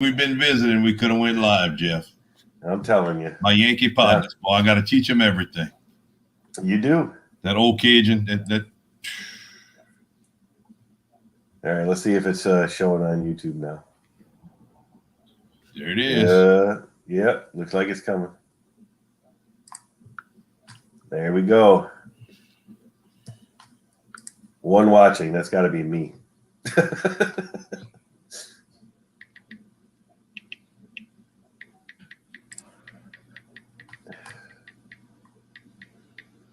we've been visiting, we could have went live, Jeff. I'm telling you. My Yankee partners, boy, I got to teach them everything. You do. That old Cajun, that. All right, let's see if it's showing on YouTube now. There it is. Yep, looks like it's coming. There we go. One watching. That's got to be me.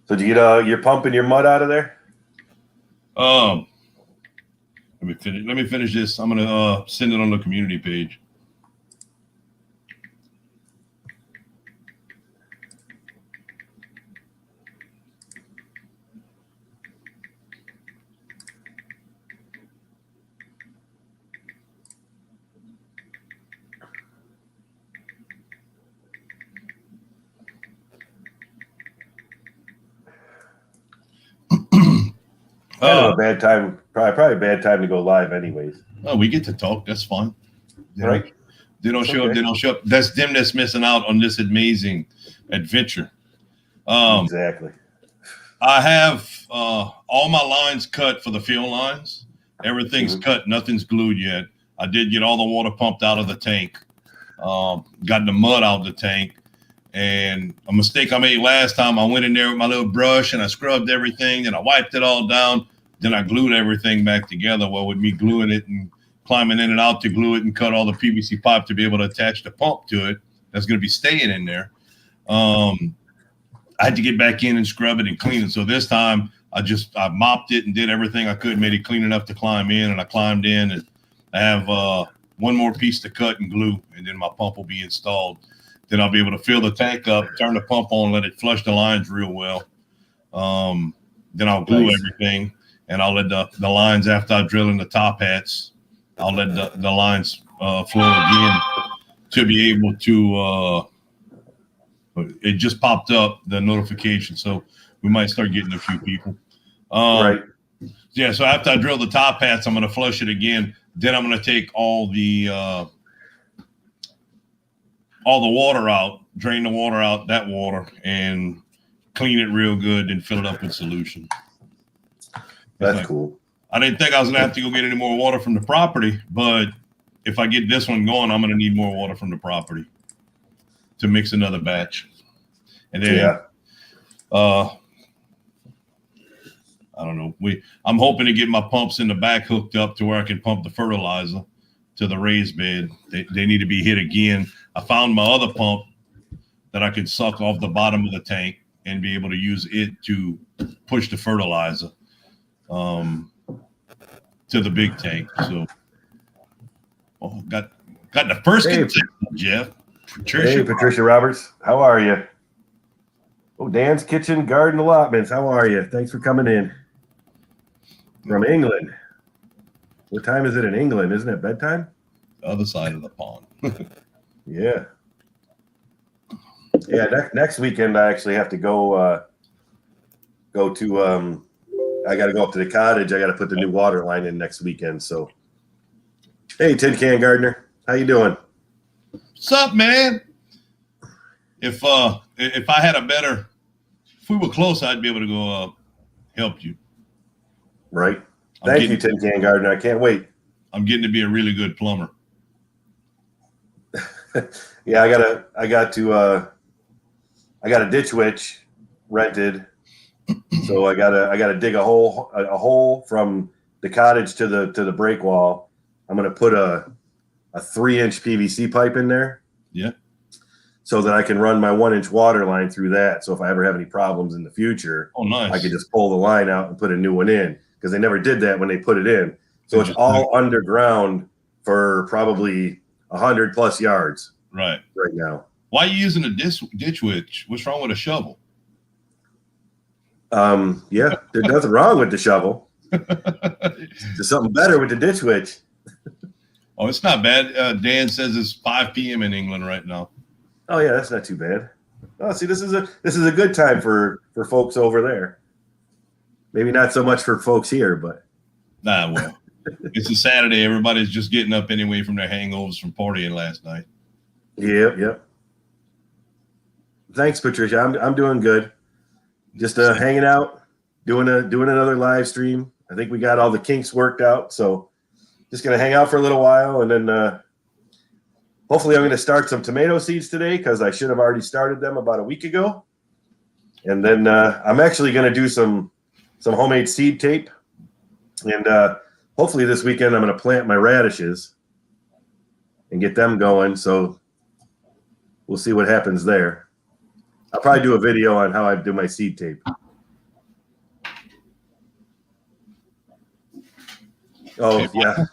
So do you get you're pumping your mud out of there? Let me finish this. I'm gonna send it on the community page. Kind of a bad time, probably a bad time to go live, anyways. Oh, we get to talk. That's fine. Right? They don't show up. They don't show up. That's them that's missing out on this amazing adventure. Exactly. I have all my lines cut for the field lines. Everything's cut. Nothing's glued yet. I did get all the water pumped out of the tank. Got the mud out of the tank. And a mistake I made last time, I went in there with my little brush and I scrubbed everything and I wiped it all down. Then I glued everything back together. Well, with me gluing it and climbing in and out to glue it and cut all the PVC pipe to be able to attach the pump to it, that's going to be staying in there. I had to get back in and scrub it and clean it. So this time I mopped it and did everything I could, made it clean enough to climb in. And I climbed in and I have one more piece to cut and glue, and then my pump will be installed. Then I'll be able to fill the tank up, turn the pump on, let it flush the lines real well. Then I'll glue everything, and I'll let the lines, after I drill in the top hats, I'll let the lines flow again to be able to it just popped up, the notification, so we might start getting a few people. Right. Yeah, so after I drill the top hats, I'm going to flush it again. Then I'm going to take all the water out, drain the water out, that water, and clean it real good and fill it up with solution. That's cool. I didn't think I was going to have to go get any more water from the property, but if I get this one going, I'm going to need more water from the property to mix another batch. And then, I don't know. I'm hoping to get my pumps in the back hooked up to where I can pump the fertilizer to the raised bed. They need to be hit again. I found my other pump that I can suck off the bottom of the tank and be able to use it to push the fertilizer to the big tank. So, got the first contestant, Jeff. Patricia Roberts. How are you? Oh, Dan's Kitchen Garden Allotments. How are you? Thanks for coming in. From England. What time is it in England? Isn't it bedtime? The other side of the pond. Yeah. Yeah, next weekend I actually have to go to I got to go up to the cottage. I got to put the new water line in next weekend. So, hey, Tin Can Gardener, how you doing? What's up, man? If I had if we were close, I'd be able to go help you. Right. Thank you, Tin Can Gardener. I can't wait. I'm getting to be a really good plumber. Yeah, I got a ditch witch rented. So I gotta dig a hole from the cottage to the break wall. I'm gonna put a 3-inch PVC pipe in there. Yeah. So that I can run my 1-inch water line through that. So if I ever have any problems in the future, nice. I could just pull the line out and put a new one in, because they never did that when they put it in. So it's all underground for probably 100+ yards. Right now. Why are you using a ditch witch? What's wrong with a shovel? Yeah, there's nothing wrong with the shovel. There's something better with the ditch witch. Oh, it's not bad. Dan says it's 5 p.m. in England right now. Oh yeah, that's not too bad. Oh, see, this is a good time for folks over there. Maybe not so much for folks here, but well, it's a Saturday. Everybody's just getting up anyway from their hangovers from partying last night. Yep. Thanks, Patricia. I'm doing good. Just hanging out, doing another live stream. I think we got all the kinks worked out, so just gonna hang out for a little while, and then hopefully I'm gonna start some tomato seeds today because I should have already started them about a week ago. And then I'm actually gonna do some homemade seed tape, and hopefully this weekend I'm gonna plant my radishes and get them going. So we'll see what happens there. I'll probably do a video on how I do my seed tape. Oh, yeah.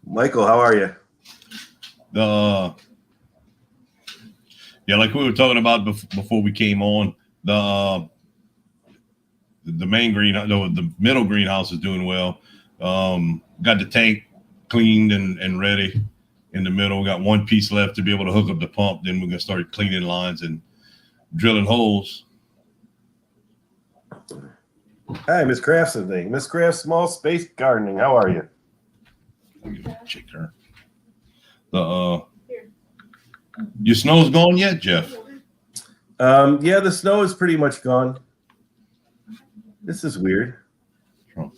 Michael, how are you? Like we were talking about before we came on, the main the middle greenhouse is doing well. Got the tank cleaned and ready. In the middle, we got one piece left to be able to hook up the pump. Then we're gonna start cleaning lines and drilling holes. Hi, Miss Crafts thing. Miss Crafts Small Space Gardening. How are you? Check her. Your snow's gone yet, Jeff? Yeah, the snow is pretty much gone. This is weird.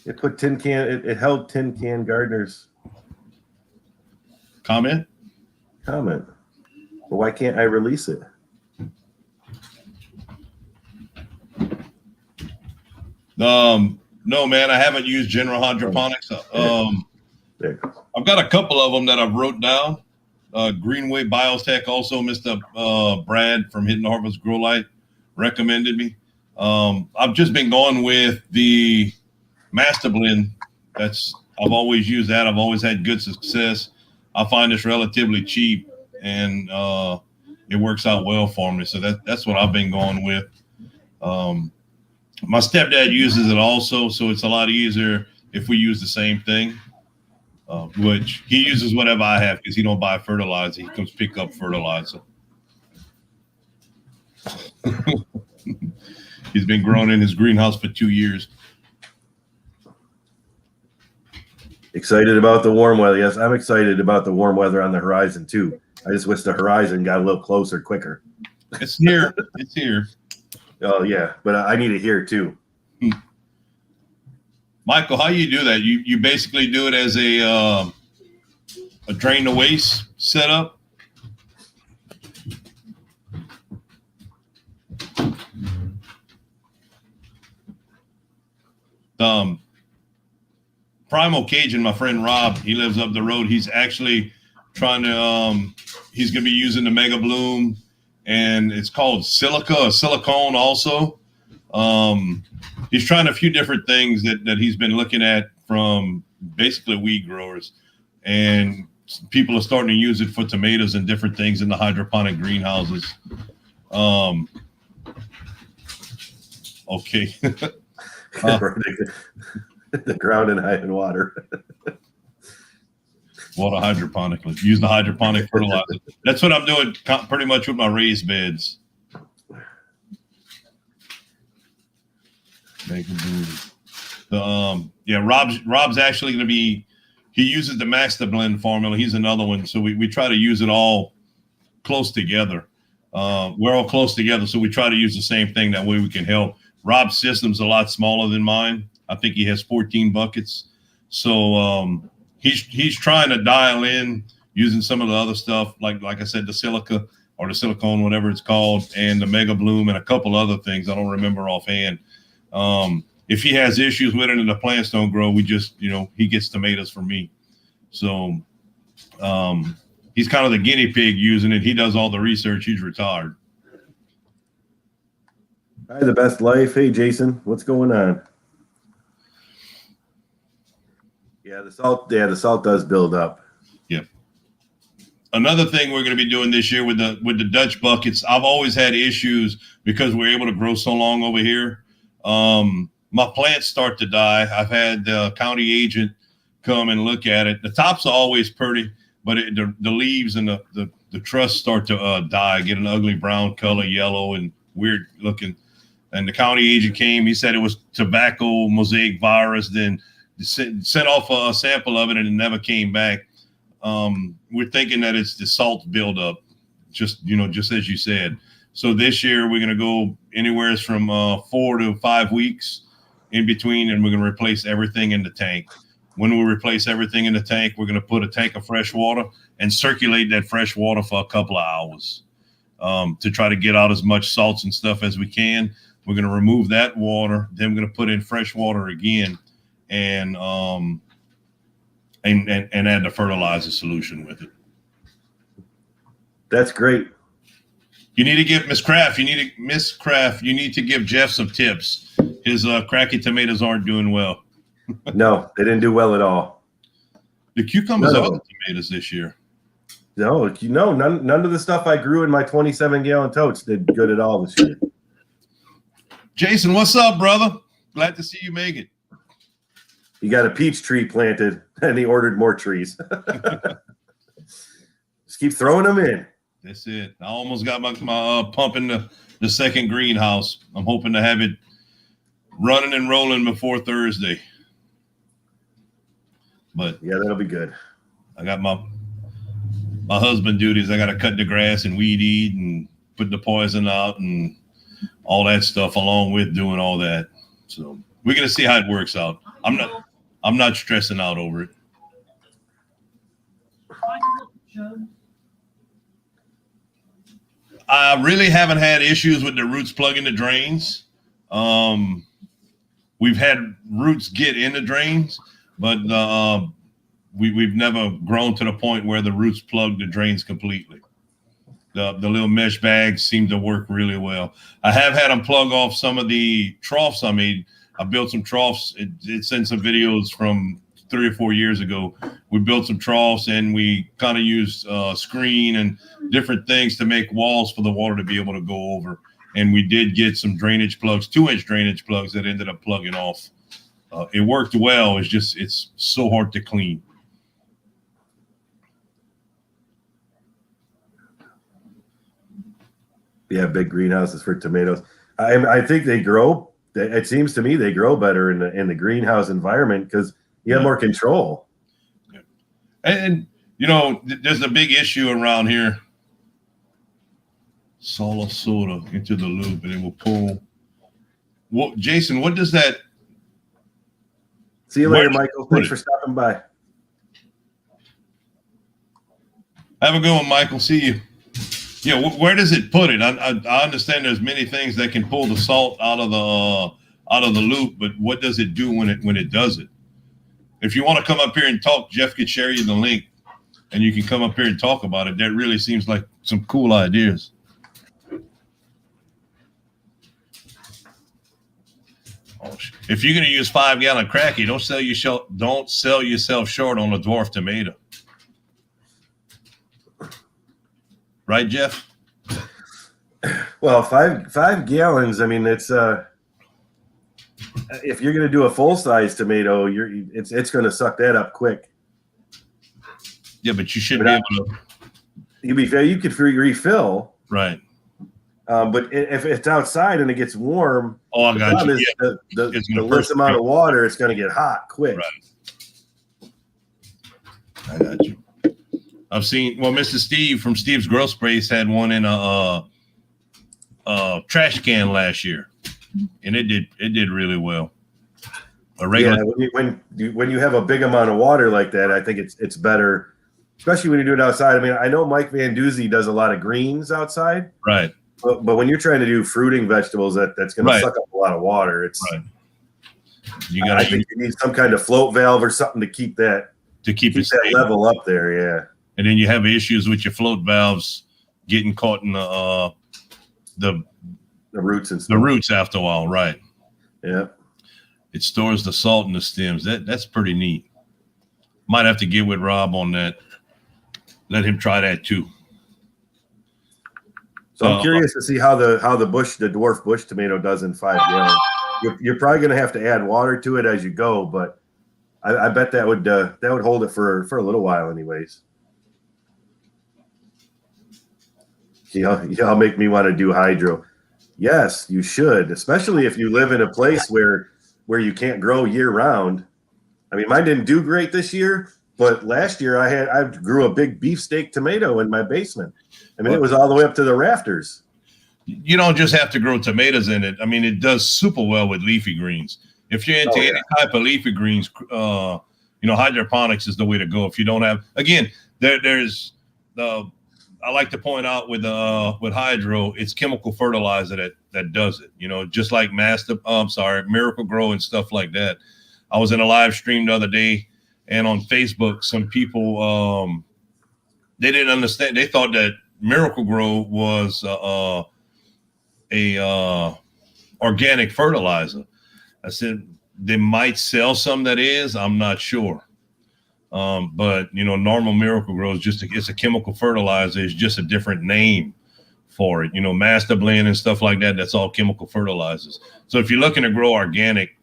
It put tin can. It held tin can gardeners. Comment. But why can't I release it? No, man, I haven't used General Hydroponics. There. I've got a couple of them that I've wrote down. Greenway Biotech, also Mr. Brad from Hidden Harvest Grow Light recommended me. I've just been going with the Master Blend. I've always used that. I've always had good success. I find it's relatively cheap, and it works out well for me. So that's what I've been going with. My stepdad uses it also, so it's a lot easier if we use the same thing. Which he uses whatever I have because he don't buy fertilizer. He comes pick up fertilizer. He's been growing in his greenhouse for 2 years. Excited about the warm weather. Yes, I'm excited about the warm weather on the horizon too. I just wish the horizon got a little closer quicker. It's here. It's here. Oh yeah, but I need it here too. Michael, how you do that? You basically do it as a drain to waste setup. Primal Cajun, my friend Rob, he lives up the road. He's actually trying to he's gonna be using the Mega Bloom, and it's called silica or silicone also. He's trying a few different things that he's been looking at from basically weed growers, and people are starting to use it for tomatoes and different things in the hydroponic greenhouses. Okay. The ground and high in water. Water hydroponically. Use the hydroponic fertilizer. That's what I'm doing pretty much with my raised beds. Rob's actually going to be. He uses the Master Blend formula. He's another one. So we try to use it all close together. We're all close together, so we try to use the same thing. That way we can help. Rob's system's a lot smaller than mine. I think he has 14 buckets. So he's trying to dial in using some of the other stuff, like I said, the silica or the silicone, whatever it's called, and the Mega Bloom and a couple other things I don't remember offhand. If he has issues with it and the plants don't grow, we just, he gets tomatoes from me. So he's kind of the guinea pig using it. He does all the research. He's retired. Hi, the best life. Hey, Jason, what's going on? Yeah, the salt does build up. Yep. Another thing we're going to be doing this year with the Dutch buckets, I've always had issues because we're able to grow so long over here. My plants start to die. I've had the county agent come and look at it. The tops are always pretty, but the leaves and the truss start to die, get an ugly brown color, yellow and weird looking. and the county agent came. He said it was tobacco mosaic virus. Then sent off a sample of it, and it never came back. We're thinking that it's the salt buildup, just as you said. So this year we're going to go anywhere from 4 to 5 weeks in between, and we're going to replace everything in the tank. When we replace everything in the tank, we're going to put a tank of fresh water and circulate that fresh water for a couple of hours to try to get out as much salts and stuff as we can. We're going to remove that water. Then we're going to put in fresh water again and add the fertilizer solution with it. That's great. You need to give Miss Kraft, you need to give Jeff some tips. His cracky tomatoes aren't doing well. No, they didn't do well at all. The cucumbers are the tomatoes this year. No, none of the stuff I grew in my 27-gallon totes did good at all this year. Jason, what's up, brother? Glad to see you make it. He got a peach tree planted, and he ordered more trees. Just keep throwing them in. That's it. I almost got my pump in the second greenhouse. I'm hoping to have it running and rolling before Thursday. But yeah, that'll be good. I got my husband duties. I got to cut the grass and weed eat and put the poison out and all that stuff along with doing all that. So we're going to see how it works out. I'm not stressing out over it. I really haven't had issues with the roots plugging the drains. We've had roots get in the drains, but we've never grown to the point where the roots plug the drains completely. The little mesh bags seem to work really well. I have had them plug off some of the troughs I made. I built some troughs. It's in some videos from 3 or 4 years ago. We built some troughs and we kind of used screen and different things to make walls for the water to be able to go over. And we did get some drainage plugs, 2-inch drainage plugs that ended up plugging off. It worked well. It's so hard to clean. Yeah, big greenhouses for tomatoes. I think they grow. It seems to me they grow better in the greenhouse environment because you have more control. And there's a big issue around here. Solid soda into the loop, and it will pull. Well, Jason, what does that? See you later, Michael. Thanks for stopping by. Have a good one, Michael. See you. Yeah, where does it put it? I understand there's many things that can pull the salt out of the loop, but what does it do when it does it? If you want to come up here and talk, Jeff could share you the link, and you can come up here and talk about it. That really seems like some cool ideas. If you're going to use 5-gallon cracky, don't sell yourself short on a dwarf tomato. Right, Jeff? Well, five gallons. I mean, it's if you're going to do a full size tomato, it's going to suck that up quick. Yeah, but you should be able to. You could refill, right? But if it's outside and it gets warm, I got you. The less amount of water, it's going to get hot quick. Right. I got you. I've seen. Well, Mr. Steve from Steve's Grill Sprays had one in a trash can last year, and it did really well. Yeah, when you have a big amount of water like that, I think it's better, especially when you do it outside. I mean, I know Mike Van Duzy does a lot of greens outside, right? But when you're trying to do fruiting vegetables, that's going to suck up a lot of water. It's right. I think you need some kind of float valve or something to keep that level up there. Yeah. And then you have issues with your float valves getting caught in the roots and stuff. The roots after a while, right? Yeah. It stores the salt in the stems. That's pretty neat. Might have to get with Rob on that. Let him try that too. So I'm curious to see how the dwarf bush tomato does in 5 gallons. You're probably going to have to add water to it as you go, but I bet that would hold it for a little while, anyways. Y'all make me want to do hydro. Yes, you should, especially if you live in a place where you can't grow year round. I mean, mine didn't do great this year, but last year I grew a big beefsteak tomato in my basement. I mean, it was all the way up to the rafters. You don't just have to grow tomatoes in it. I mean, it does super well with leafy greens. If you're into any type of leafy greens, hydroponics is the way to go. If you don't have, again, there's the, I like to point out with hydro, it's chemical fertilizer that does it. Just like Miracle Grow and stuff like that. I was in a live stream the other day, and on Facebook, some people they didn't understand. They thought that Miracle Grow was a organic fertilizer. I said they might sell some that is. I'm not sure. But normal Miracle Grow is it's a chemical fertilizer. It's just a different name for it. Master Blend and stuff like that. That's all chemical fertilizers. So if you're looking to grow organic,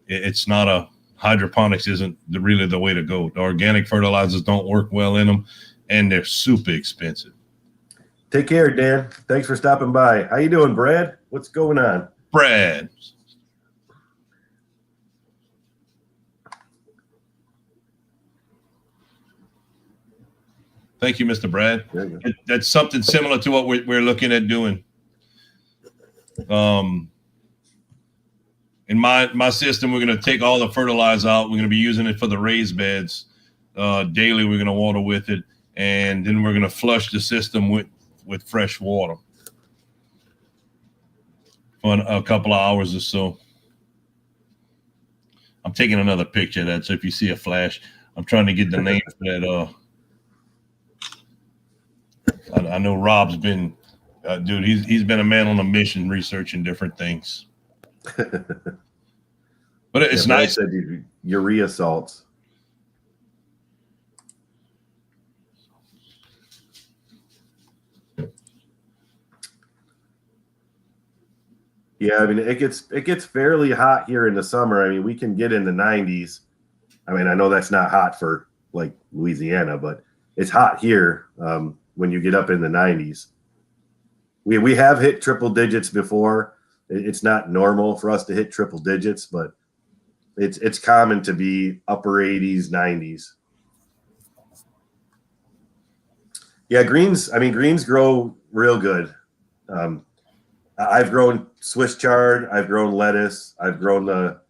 it's not a hydroponics isn't really the way to go. The organic fertilizers don't work well in them, and they're super expensive. Take care, Dan. Thanks for stopping by. How you doing, Brad? What's going on? Brad. Thank you, Mr. Brad. That's something similar to what we're looking at doing. In my system, we're going to take all the fertilizer out. We're going to be using it for the raised beds. Daily, we're going to water with it, and then we're going to flush the system with fresh water for a couple of hours or so. I'm taking another picture of that, so if you see a flash, I'm trying to get the name for that. I know Rob's been, dude. He's been a man on a mission, researching different things. But it's nice. Said urea salts. Yeah, I mean it gets fairly hot here in the summer. I mean, we can get in the 90s. I mean, I know that's not hot for like Louisiana, but it's hot here when you get up in the 90s. We have hit triple digits before. It's not normal for us to hit triple digits, but it's common to be upper 80s, 90s. Yeah, greens grow real good. I've grown Swiss chard. I've grown lettuce. I've grown the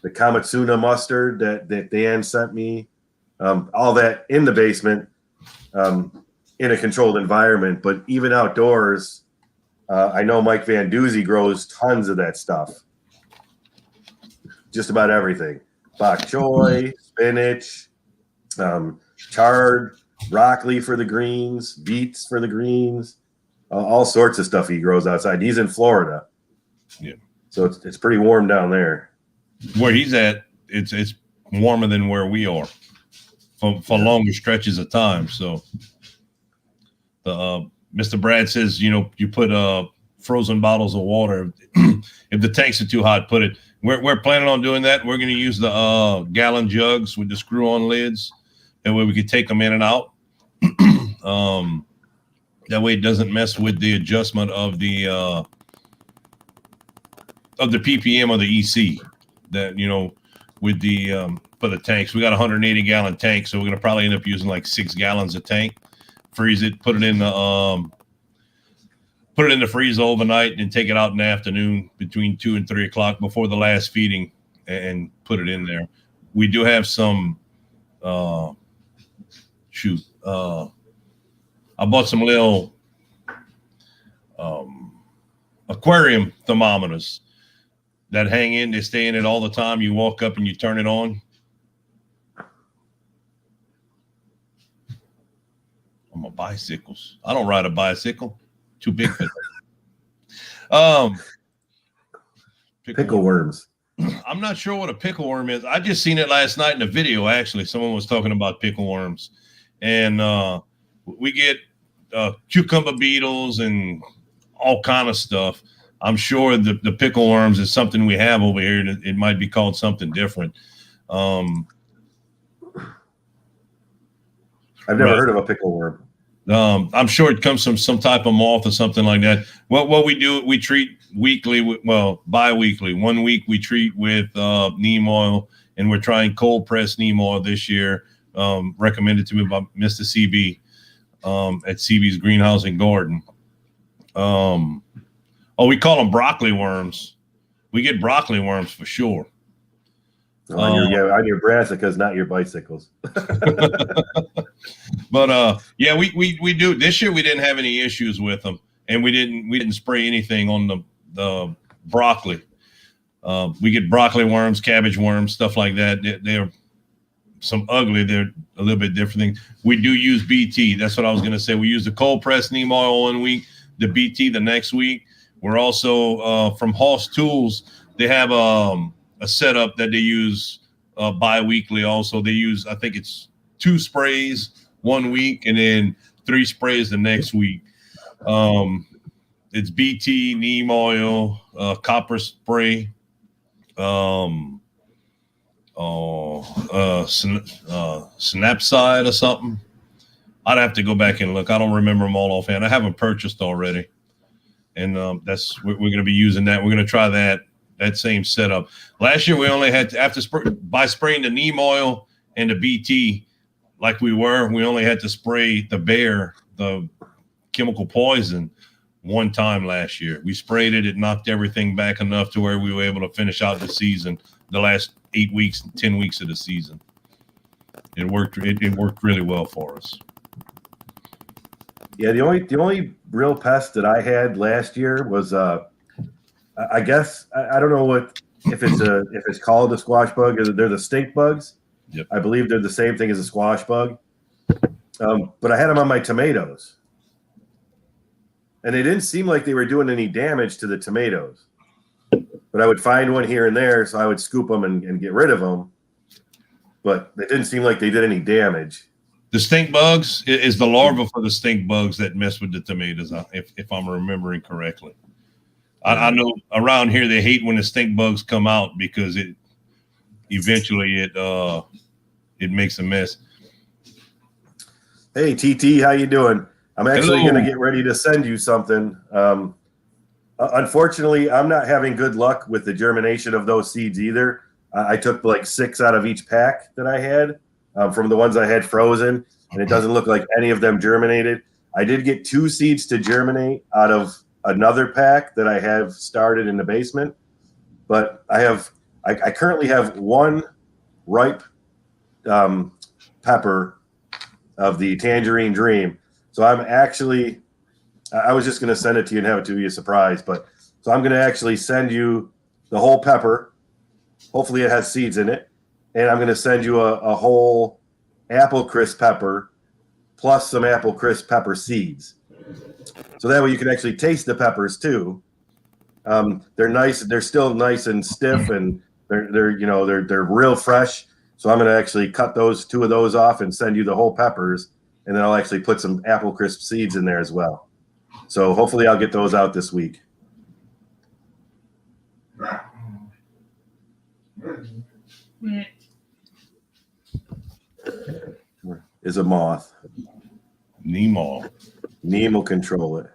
Kamatsuna mustard that Dan sent me. All that in the basement, in a controlled environment. But even outdoors, I know Mike Van Duzy grows tons of that stuff. Just about everything. Bok choy, spinach, chard, broccoli for the greens, beets for the greens. All sorts of stuff he grows outside. He's in Florida. Yeah. So it's pretty warm down there. Where he's at, it's warmer than where we are for longer stretches of time. So Mr. Brad says, you put frozen bottles of water. If the tanks are too hot, put it. We're planning on doing that. We're going to use the gallon jugs with the screw-on lids. That way we can take them in and out. That way it doesn't mess with the adjustment of the PPM or the EC. That with the for the tanks, we got a 180 gallon tank, so we're gonna probably end up using like 6 gallons of tank. Freeze it, put it in the freezer overnight, and take it out in the afternoon between 2 and 3 o'clock before the last feeding, and put it in there. We do have some. I bought some little aquarium thermometers that hang in. They stay in it all the time. You walk up and you turn it on. I'm a bicycles. I don't ride a bicycle. Too big for that. Pickle worms. I'm not sure what a pickle worm is. I just seen it last night in a video. Actually, someone was talking about pickle worms, and we get cucumber beetles and all kind of stuff. I'm sure the pickle worms is something we have over here. It might be called something different. I've never heard of a pickle worm. I'm sure it comes from some type of moth or something like that. What we do, we treat weekly, bi-weekly. 1 week we treat with neem oil, and we're trying cold pressed neem oil this year, recommended to me by Mr. CB at CB's Greenhouse and Garden. We call them broccoli worms. We get broccoli worms for sure. On your brassicas, not your bicycles. But we do. This year we didn't have any issues with them, and we didn't spray anything on the broccoli. We get broccoli worms, cabbage worms, stuff like that. They're some ugly. They're a little bit different things. We do use BT. That's what I was going to say. We use the cold pressed neem oil 1 week, the BT the next week. We're also from Hoss Tools. They have a setup that they use bi-weekly. Also, they use, I think it's 2 sprays 1 week and then 3 sprays the next week. It's BT, neem oil, copper spray, Synapside or something. I'd have to go back and look. I don't remember them all offhand. I have them purchased already, and that's we're going to be using that. We're going to try that same setup. Last year we only had to, by spraying the neem oil and the BT like we only had to spray the chemical poison 1 time last year. We sprayed it. It knocked everything back enough to where we were able to finish out the season, the last 8 weeks, 10 weeks of the season. It worked. It worked really well for us. Yeah, the only real pest that I had last year was I guess I don't know if it's called a squash bug. They're the stink bugs. Yep. I believe they're the same thing as a squash bug. But I had them on my tomatoes, and they didn't seem like they were doing any damage to the tomatoes. But I would find one here and there, so I would scoop them and get rid of them. But it didn't seem like they did any damage. The stink bugs is the larva for the stink bugs that mess with the tomatoes, if I'm remembering correctly. I know around here they hate when the stink bugs come out because it makes a mess. Hey, TT, how you doing? I'm actually going to get ready to send you something. Unfortunately, I'm not having good luck with the germination of those seeds either. I took like 6 out of each pack that I had from the ones I had frozen, and it doesn't look like any of them germinated. I did get 2 seeds to germinate out of another pack that I have started in the basement, but I currently have 1 ripe pepper of the Tangerine Dream. So I was just going to send it to you and have it to be a surprise, so I'm going to actually send you the whole pepper. Hopefully it has seeds in it. And I'm going to send you a whole apple crisp pepper plus some apple crisp pepper seeds. So that way you can actually taste the peppers too. They're nice. They're still nice and stiff, and they're real fresh. So I'm going to actually cut 2 of those off and send you the whole peppers. And then I'll actually put some apple crisp seeds in there as well. So hopefully I'll get those out this week. Is a moth. Neem will control it.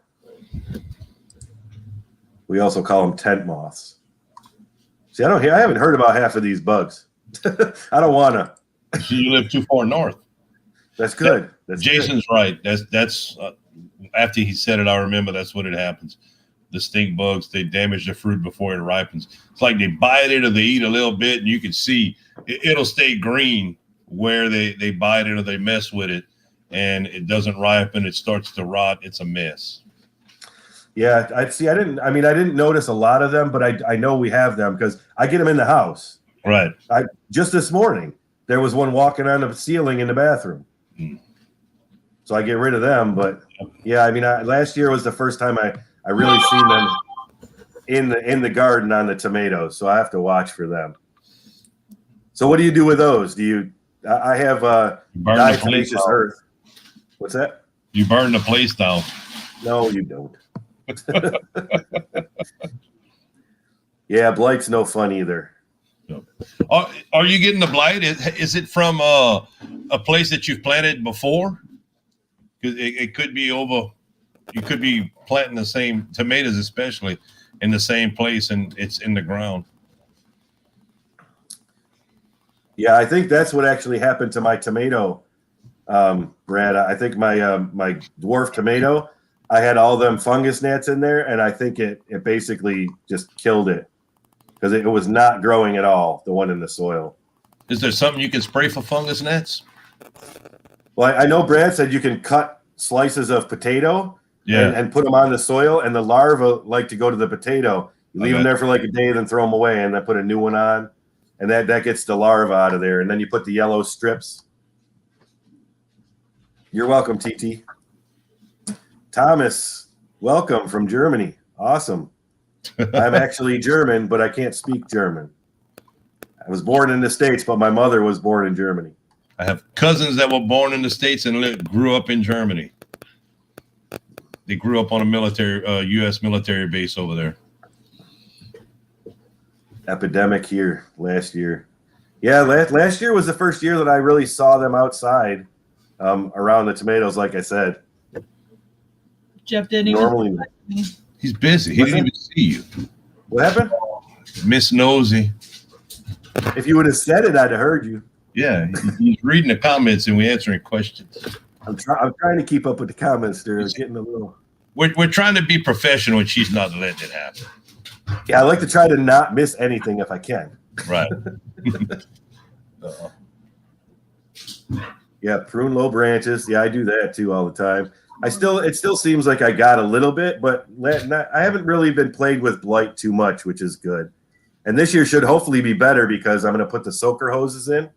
We also call them tent moths. See, I haven't heard about half of these bugs. I don't want to. You live too far north. That's good. Jason's right. That's after he said it, I remember that's what it happens. The stink bugs, they damage the fruit before it ripens. It's like they bite it or they eat a little bit, and you can see it'll stay green where they bite it or they mess with it, and it doesn't ripen. It starts to rot. It's a mess. Yeah, I didn't notice a lot of them, but I know we have them because I get them in the house. Right. Just this morning, there was one walking on the ceiling in the bathroom. So I get rid of them. But yeah, last year was the first time I really seen them in the garden on the tomatoes. So I have to watch for them. So what do you do with those? I have diatomaceous earth. What's that? You burn the place down. No, you don't. Yeah, blight's no fun either. Are you getting the blight? Is it from a place that you've planted before? because it could be over. You could be planting the same tomatoes, especially in the same place, and it's in the ground. Yeah, I think that's what actually happened to my tomato, Brad. I think my dwarf tomato, I had all them fungus gnats in there, and I think it basically just killed it because it was not growing at all, the one in the soil. Is there something you can spray for fungus gnats? Well, I know Brad said you can cut slices of potato and put them on the soil, and the larvae like to go to the potato. You leave them there for like a day, then throw them away, and then put a new one on, and that gets the larva out of there. And then you put the yellow strips. You're welcome, TT. Thomas, welcome from Germany. Awesome. I'm actually German, but I can't speak German. I was born in the States, but my mother was born in Germany. I have cousins that were born in the States and grew up in Germany. They grew up on a military, U.S. military base over there. Epidemic here last year. Yeah, last year was the first year that I really saw them outside around the tomatoes, like I said. Jeff didn't Normally, even. He's busy. He didn't even see you. What happened? Miss Nosy. If you would have said it, I'd have heard you. Yeah, he's reading the comments and we're answering questions. I'm trying to keep up with the comments. They're getting a little. We're trying to be professional, and she's not letting it happen. Yeah, I like to try to not miss anything if I can. Right. Yeah, prune low branches. Yeah, I do that too all the time. It still seems like I got a little bit, but I haven't really been plagued with blight too much, which is good. And this year should hopefully be better because I'm going to put the soaker hoses in.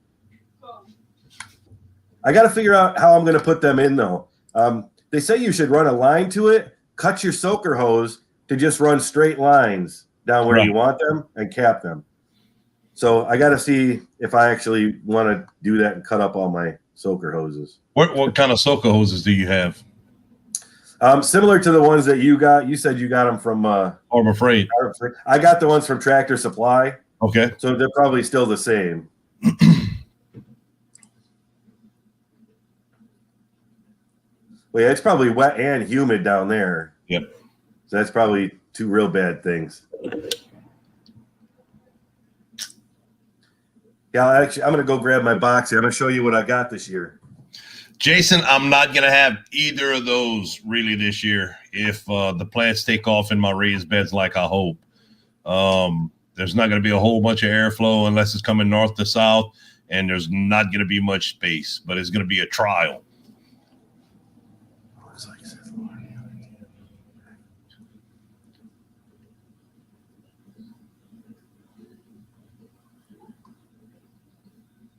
I got to figure out how I'm going to put them in, though. They say you should run a line to it, cut your soaker hose to just run straight lines down where you want them and cap them. So I got to see if I actually want to do that and cut up all my soaker hoses. What kind of soaker hoses do you have? Similar to the ones that you got. You said you got them from Harbor Freight. I got the ones from Tractor Supply. Okay. So they're probably still the same. Well, yeah, it's probably wet and humid down there. Yep. So that's probably two real bad things. Yeah, I'm going to go grab my box here. I'm going to show you what I got this year. Jason, I'm not going to have either of those really this year if the plants take off in my raised beds like I hope. There's not going to be a whole bunch of airflow unless it's coming north to south, and there's not going to be much space, but it's going to be a trial.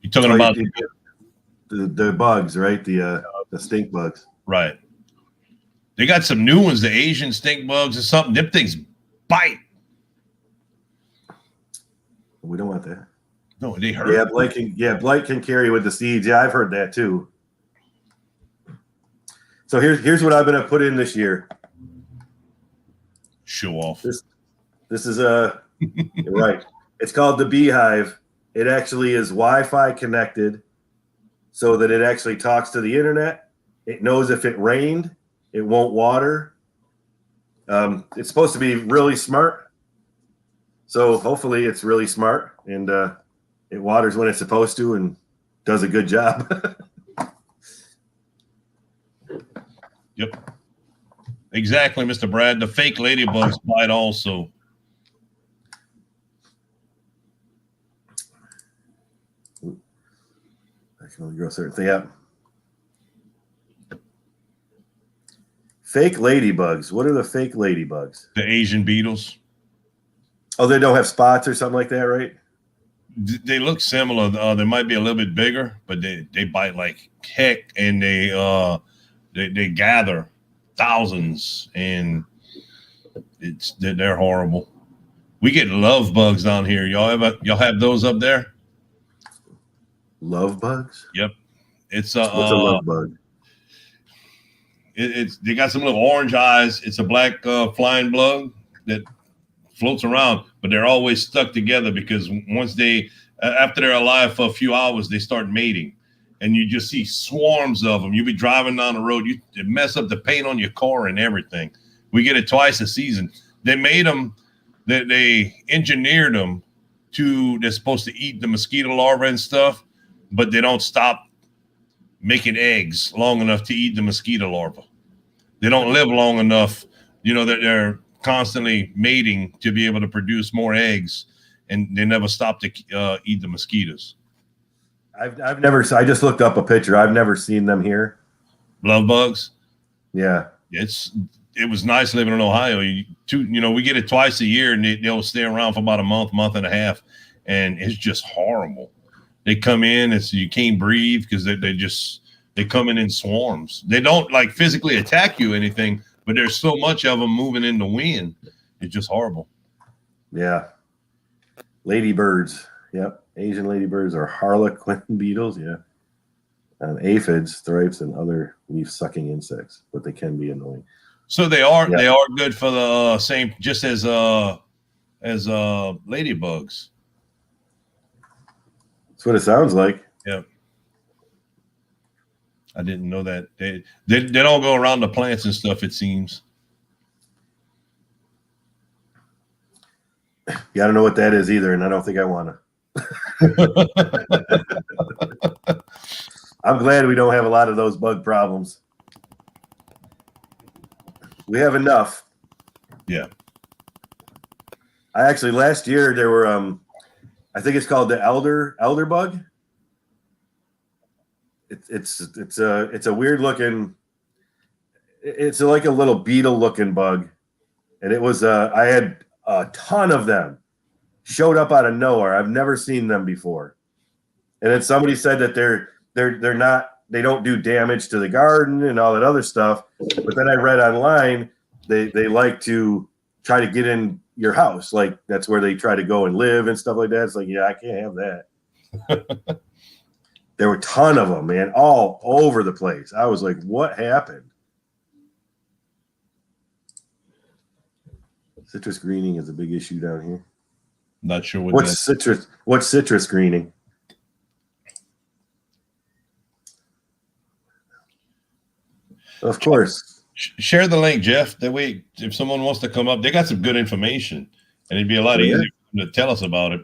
You're talking about the bugs, right? The stink bugs. Right. They got some new ones, the Asian stink bugs or something. Them things bite. We don't want that. No, they hurt. Blight can carry with the seeds. Yeah, I've heard that too. So here's what I'm going to put in this year. Show off. This is you're right. It's called the Beehive. It actually is Wi-Fi connected so that it actually talks to the internet. It knows if it rained, it won't water. It's supposed to be really smart. So hopefully it's really smart and it waters when it's supposed to and does a good job. Yep. Exactly, Mr. Brad. The fake ladybugs bite also. I can only grow certain thing up. Fake ladybugs. What are the fake ladybugs? The Asian beetles. Oh, they don't have spots or something like that, right? They look similar. They might be a little bit bigger, but they bite like heck, and they gather thousands, and they're horrible. We get love bugs down here. Y'all have those up there? Love bugs? Yep. It's what's a love bug? They got some little orange eyes. It's a black flying bug that floats around, but they're always stuck together because once after they're alive for a few hours, they start mating. and you just see swarms of them. You be driving down the road, you mess up the paint on your car and everything. We get it twice a season. They made them, they engineered them they're supposed to eat the mosquito larvae and stuff, but they don't stop making eggs long enough to eat the mosquito larvae. They don't live long enough, that they're constantly mating to be able to produce more eggs, and they never stop to eat the mosquitoes. I've never. I just looked up a picture. I've never seen them here. Love bugs. Yeah, it was nice living in Ohio. We get it twice a year, and they'll stay around for about a month and a half, and it's just horrible. They come in, and so you can't breathe because they come in swarms. They don't like physically attack you or anything, but there's so much of them moving in the wind. It's just horrible. Yeah. Ladybirds. Yep. Asian ladybirds are harlequin beetles. Yeah. Aphids, thrips, and other leaf-sucking insects, but they can be annoying. So they are good for the same, just as ladybugs. That's what it sounds like. Yeah. I didn't know that. They don't go around the plants and stuff, it seems. Yeah, I don't know what that is either, and I don't think I want to. I'm glad we don't have a lot of those bug problems. We have enough. Yeah. I actually last year there were I think it's called the elder bug. It's a weird looking. It's like a little beetle looking bug, and it was I had a ton of them showed up out of nowhere. I've never seen them before, and then somebody said that they don't do damage to the garden and all that other stuff. But then I read online they like to try to get in your house, like that's where they try to go and live and stuff like that. It's like, yeah, I can't have that. There were a ton of them, man, all over the place. I was like, what happened? Citrus greening is a big issue down here. Not sure what's citrus greening. Of course. Share the link, Jeff. That way, if someone wants to come up, they got some good information, and it'd be a lot easier for them to tell us about it.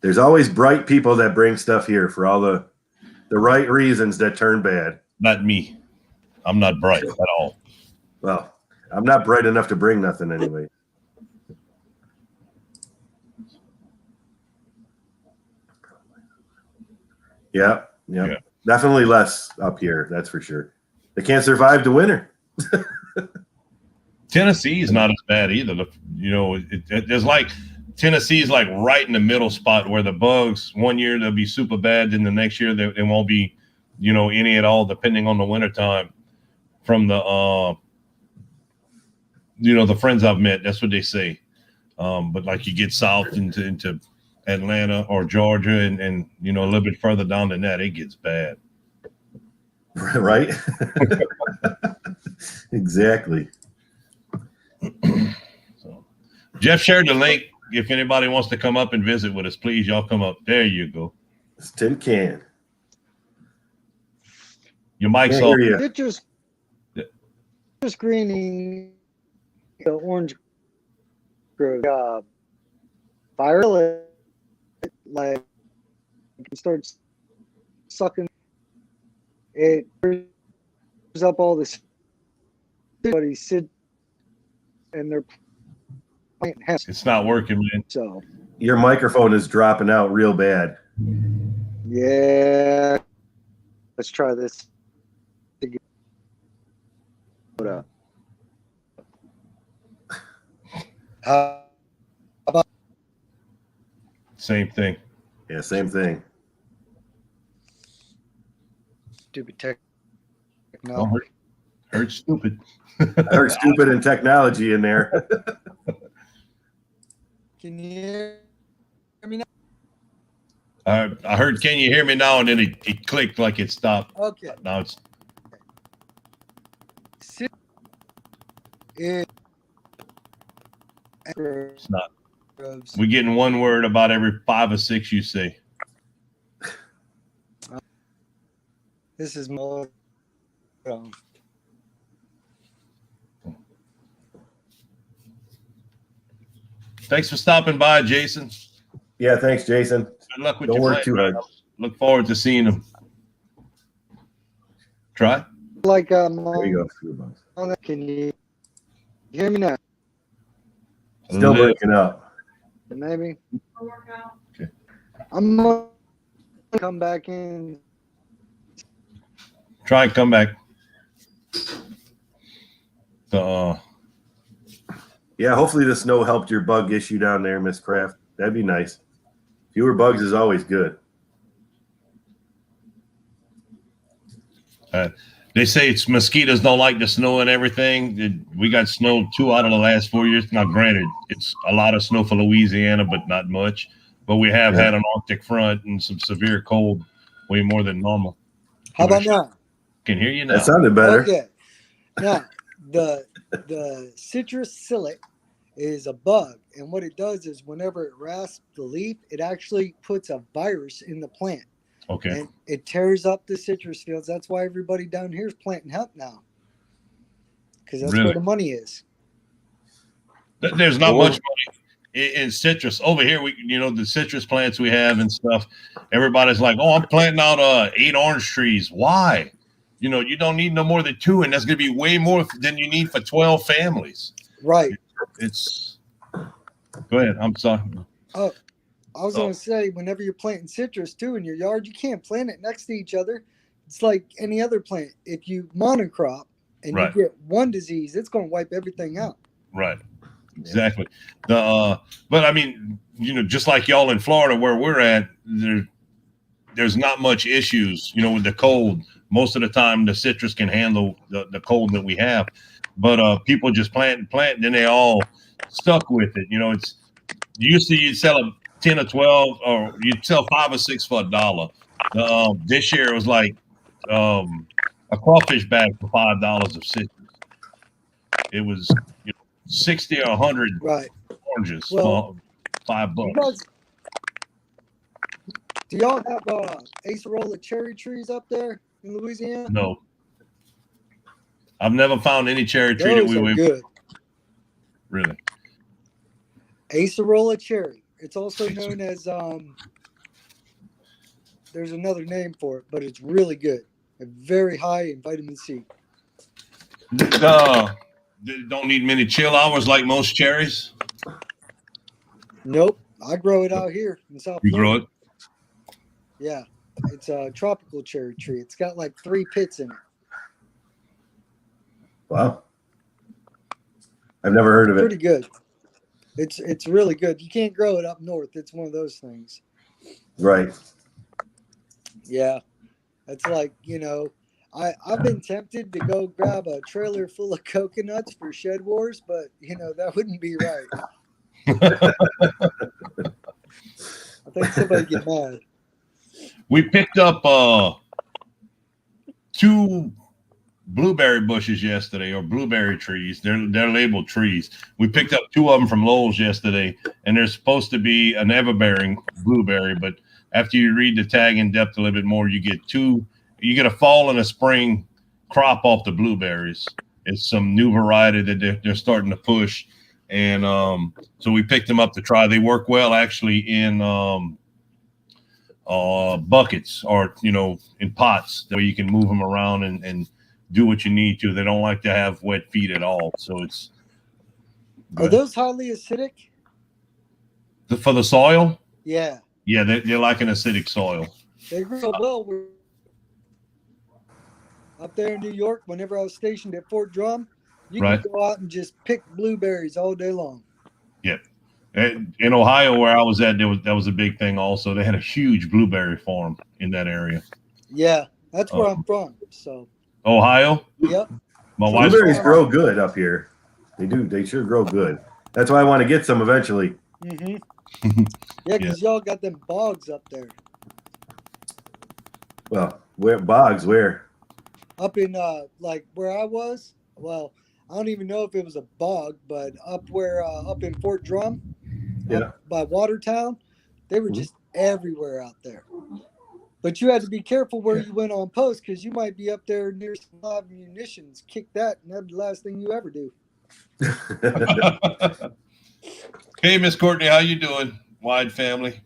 There's always bright people that bring stuff here for all the right reasons that turn bad. Not me. I'm not bright at all. Well, I'm not bright enough to bring nothing anyway. Yeah. Definitely less up here, that's for sure. They can't survive the winter. Tennessee is not as bad either. There's like Tennessee is like right in the middle spot where the bugs, one year they'll be super bad, then the next year they won't be, any at all, depending on the winter time. From the the friends I've met, that's what they say. But like you get south into Atlanta or Georgia and a little bit further down than that, it gets bad. Right? Exactly. So, Jeff shared the link. If anybody wants to come up and visit with us, please, y'all come up. There you go. It's Tin Can. Your mic's off. Citrus greening, the orange viral, like it starts sucking. It brings up all this. Everybody sit and they're playing. It's not working, man. So your microphone is dropping out real bad. Yeah, let's try this. About same thing. Yeah, same thing. Stupid tech. No. Heard stupid. I heard stupid and technology in there. Can you hear me now? I heard, can you hear me now? And then it clicked like it stopped. Okay. Now it's. It's not. Groves. We're getting one word about every 5 or 6 you say. This is more. Thanks for stopping by, Jason. Yeah, thanks, Jason. Good luck with Don't your work plan, too man. hard. Look forward to seeing them. Try. Like There you go. can you hear me now? Still breaking up. Maybe. Okay. I'm gonna come back in. Try and come back. Yeah, hopefully the snow helped your bug issue down there, Miss Kraft. That'd be nice. Fewer bugs is always good. They say it's mosquitoes don't like the snow and everything. We got snow 2 out of the last 4 years. Now, granted, it's a lot of snow for Louisiana, but not much. But we have had an Arctic front and some severe cold, way more than normal. How about now? Can hear you now. That sounded better. Okay. Now, the citrus psyllic is a bug, and what it does is whenever it rasps the leaf, it actually puts a virus in the plant, Okay. and it tears up the citrus fields. That's why everybody down here is planting hemp now, because that's Really? where the money is. There's not Or- much money in citrus over here. The citrus plants we have and stuff. Everybody's like, "Oh, I'm planting out 8 orange trees." Why? You don't need no more than 2, and that's going to be way more than you need for 12 families. Right. It's. Go ahead. I'm sorry. I was Oh. going to say, whenever you're planting citrus too in your yard, you can't plant it next to each other. It's like any other plant. If you monocrop and Right. you get one disease, it's going to wipe everything out. Right. Exactly. But I mean, just like y'all in Florida where we're at, there's not much issues, with the cold. Most of the time, the citrus can handle the cold that we have. But people just plant, and then they all stuck with it. It's used to you'd sell a 10 or 12, or you'd sell 5 or 6 for $1. This year it was like a crawfish bag for $5 of citrus. It was 60 or 100 Right. oranges Well, for $5. You guys, do y'all have acerola cherry trees up there in Louisiana? No, I've never found any cherry tree that Those are good. Really. Acerola cherry. It's also known as there's another name for it, but it's really good. Very high in vitamin C. They don't need many chill hours like most cherries. Nope. I grow it out here in South You grow Florida. it. Yeah. It's a tropical cherry tree. It's got like 3 pits in it. Wow. I've never heard of it. Pretty good. It's really good. You can't grow it up north. It's one of those things. Right. Yeah. It's like, I've been tempted to go grab a trailer full of coconuts for Shed Wars, but that wouldn't be right. I think somebody get mad. We picked up 2 blueberry bushes yesterday, or blueberry trees. They're labeled trees. We picked up 2 of them from Lowe's yesterday, and they're supposed to be an ever-bearing blueberry. But after you read the tag in depth a little bit more, you get 2. You get a fall and a spring crop off the blueberries. It's some new variety that they're starting to push, and so we picked them up to try. They work well actually in buckets or in pots. That way you can move them around and do what you need to. They don't like to have wet feet at all. So it's Are those highly acidic? for the soil. Yeah. Yeah, they're like an acidic soil. They grow well. Up there in New York, whenever I was stationed at Fort Drum, you Right. could go out and just pick blueberries all day long. In Ohio, where I was at, that was a big thing. Also, they had a huge blueberry farm in that area. Yeah, that's where I'm from. So, Ohio. yep. My wife's Blueberries grow good up here. They do. They sure grow good. That's why I want to get some eventually. Mm-hmm. Yeah, because y'all got them bogs up there. Well, where bogs? Where? Up in like where I was. Well, I don't even know if it was a bog, but up in Fort Drum, Yeah. up by Watertown, they were just everywhere out there. But you had to be careful where you went on post because you might be up there near some live munitions. Kick that, and that'd be the last thing you ever do. Hey, Miss Courtney, how you doing? Wide family.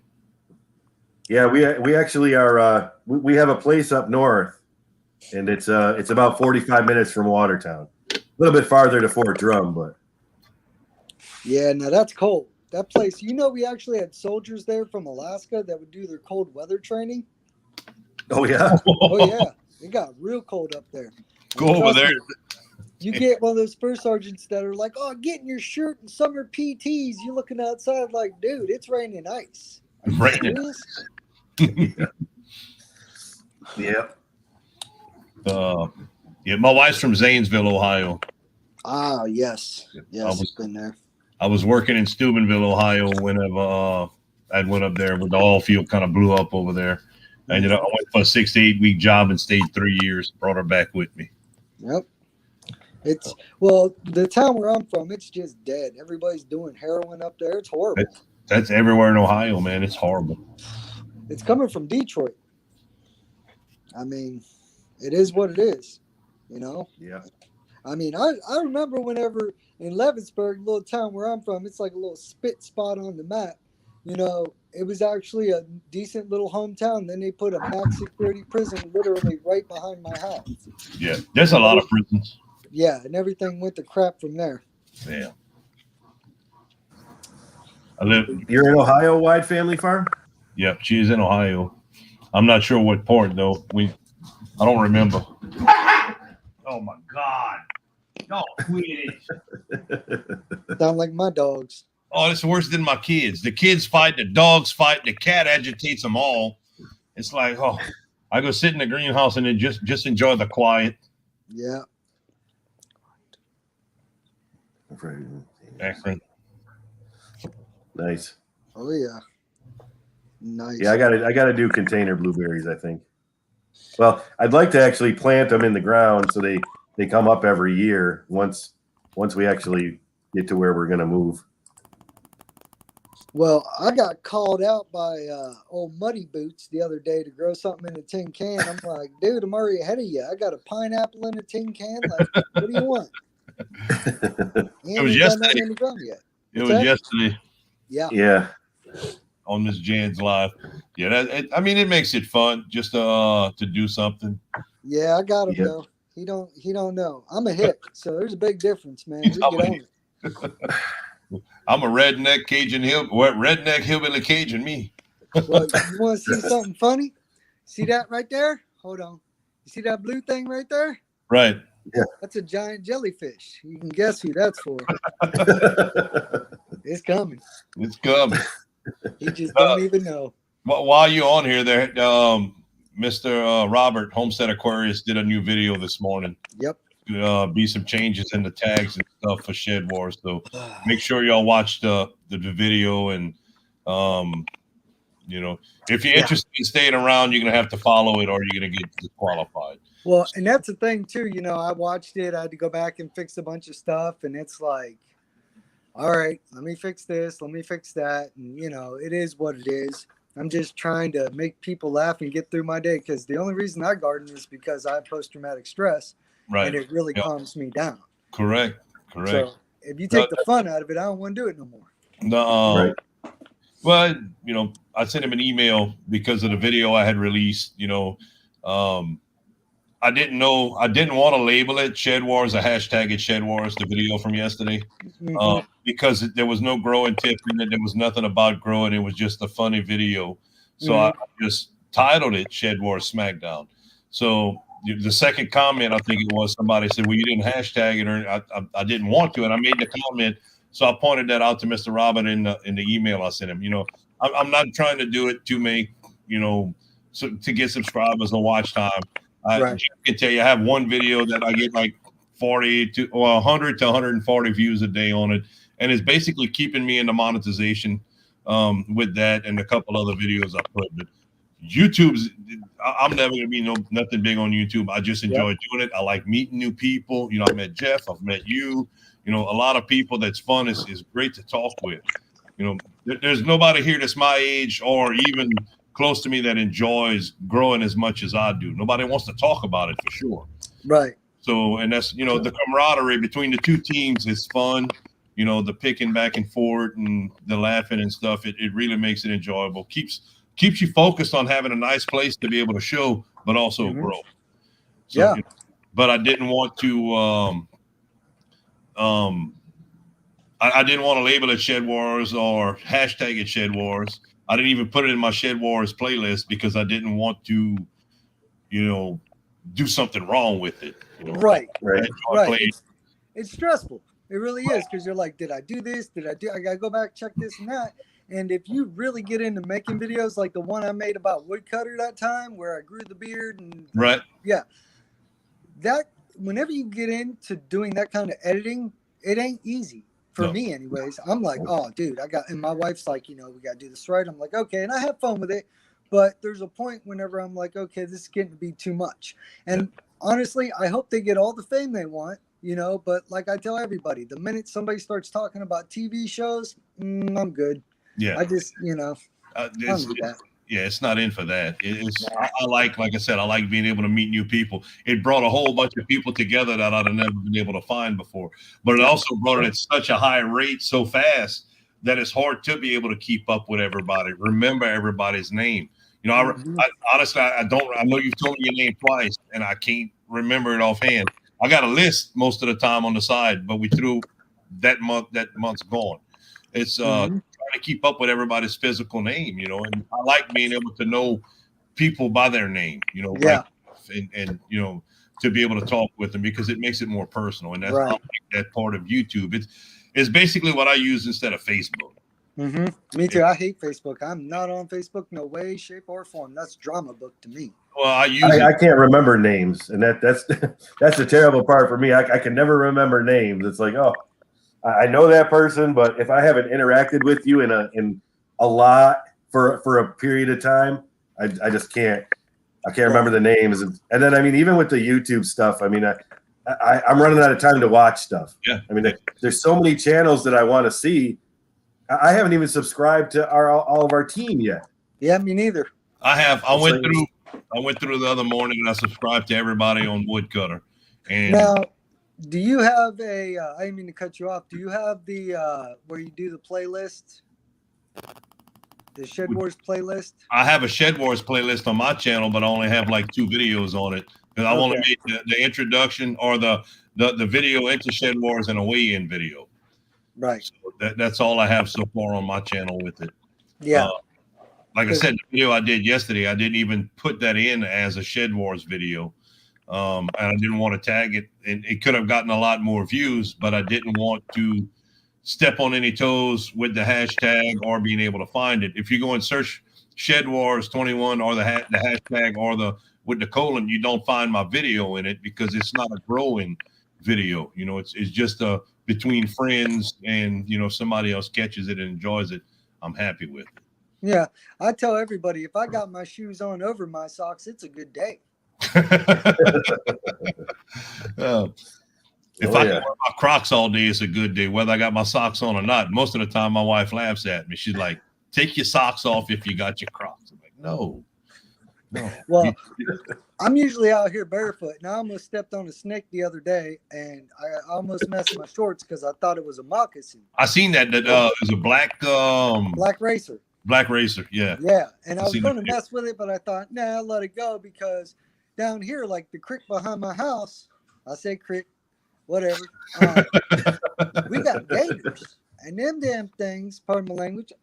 Yeah, we actually are. We have a place up north, and it's about 45 minutes from Watertown. A little bit farther to Fort Drum, but Yeah, now that's cold. That place, we actually had soldiers there from Alaska that would do their cold weather training. oh yeah, Oh yeah, it got real cold up there. Go over Trust there. me, you get one of those first sergeants that are like, "Oh, get in your shirt and summer PTs." You're looking outside like, "Dude, it's raining ice." Are you Raining. serious? yeah. Yeah, my wife's from Zanesville, Ohio. Ah, yes, yes, was- been there. I was working in Steubenville, Ohio, whenever I went up there, but the oil field kind of blew up over there. I went for a 6 to 8 week job and stayed 3 years. Brought her back with me. Yep. It's the town where I'm from, it's just dead. Everybody's doing heroin up there. It's horrible. That's everywhere in Ohio, man. It's horrible. It's coming from Detroit. I mean, it is what it is, Yeah. I mean, I remember whenever in Leavittsburg, little town where I'm from, it's like a little spit spot on the map. It was actually a decent little hometown. Then they put a max security prison literally right behind my house. Yeah, there's a lot of prisons. Yeah, and everything went to crap from there. Yeah. I live. You're in Ohio, Wide Family Farm? Yep, she is in Ohio. I'm not sure what port though. I don't remember. Oh my God! No, quit it. Sound like my dogs. Oh, it's worse than my kids. The kids fight, the dogs fight, the cat agitates them all. It's like, oh, I go sit in the greenhouse and then just enjoy the quiet. Yeah. Excellent. Nice. Oh yeah. Nice. Yeah, I gotta do container blueberries, I think. Well, I'd like to actually plant them in the ground so they come up every year once we actually get to where we're gonna move. Well, I got called out by old Muddy Boots the other day to grow something in a tin can. I'm like, dude, I'm already ahead of you. I got a pineapple in a tin can. Like, what do you want? It was yesterday. In the ground yet. It What's was that? yesterday Yeah. Yeah. on Miss Jan's live. Yeah, it makes it fun just to do something. Yeah, I got him Yeah. though. He don't know. I'm a hick, so there's a big difference, man. We get I'm a on it. I'm a redneck hillbilly Cajun me. Well, you want to see something funny? See that right there? Hold on. You see that blue thing right there? Right. That's a giant jellyfish. You can guess who that's for. It's coming. It's coming. He just don't even know. While you're on here, there, Mr. Robert Homestead Aquarius did a new video this morning. Yep. Be some changes in the tags and stuff for Shed Wars. So make sure y'all watch the video and if you're interested in staying around, you're gonna have to follow it or you're gonna get disqualified. Well, and that's the thing too. I watched it. I had to go back and fix a bunch of stuff, and it's like, all right, let me fix this, let me fix that, and it is what it is. I'm just trying to make people laugh and get through my day because the only reason I garden is because I have post-traumatic stress, Right. and it really Yep. calms me down. Correct. So if you take the fun out of it, I don't want to do it no more. No. Well, I sent him an email because of the video I had released. I didn't want to label it Shed Wars, a hashtag it Shed Wars, the video from yesterday, Mhm. because there was no growing tip in it. There was nothing about growing. It was just a funny video. So I just titled it Shed Wars Smackdown. So the second comment, I think it was, somebody said, well, you didn't hashtag it, or I didn't want to. And I made the comment. So I pointed that out to Mr. Robin in the email I sent him. I'm not trying to do it to make, so to get subscribers or watch time. Right. Jeff can tell you, I have one video that I get like 100 to 140 views a day on it, and it's basically keeping me in the monetization with that and a couple other videos I put. But YouTube's. I'm never gonna be nothing big on YouTube. I just enjoy doing it. I like meeting new people. You know, I met Jeff. I've met you. You know, a lot of people. That's fun. Is great to talk with. You know, there's nobody here that's my age or even close to me that enjoys growing as much as I do. Nobody wants to talk about it for sure. Right. So, and that's, you know, the camaraderie between the two teams is fun. You know, the picking back and forth and the laughing and stuff. It really makes it enjoyable. Keeps you focused on having a nice place to be able to show, but also grow. So, Yeah. But I didn't want to. I didn't want to label it Shed Wars or hashtag it Shed Wars. I didn't even put it in my Shed Wars playlist because I didn't want to, you know, do something wrong with it. You know? Right. Right. It's stressful. It really is, because you're like, did I do this? I gotta go back, check this and that. And if you really get into making videos like the one I made about woodcutter that time, where I grew the beard and right, that whenever you get into doing that kind of editing, it ain't easy for me, anyways. I'm like, oh, dude, and my wife's like, you know, we gotta do this right. I'm like, okay, and I have fun with it, but there's a point whenever I'm like, okay, this is getting to be too much. And honestly, I hope they get all the fame they want. You know, but like I tell everybody, the minute somebody starts talking about TV shows, I'm good. Yeah. I just, you know, it's not in for that. I like I said, I like being able to meet new people. It brought a whole bunch of people together that I'd have never been able to find before. But it also brought it at such a high rate so fast that it's hard to be able to keep up with everybody, remember everybody's name. You know, I honestly, I don't. I know you've told me your name twice, and I can't remember it offhand. I got a list most of the time on the side, but we threw that month's gone. It's trying to keep up with everybody's physical name, you know, and I like being able to know people by their name, you know, and you know, to be able to talk with them because it makes it more personal. And that's I like that part of YouTube. It's basically what I use instead of Facebook. Me too. I hate Facebook. I'm not on Facebook, no way, shape, or form. That's drama book to me. Well, I can't remember names, and that's the terrible part for me. I can never remember names. It's like, oh, I know that person, but if I haven't interacted with you in a lot for a period of time, I just can't. I can't remember the names. And then I mean, even with the YouTube stuff, I mean, I'm running out of time to watch stuff. Yeah. I mean, there's so many channels that I want to see. I haven't even subscribed to all of our team yet. Yeah, me neither. I went through the other morning and I subscribed to everybody on Woodcutter. And now, do you have I didn't mean to cut you off. Do you have the where you do the playlist? The Shed Wars playlist? I have a Shed Wars playlist on my channel, but I only have like 2 videos on it. Because I want to make the introduction or the video into Shed Wars and a weigh-in video. Right. So that's all I have so far on my channel with it. Yeah. Like I said, the video I did yesterday, I didn't even put that in as a Shed Wars video. And I didn't want to tag it. And it could have gotten a lot more views, but I didn't want to step on any toes with the hashtag or being able to find it. If you go and search Shed Wars 21 or the hashtag or with the colon, you don't find my video in it because it's not a growing video. You know, it's just between friends, and you know, somebody else catches it and enjoys it. I'm happy with it. Yeah, I tell everybody, if I got my shoes on over my socks, it's a good day. If I can wear my Crocs all day, it's a good day, whether I got my socks on or not. Most of the time, my wife laughs at me. She's like, "Take your socks off if you got your Crocs." I'm like, no. Well, I'm usually out here barefoot. Now I almost stepped on a snake the other day, and I almost messed my shorts because I thought it was a moccasin. I seen that it was a black racer. Black racer, yeah. Yeah, and I was going to mess with it, but I thought, nah, let it go, because down here, like the creek behind my house, I say creek, whatever, we got gators, and them damn things, pardon my language,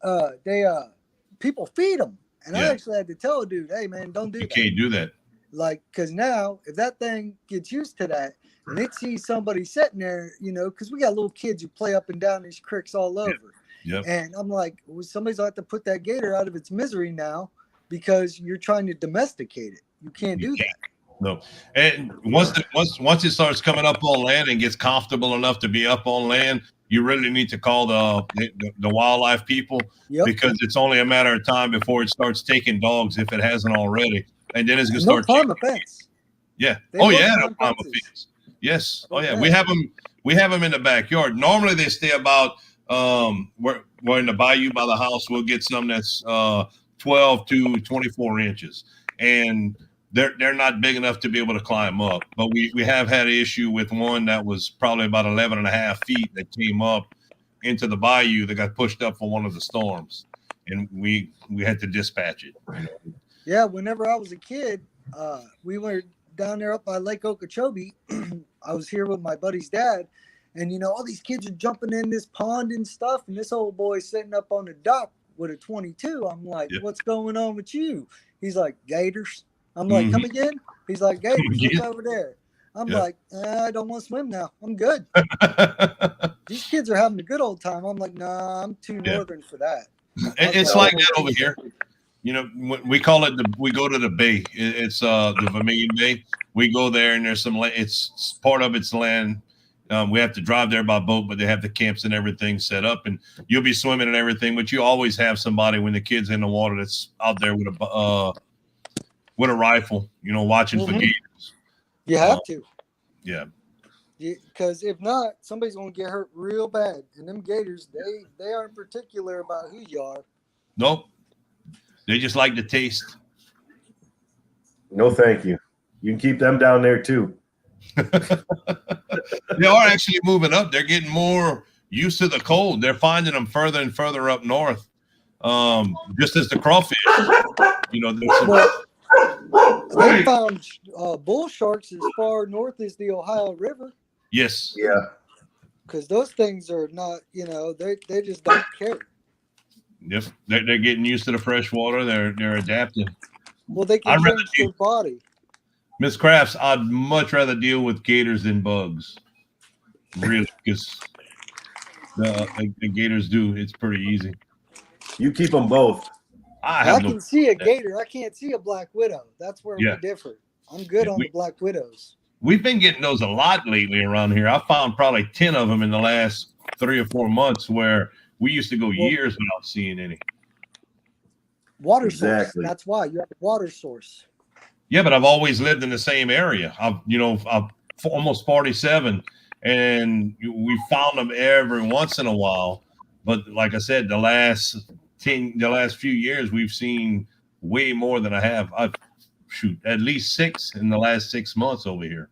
people feed them, and I actually had to tell a dude, hey man, don't do that. You can't do that. Like, because now, if that thing gets used to that, and it sees somebody sitting there, you know, because we got little kids who play up and down these creeks all over. Yep. And I'm like, well, somebody's going to have to put that gator out of its misery now because you're trying to domesticate it. You can't do that. No, and once it starts coming up on land and gets comfortable enough to be up on land, you really need to call the wildlife people Yep. because it's only a matter of time before it starts taking dogs if it hasn't already, and then it's gonna No start. climb a fence. Yeah. They Oh love yeah. climb I'm a fences. fence. Yes. Oh yeah. Okay. We have them. We have them in the backyard. Normally they stay about we're in the bayou by the house. We'll get some that's 12 to 24 inches, and they're not big enough to be able to climb up. But we have had an issue with one that was probably about 11 and a half feet that came up into the bayou that got pushed up for one of the storms, and we had to dispatch it. You know? Yeah, whenever I was a kid, we were down there up by Lake Okeechobee. I was here with my buddy's dad, and all these kids are jumping in this pond and stuff, and this old boy sitting up on the dock with a 22. I'm like, Yeah. what's going on with you? He's like, gators. I'm like, come again? He's like, gators, look Yeah. over there. I'm Yeah. like, I don't want to swim now. I'm good. These kids are having a good old time. I'm like, nah, I'm too Yeah. northern for that. It's like that over here. We call it we go to the bay. It's the Vermilion Bay. We go there and there's some land. It's part of its land. We have to drive there by boat, but they have the camps and everything set up, and you'll be swimming and everything. But you always have somebody when the kid's in the water that's out there with a rifle, watching for Mhm. gators. You have to. Yeah. Because if not, somebody's going to get hurt real bad. And them gators, they aren't particular about who you are. Nope. They just like the taste. No, thank you. You can keep them down there too. They are actually moving up. They're getting more used to the cold. They're finding them further and further up north. Just as the crawfish. There's some, Well, they found bull sharks as far north as the Ohio River. yes. Yeah. Because those things are not, they just don't care. Yep. They're getting used to the fresh water. They're adapting. Well, they I'd can rather change their body. Miss Crafts, I'd much rather deal with gators than bugs. Really, because the gators do. It's pretty easy. You keep them both. I can see a gator. I can't see a black widow. That's where Yeah. we differ. I'm good Yeah, on the black widows. We've been getting those a lot lately around here. I found probably 10 of them in the last 3 or 4 months where we used to go years without seeing any. Water Exactly. source. That's why you have a water source. Yeah, but I've always lived in the same area. I'm almost 47, and we found them every once in a while. But like I said, the last few years, we've seen way more than I have. At least 6 in the last 6 months over here.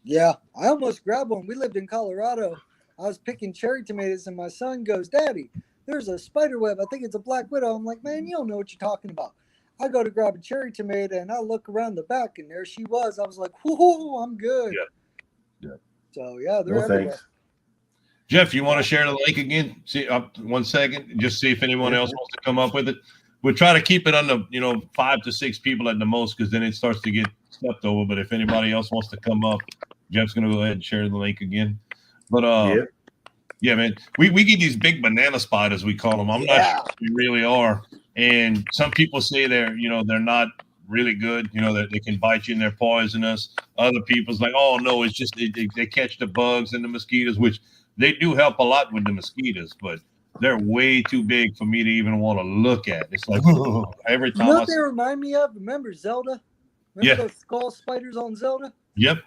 Yeah, I almost grabbed one. We lived in Colorado. I was picking cherry tomatoes, and my son goes, "Daddy, there's a spider web. I think it's a black widow." I'm like, "Man, you don't know what you're talking about." I go to grab a cherry tomato, and I look around the back, and there she was. I was like, "Whoo, I'm good." Yeah. So yeah, they're No everywhere. thanks. Jeff, you want to share the link again? See, 1 second, just see if anyone else wants to come up with it. We'll try to keep it under 5 to 6 people at the most, because then it starts to get stepped over. But if anybody else wants to come up, Jeff's gonna go ahead and share the link again. But yeah, man, we get these big banana spiders, we call them. I'm not sure if they really are. And some people say they're not really good. That they can bite you and they're poisonous. Other people's like, oh no, it's just they catch the bugs and the mosquitoes, which they do help a lot with the mosquitoes, but they're way too big for me to even want to look at. It's like every You time know what they remind me of? Remember Zelda? Remember those skull spiders on Zelda? Yep.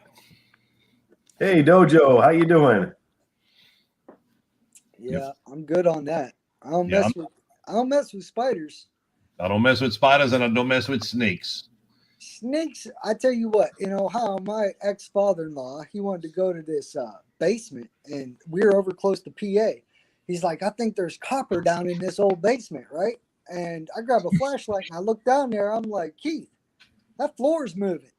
Hey Dojo, how you doing? Yeah, I'm good on that. I don't mess with spiders. I don't mess with spiders and I don't mess with snakes. Snakes, I tell you what, in Ohio, my ex-father-in-law, he wanted to go to this basement, and we were over close to PA. He's like, I think there's copper down in this old basement, right? And I grab a flashlight, and I look down there. I'm like, Keith, that floor's moving.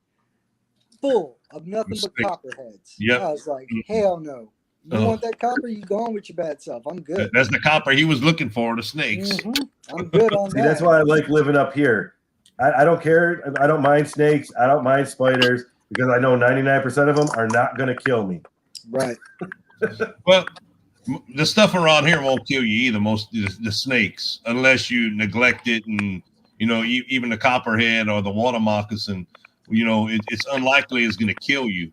Full of nothing but copperheads. Yep. I was like, hell no. You want that copper? You go on with your bad self. I'm good. That's the copper he was looking for, the snakes. Mhm. I'm good on See, that. that's why I like living up here. I don't care. I don't mind snakes. I don't mind spiders because I know 99% of them are not going to kill me. Right. Well, the stuff around here won't kill you either. Most the snakes, unless you neglect it, and even the copperhead or the water moccasin. it's unlikely it's going to kill you.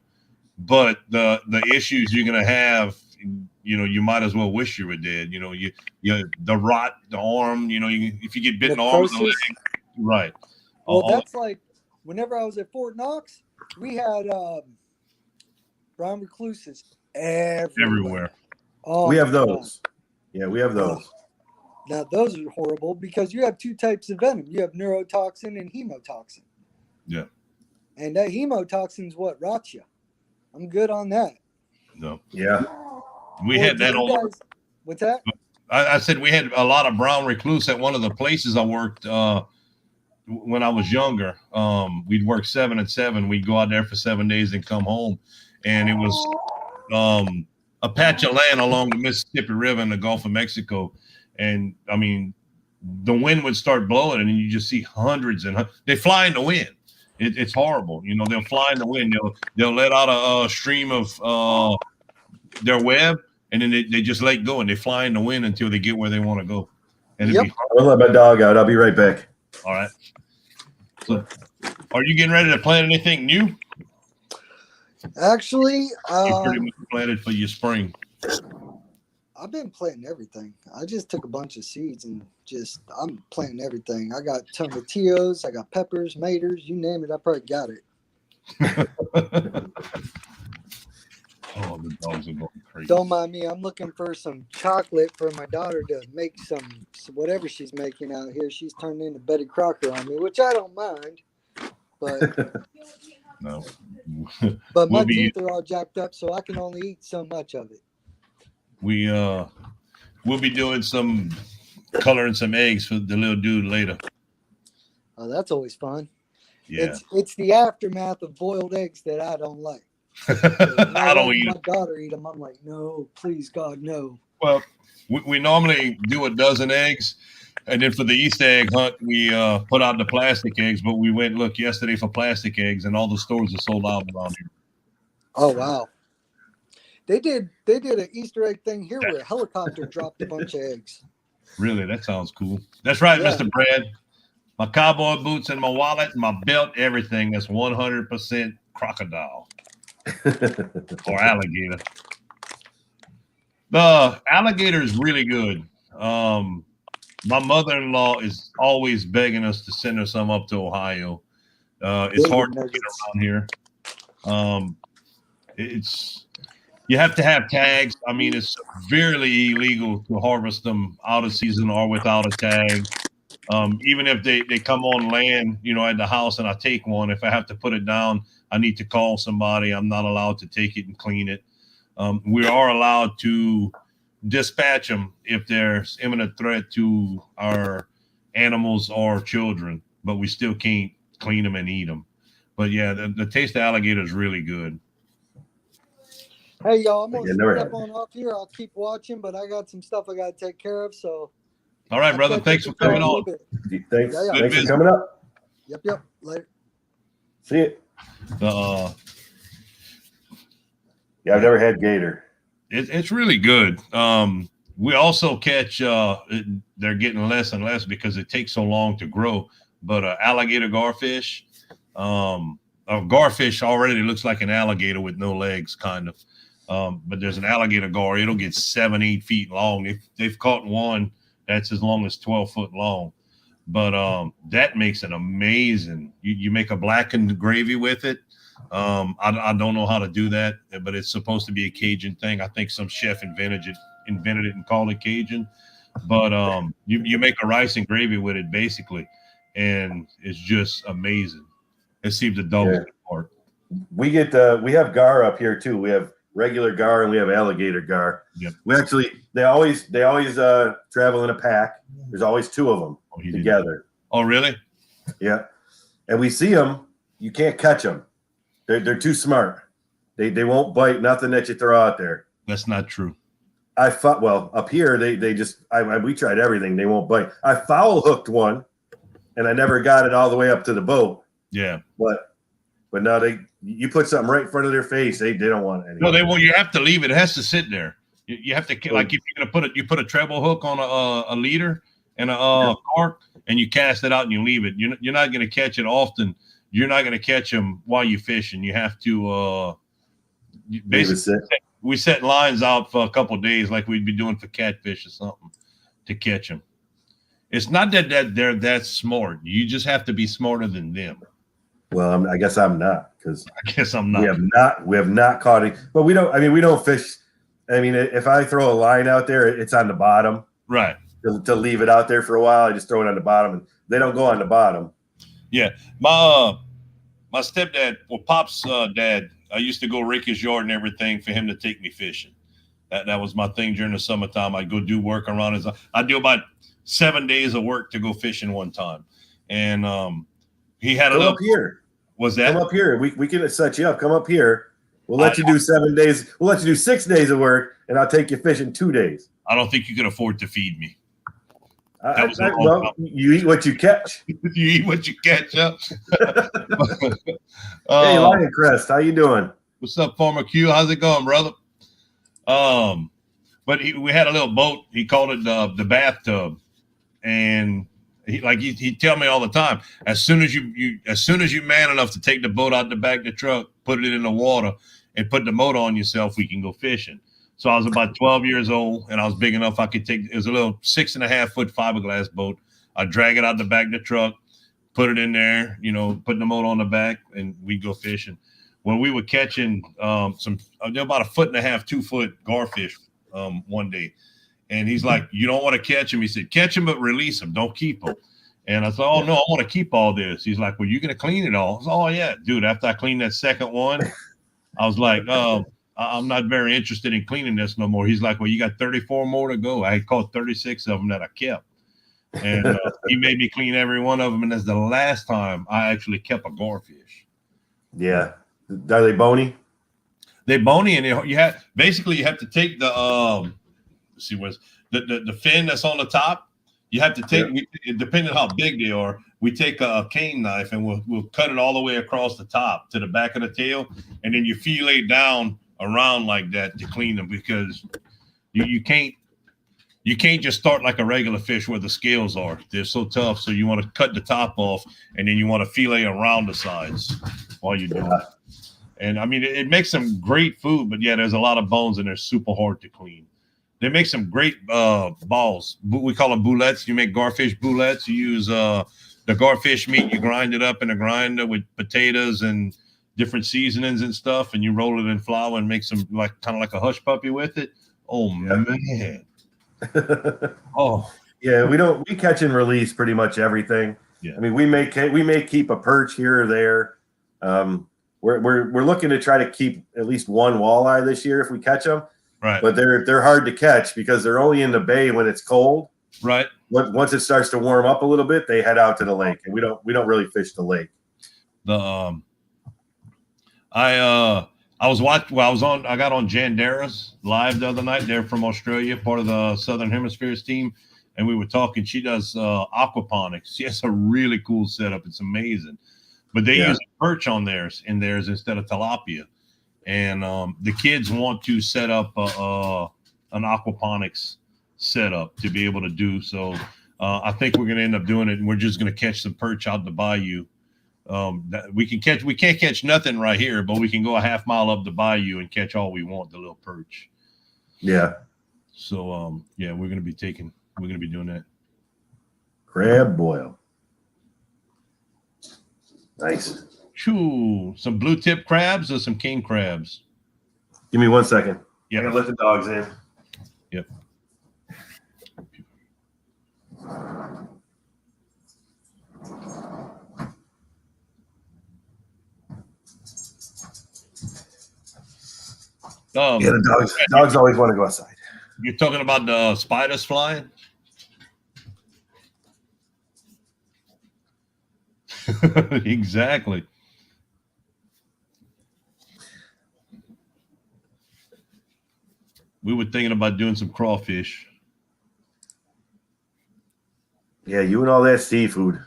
But the issues you're going to have, you might as well wish you were dead. The rot, the arm, if you get bitten in the arm, the leg, Necrosis. right. Well, that's like whenever I was at Fort Knox, we had brown recluses everywhere. Oh, We have my God. those. Yeah, we have those. Now those are horrible because you have two types of venom. You have neurotoxin and hemotoxin. Yeah. And that hemotoxin's what rots you. I'm good on that. No. Yeah. We Well, had that did you on. guys- What's that? I said we had a lot of brown recluse at one of the places I worked when I was younger. We'd work 7 and 7. We'd go out there for 7 days and come home. And it was a patch of land along the Mississippi River in the Gulf of Mexico. And I mean, the wind would start blowing and you just see hundreds they fly in the wind. It's horrible. They'll fly in the wind. They'll let out a stream of their web, and then they just let go and they fly in the wind until they get where they want to go. And it'd be I'm gonna let my dog out. I'll be right back. all right. So, are you getting ready to plant anything new? Actually, You pretty much planted for your spring. I've been planting everything. I just took a bunch of seeds and I'm planting everything. I got tomatillos, I got peppers, maters, you name it, I probably got it. Oh, the dogs are going crazy. Don't mind me. I'm looking for some chocolate for my daughter to make some whatever she's making out here. She's turned into Betty Crocker on me, which I don't mind. But No. but my We'll be- teeth are all jacked up, so I can only eat so much of it. We'll be doing some coloring some eggs for the little dude later. Oh, that's always fun. Yeah. It's the aftermath of boiled eggs that I don't like. I don't eat my them. daughter eat them. I'm like, no, please, God, no. Well, we normally do a dozen eggs, and then for the Easter egg hunt, we put out the plastic eggs. But we went look yesterday for plastic eggs, and all the stores are sold out around here. Oh wow. They did an Easter egg thing here where a helicopter dropped a bunch of eggs. Really, that sounds cool. That's right, Yeah. Mr. Brad. My cowboy boots and my wallet, my belt, everything. That's 100% crocodile or alligator. The alligator is really good. My mother-in-law is always begging us to send her some up to Ohio. It's hard to get around here. You have to have tags. I mean, it's severely illegal to harvest them out of season or without a tag. Even if they come on land, at the house and I take one, if I have to put it down, I need to call somebody. I'm not allowed to take it and clean it. We are allowed to dispatch them if there's imminent threat to our animals or children, but we still can't clean them and eat them. But yeah, the taste of alligator is really good. Hey y'all, I'm gonna Yeah, never step had on off here. I'll keep watching, but I got some stuff I gotta take care of. So All right, brother. I'll catch Thanks up for with y'all coming in a on. little bit. Thanks. Yeah, yeah. Thanks for coming up. Yep. Later. See it. Yeah, I've never had gator. It's really good. We also catch. They're getting less and less because it takes so long to grow. But alligator garfish, a garfish already looks like an alligator with no legs, kind of. But there's an alligator gar. It'll get 7-8 feet long. They've caught one that's as long as 12 foot long. But that makes it amazing. You make a blackened gravy with it. I don't know how to do that, but it's supposed to be a Cajun thing. I think some chef invented it and called it Cajun. But you make a rice and gravy with it basically, and it's just amazing. It seems to double the part. We have gar up here too. We have regular gar and we have alligator gar. Yep. They always travel in a pack. There's always two of them together. Oh, really? Yeah, and we see them. You can't catch them. They're too smart. They won't bite nothing that you throw out there. That's not true. Up here we tried everything. They won't bite. I foul hooked one, and I never got it all the way up to the boat. Yeah. But now you put something right in front of their face, they don't want it anymore. No, they won't. You have to leave it. It has to sit there. You have to, like, if you're gonna put a treble hook on a leader and a cork, and you cast it out and you leave it. You're not gonna catch it often. you're not going to catch them while you're fishing. You have to Leave it sit. we set lines out for a couple of days like we'd be doing for catfish or something to catch them. It's not that they're that smart. You just have to be smarter than them. Well, I guess I'm not, because I guess I'm not. we have not caught it, but we don't fish. I mean, if I throw a line out there, it's on the bottom. Right. To leave it out there for a while, I just throw it on the bottom, and they don't go on the bottom. Yeah. My stepdad, well, Pop's dad, I used to go rake his yard and everything for him to take me fishing. That was my thing during the summertime. I'd go do work around his. I'd do about 7 days of work to go fishing one time, and he had a Come little. up here. Was that? Come up here. We can set you up. Come up here. We'll let you do 7 days. We'll let you do 6 days of work, and I'll take you fishing 2 days. I don't think you can afford to feed me. Well, you eat what you catch. You eat what you catch up. Hey, Lion Crest, how you doing? What's up, Farmer Q? How's it going, brother? But we had a little boat. He called it the bathtub, and he'd tell me all the time, as soon as you man enough to take the boat out the back of the truck, put it in the water, and put the motor on yourself, we can go fishing. So I was about 12 years old, and I was big enough I could take. It was a little 6.5 foot fiberglass boat. I drag it out the back of the truck, put it in there, putting the motor on the back, and we go fishing. When we were catching they're about 1.5 foot, 2 foot garfish one day, and he's like, "You don't want to catch him." He said, "Catch him, but release him. Don't keep him." And I said, "Oh no, I want to keep all this." He's like, "Well, you're gonna clean it all." I said, "Oh yeah, dude." After I cleaned that second one, I was like, I'm not very interested in cleaning this no more. He's like, "Well, you got 34 more to go." I had caught 36 of them that I kept. And he made me clean every one of them. And that's the last time I actually kept a garfish. Yeah. Are they bony? They bony, and you have to take the let's see what's the fin that's on the top. You have to take, depending on how big they are, we take a cane knife and we'll cut it all the way across the top to the back of the tail, and then you fillet down around like that to clean them, because you can't just start like a regular fish where the scales are. They're so tough. So you want to cut the top off, and then you want to fillet around the sides while you're doing it. And I mean, it makes some great food, but yeah, there's a lot of bones and they're super hard to clean. They make some great balls. We call them boulettes. You make garfish boulettes. You use the garfish meat. You grind it up in a grinder with potatoes and different seasonings and stuff, and you roll it in flour and make some kind of like a hush puppy with it. Oh man. Oh yeah, we catch and release pretty much everything. Yeah. I mean, we may keep a perch here or there. We're looking to try to keep at least one walleye this year if we catch them. Right. But they're hard to catch because they're only in the bay when it's cold. Right. Once it starts to warm up a little bit, they head out to the lake, and we don't really fish the lake. I got on Jandera's live the other night. They're from Australia, part of the Southern Hemisphere's team, and we were talking. She does aquaponics. She has a really cool setup. It's amazing, but they use perch on theirs instead of tilapia, and the kids want to set up an aquaponics setup to be able to do so. I think we're going to end up doing it, and we're just going to catch some perch out the bayou. We can't catch nothing right here, but we can go a half mile up the bayou and catch all we want, the little perch. Yeah. So we're gonna be doing that. Crab boil. Nice. Choo, some blue tip crabs or some king crabs? Give me 1 second. Yeah. I'm gonna let the dogs in. Yep. The dogs always want to go outside. You're talking about the spiders flying? Exactly. We were thinking about doing some crawfish. Yeah, you and all that seafood.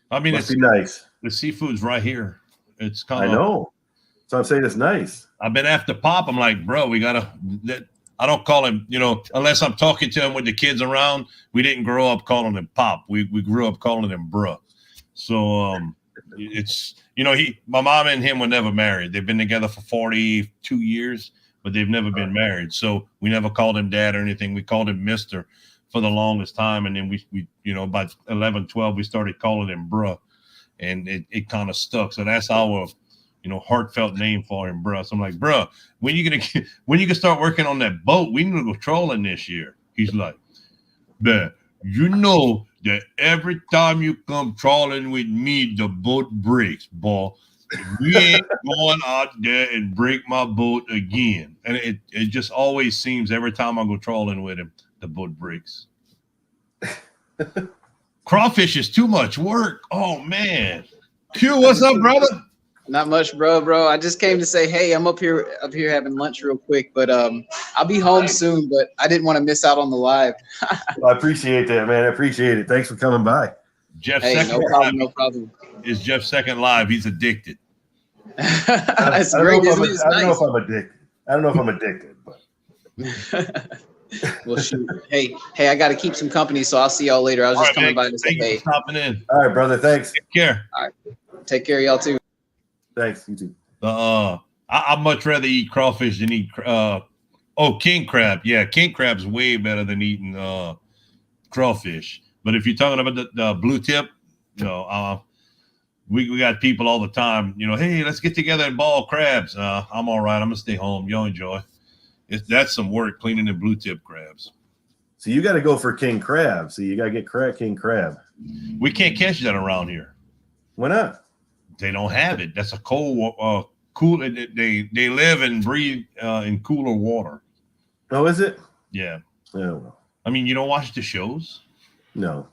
I mean, Must be nice. The seafood's right here. It's kind of. I know. So I'm saying it's nice. I've been after Pop. I'm like, bro, we gotta. I don't call him, unless I'm talking to him with the kids around. We didn't grow up calling him Pop. We grew up calling him bruh. So it's, you know, my mom and him were never married. They've been together for 42 years, but they've never been married. So we never called him dad or anything. We called him Mr. for the longest time. And then we you know, by 11, 12, we started calling him bruh, and it kind of stuck. So that's our, you know, heartfelt name for him, bruh. So I'm like, bruh, when you gonna start working on that boat? We need to go trolling this year. He's like, man, you know that every time you come trawling with me, the boat breaks, boy. We ain't going out there and break my boat again. And it just always seems every time I go trawling with him, the boat breaks. Crawfish is too much work. Oh man. Q, what's up, brother? Not much, bro. I just came to say, hey, I'm up here having lunch real quick, but I'll be home soon. But I didn't want to miss out on the live. I appreciate that, man. I appreciate it. Thanks for coming by. Jeff's Hey, second no problem. is Jeff's second live. He's addicted. That's I great, don't know isn't it? It's I don't know if nice. I'm addicted. I don't know if I'm addicted, but Well, shoot. Hey, I got to keep some company, so I'll see y'all later. I was All just right, coming man. by to say, Thank you hey, for stopping in. all right, brother. Thanks. Take care. take care of y'all too. Thanks. You too. I'd much rather eat crawfish than eat king crab. Yeah, king crab's way better than eating crawfish. But if you're talking about the blue tip, you know, we got people all the time, you know, hey, let's get together and ball crabs. I'm all right. I'm gonna stay home. Y'all enjoy. That's some work cleaning the blue tip crabs. So you got to go for king crab. So you got to get king crab. We can't catch that around here. Why not? They don't have it. That's a cool. They live and breathe in cooler water. Oh, is it? Yeah. Oh, well. I mean, you don't watch the shows? No.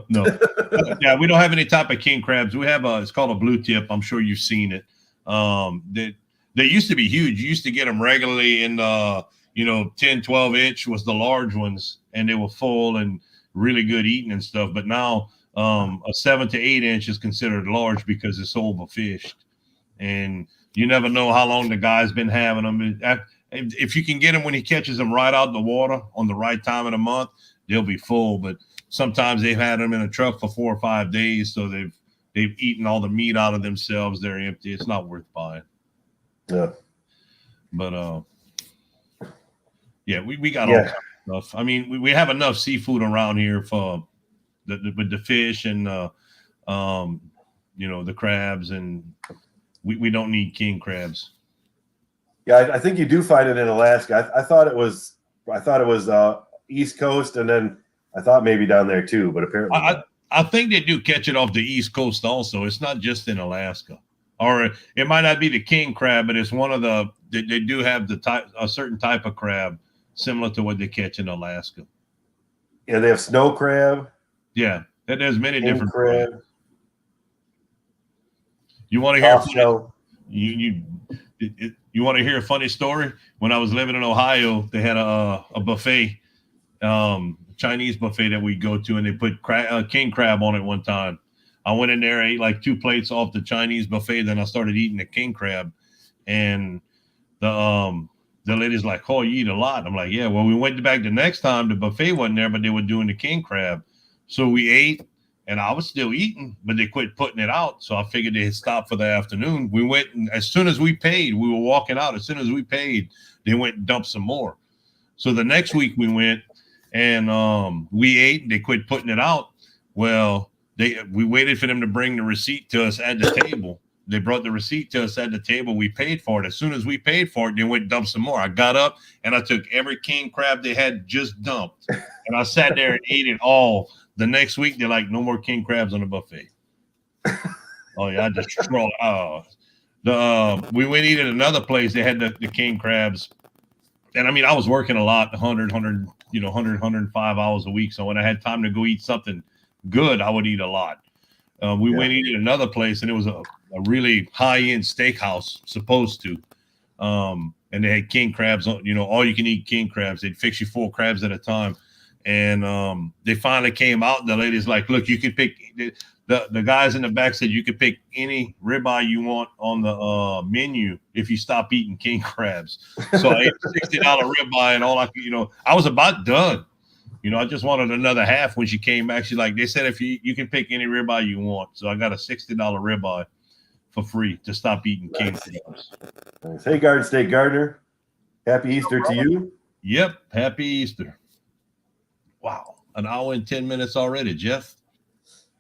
No. Yeah, we don't have any type of king crabs. We have it's called a blue tip. I'm sure you've seen it. They used to be huge. You used to get them regularly in 10, 12 inch was the large ones, and they were full and really good eating and stuff. But now a 7 to 8 inch is considered large because it's overfished, and you never know how long the guy's been having them. If you can get him when he catches them right out of the water on the right time of the month, they'll be full. But sometimes they've had them in a truck for 4 or 5 days, so they've eaten all the meat out of themselves. They're empty. It's not worth buying. Yeah. But yeah, we got all kinds of stuff. I mean, we have enough seafood around here for with the fish and the crabs, and we don't need king crabs. Yeah, I think you do find it in Alaska. I thought it was East Coast, and then I thought maybe down there too, but apparently I think they do catch it off the East Coast also. It's not just in Alaska. Or it might not be the king crab, but it's one of they do have a certain type of crab similar to what they catch in Alaska. Yeah, they have snow crab. Yeah, there's many King different crab. crabs. You want to hear you want to hear a funny story? When I was living in Ohio, they had a buffet, Chinese buffet that we go to, and they put king crab on it one time. I went in there, ate like 2 plates off the Chinese buffet, then I started eating the king crab, and the lady's like, "Oh, you eat a lot." I'm like, "Yeah." Well, we went back the next time. The buffet wasn't there, but they were doing the king crab, so we ate, and I was still eating, but they quit putting it out. So I figured they had stopped for the afternoon. We went, and as soon as we paid, we were walking out. As soon as we paid, they went and dumped some more. So the next week we went, and we ate, and they quit putting it out. Well, we waited for them to bring the receipt to us at the table. They brought the receipt to us at the table. We paid for it. As soon as we paid for it, they went and dumped some more. I got up and I took every king crab they had just dumped, and I sat there and ate it all. The next week, they're like, "No more king crabs on the buffet." Oh yeah, I just trolled. We went eat at another place. They had the king crabs, and I mean, I was working a lot, 105 hours a week. So when I had time to go eat something good, I would eat a lot. We went eat at another place, and it was a really high-end steakhouse, supposed to. And they had king crabs, all you can eat king crabs. They'd fix you 4 crabs at a time. And they finally came out, and the lady's like, "Look, you can pick." The guys in the back said you could pick any ribeye you want on the menu if you stop eating king crabs. So I ate $60 ribeye, and all I could, I was about done. I just wanted another half when she came back. She's like, they said if you can pick any ribeye you want. So I got a $60 ribeye for free to stop eating king crabs. Nice. Hey, Garden State Gardener. Happy Easter to you. Yep. Happy Easter. Wow. An hour and 10 minutes already, Jeff.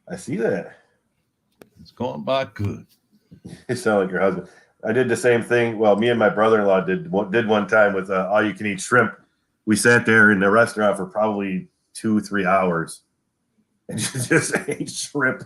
I see that. It's going by good. You sound like your husband. I did the same thing. Well, me and my brother-in-law did one time with all-you-can-eat shrimp. We sat there in the restaurant for probably 2-3 hours and just ate shrimp.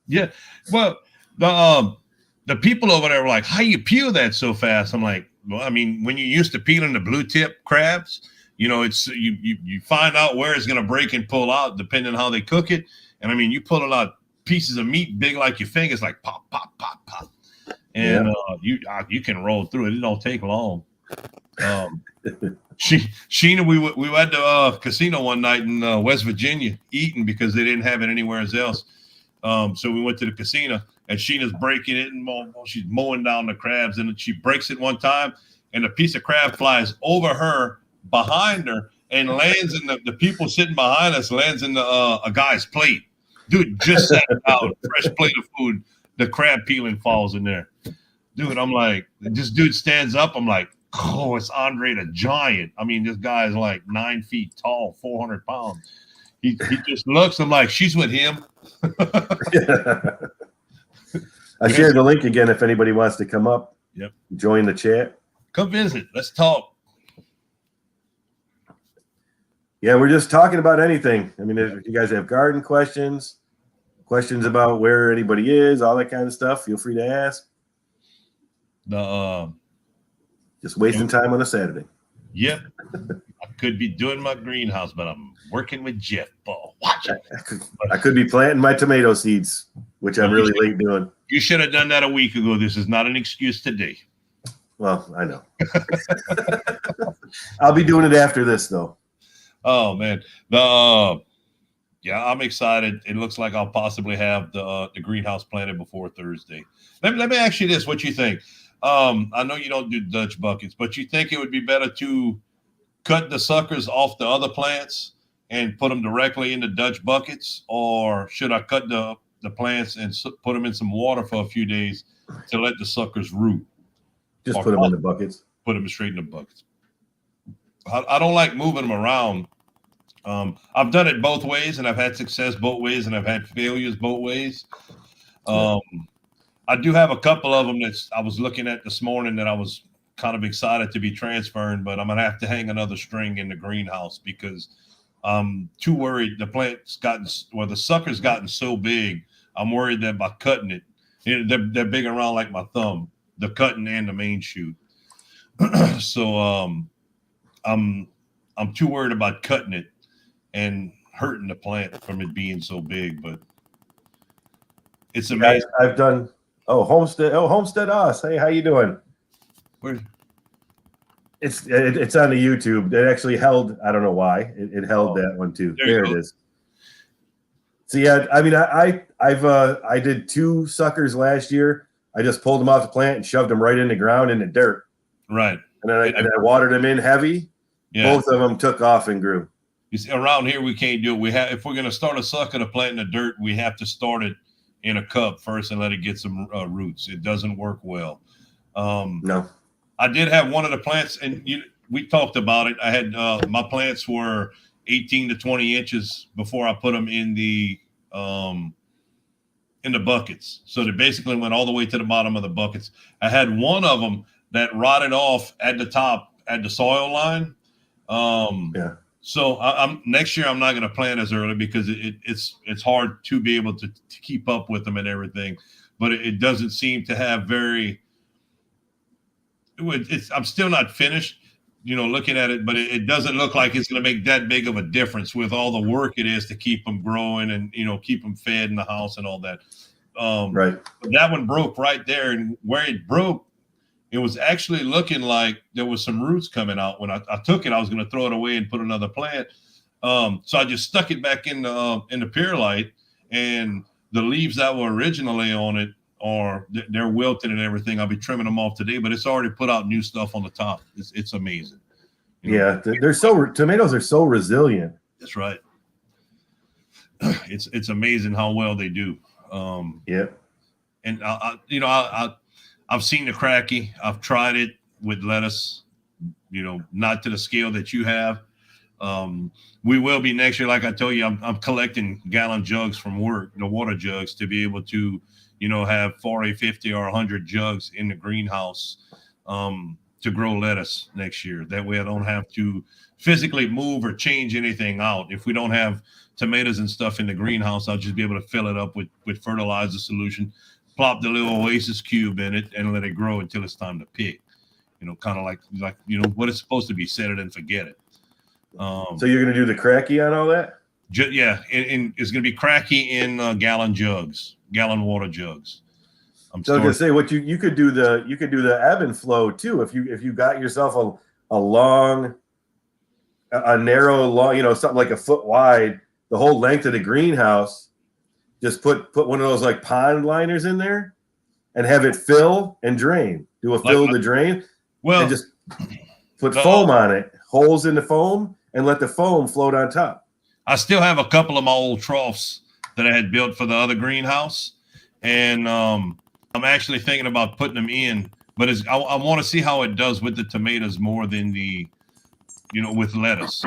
Yeah. Well, the people over there were like, how you peel that so fast? I'm like, well, I mean, when you're used to peeling the blue tip crabs, it's you find out where it's going to break and pull out depending on how they cook it. And I mean, you pull out pieces of meat big like your fingers, like pop, pop, pop, pop. And you can roll through it. It don't take long. Sheena, we were at the casino one night in West Virginia eating because they didn't have it anywhere else. So we went to the casino and Sheena's breaking it and she's mowing down the crabs and she breaks it one time and a piece of crab flies over her behind her and lands in the people sitting behind us lands in a guy's plate. Dude just sat down, fresh plate of food. The crab peeling falls in there. Dude, I'm like, this dude stands up. I'm like, oh, it's Andre the Giant. I mean, this guy is like 9 feet tall, 400 pounds. He just looks. I'm like, she's with him. I shared the link again if anybody wants to come up. Yep. Join the chat. Come visit. Let's talk. Yeah, we're just talking about anything. I mean, if you guys have garden questions about where anybody is, all that kind of stuff, feel free to ask. Just wasting time on a Saturday. Yep. I could be doing my greenhouse, but I'm working with Jeff Ball. Watch it. I could be planting my tomato seeds, which I'm really late doing. You should have done that a week ago. This is not an excuse today. Well, I know. I'll be doing it after this, though. Oh, man. Yeah, I'm excited. It looks like I'll possibly have the greenhouse planted before Thursday. Let me ask you this. What you think? I know you don't do Dutch buckets, but you think it would be better to cut the suckers off the other plants and put them directly into Dutch buckets? Or should I cut the plants and put them in some water for a few days to let the suckers root? Just put them in the buckets. Put them straight in the buckets. I don't like moving them around. I've done it both ways, and I've had success both ways, and I've had failures both ways. I do have a couple of them that I was looking at this morning that I was kind of excited to be transferring, but I'm going to have to hang another string in the greenhouse because I'm too worried. The sucker's gotten so big, I'm worried that by cutting it, they're big around like my thumb, the cutting and the main shoot. So I'm too worried about cutting it and hurting the plant from it being so big, but it's amazing. I've done Homestead Us. Hey, how you doing? Where? It's on the YouTube. It actually held. I don't know why it held that one too. There it is. So yeah, I mean, I did 2 suckers last year. I just pulled them off the plant and shoved them right in the ground in the dirt. Right. And then I watered them in heavy. Yeah. Both of them took off and grew. You see, around here we can't do it. If we're going to start a sucker to plant in the dirt, we have to start it in a cup first and let it get some roots. It doesn't work well. No. I did have one of the plants, and we talked about it. I had my plants were 18 to 20 inches before I put them in the buckets. So they basically went all the way to the bottom of the buckets. I had one of them that rotted off at the top at the soil line. Yeah. So next year I'm not going to plant as early because it's hard to be able to keep up with them and everything. But it doesn't seem to have I'm still not finished, looking at it, but it doesn't look like it's going to make that big of a difference with all the work it is to keep them growing and, keep them fed in the house and all that. Right. But that one broke right there. And where it broke, it was actually looking like there was some roots coming out. When I took it, I was going to throw it away and put another plant. So I just stuck it back in the perlite, and the leaves that were originally on it they're wilted and everything. I'll be trimming them off today, but it's already put out new stuff on the top. It's amazing. Yeah, tomatoes are so resilient. That's right. It's amazing how well they do. Yeah. And I've seen the cracky. I've tried it with lettuce. Not to the scale that you have. We will be next year. Like I told you, I'm collecting gallon jugs from work, water jugs, to be able to, have 40, 50, or 100 jugs in the greenhouse to grow lettuce next year. That way I don't have to physically move or change anything out. If we don't have tomatoes and stuff in the greenhouse, I'll just be able to fill it up with fertilizer solution, plop the little Oasis cube in it, and let it grow until it's time to pick. Kind of like what it's supposed to be, set it and forget it. So you're going to do the cracky on all that? Yeah, and it's going to be cracky in gallon water jugs. So I was going to say, what you could do the ebb and flow too. If you got yourself a narrow long, something like a foot wide, the whole length of the greenhouse, just put one of those like pond liners in there and have it fill and drain. Do a fill to drain. Well, and just put foam on it, holes in the foam, and let the foam float on top. I still have a couple of my old troughs that I had built for the other greenhouse, and I'm actually thinking about putting them in. But I want to see how it does with the tomatoes more than with lettuce.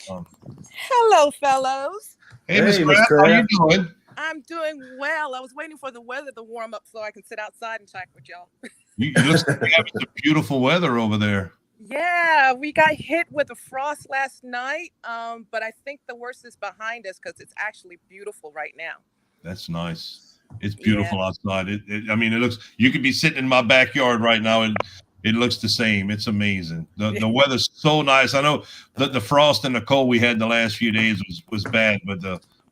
Hello, fellows. Hey, Miss Miss Kraft, how you Kraft. doing? I'm doing well. I was waiting for the weather to warm up so I can sit outside and chat with y'all. You look like you have some beautiful weather over there. Yeah, we got hit with a frost last night, but I think the worst is behind us because it's actually beautiful right now. That's nice. It's beautiful outside. It looks. You could be sitting in my backyard right now, and it looks the same. It's amazing. The weather's so nice. I know that the frost and the cold we had the last few days was bad, but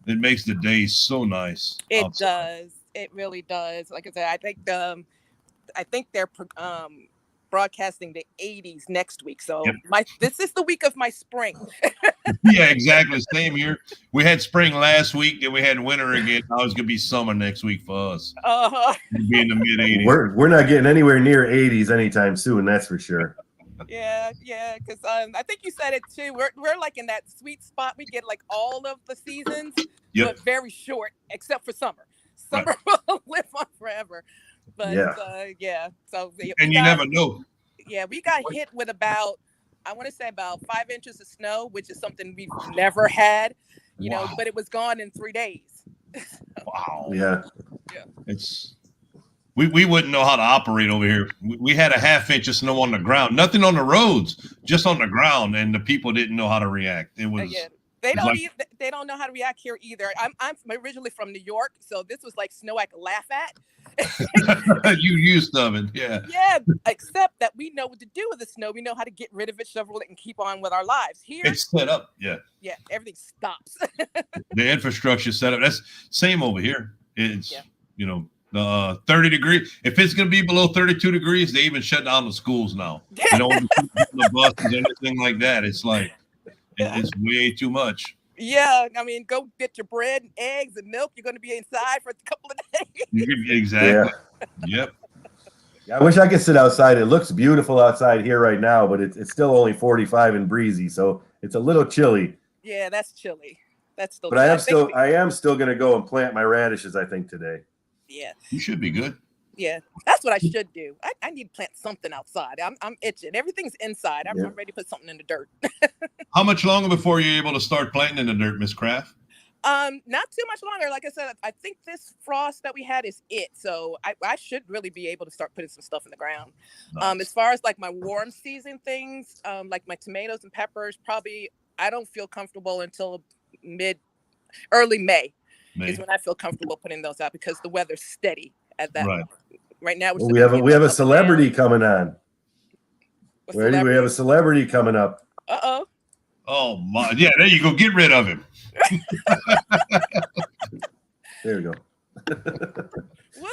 it makes the days so nice. It outside. does. It really does. Like I said, I think they're broadcasting the 80s next week. So this is the week of my spring. Yeah, exactly. Same here. We had spring last week, then we had winter again. Now it's gonna be summer next week for us. Uh-huh. It'll be in the mid 80s. We're not getting anywhere near 80s anytime soon. That's for sure. Yeah, because I think you said it too. We're like in that sweet spot. We get like all of the seasons, but very short, except for summer. Summer will live on forever. But so and you never know. Yeah, we got hit with about 5 inches of snow, which is something we've never had, Wow. but it was gone in 3 days. Wow. Yeah. It's we wouldn't know how to operate over here. We had a half inch of snow on the ground, nothing on the roads, just on the ground, and the people didn't know how to react. It was they don't know how to react here either. I'm originally from New York, so this was like snow I could laugh at. You used of it, yeah. Yeah, except that we know what to do with the snow. We know how to get rid of it, shovel it, and keep on with our lives. Here, It's set up, yeah. Yeah, everything stops. The infrastructure set up. That's same over here. It's 30 degrees. If it's gonna be below 32 degrees, they even shut down the schools now. They don't the buses, anything like that. It's like it's way too much. Yeah, I mean, go get your bread and eggs and milk. You're going to be inside for a couple of days. Exactly. Yeah. Yep. I wish I could sit outside. It looks beautiful outside here right now, but it's still only 45 and breezy, so it's a little chilly. Yeah, that's chilly. That's still. But I am still going to go and plant my radishes, I think, today. Yeah. You should be good. Yeah, that's what I should do. I need to plant something outside. I'm itching. Everything's inside. I'm ready to put something in the dirt. How much longer before you're able to start planting in the dirt, Miss Kraft? Not too much longer. Like I said, I think this frost that we had is it. So I should really be able to start putting some stuff in the ground. Nice. As far as like my warm season things, like my tomatoes and peppers, probably I don't feel comfortable until early May is when I feel comfortable putting those out because the weather's steady at that point. Right now, we have a celebrity coming on. Ready? We have a celebrity coming up. Uh-oh. Oh my! Yeah, there you go. Get rid of him. There you go.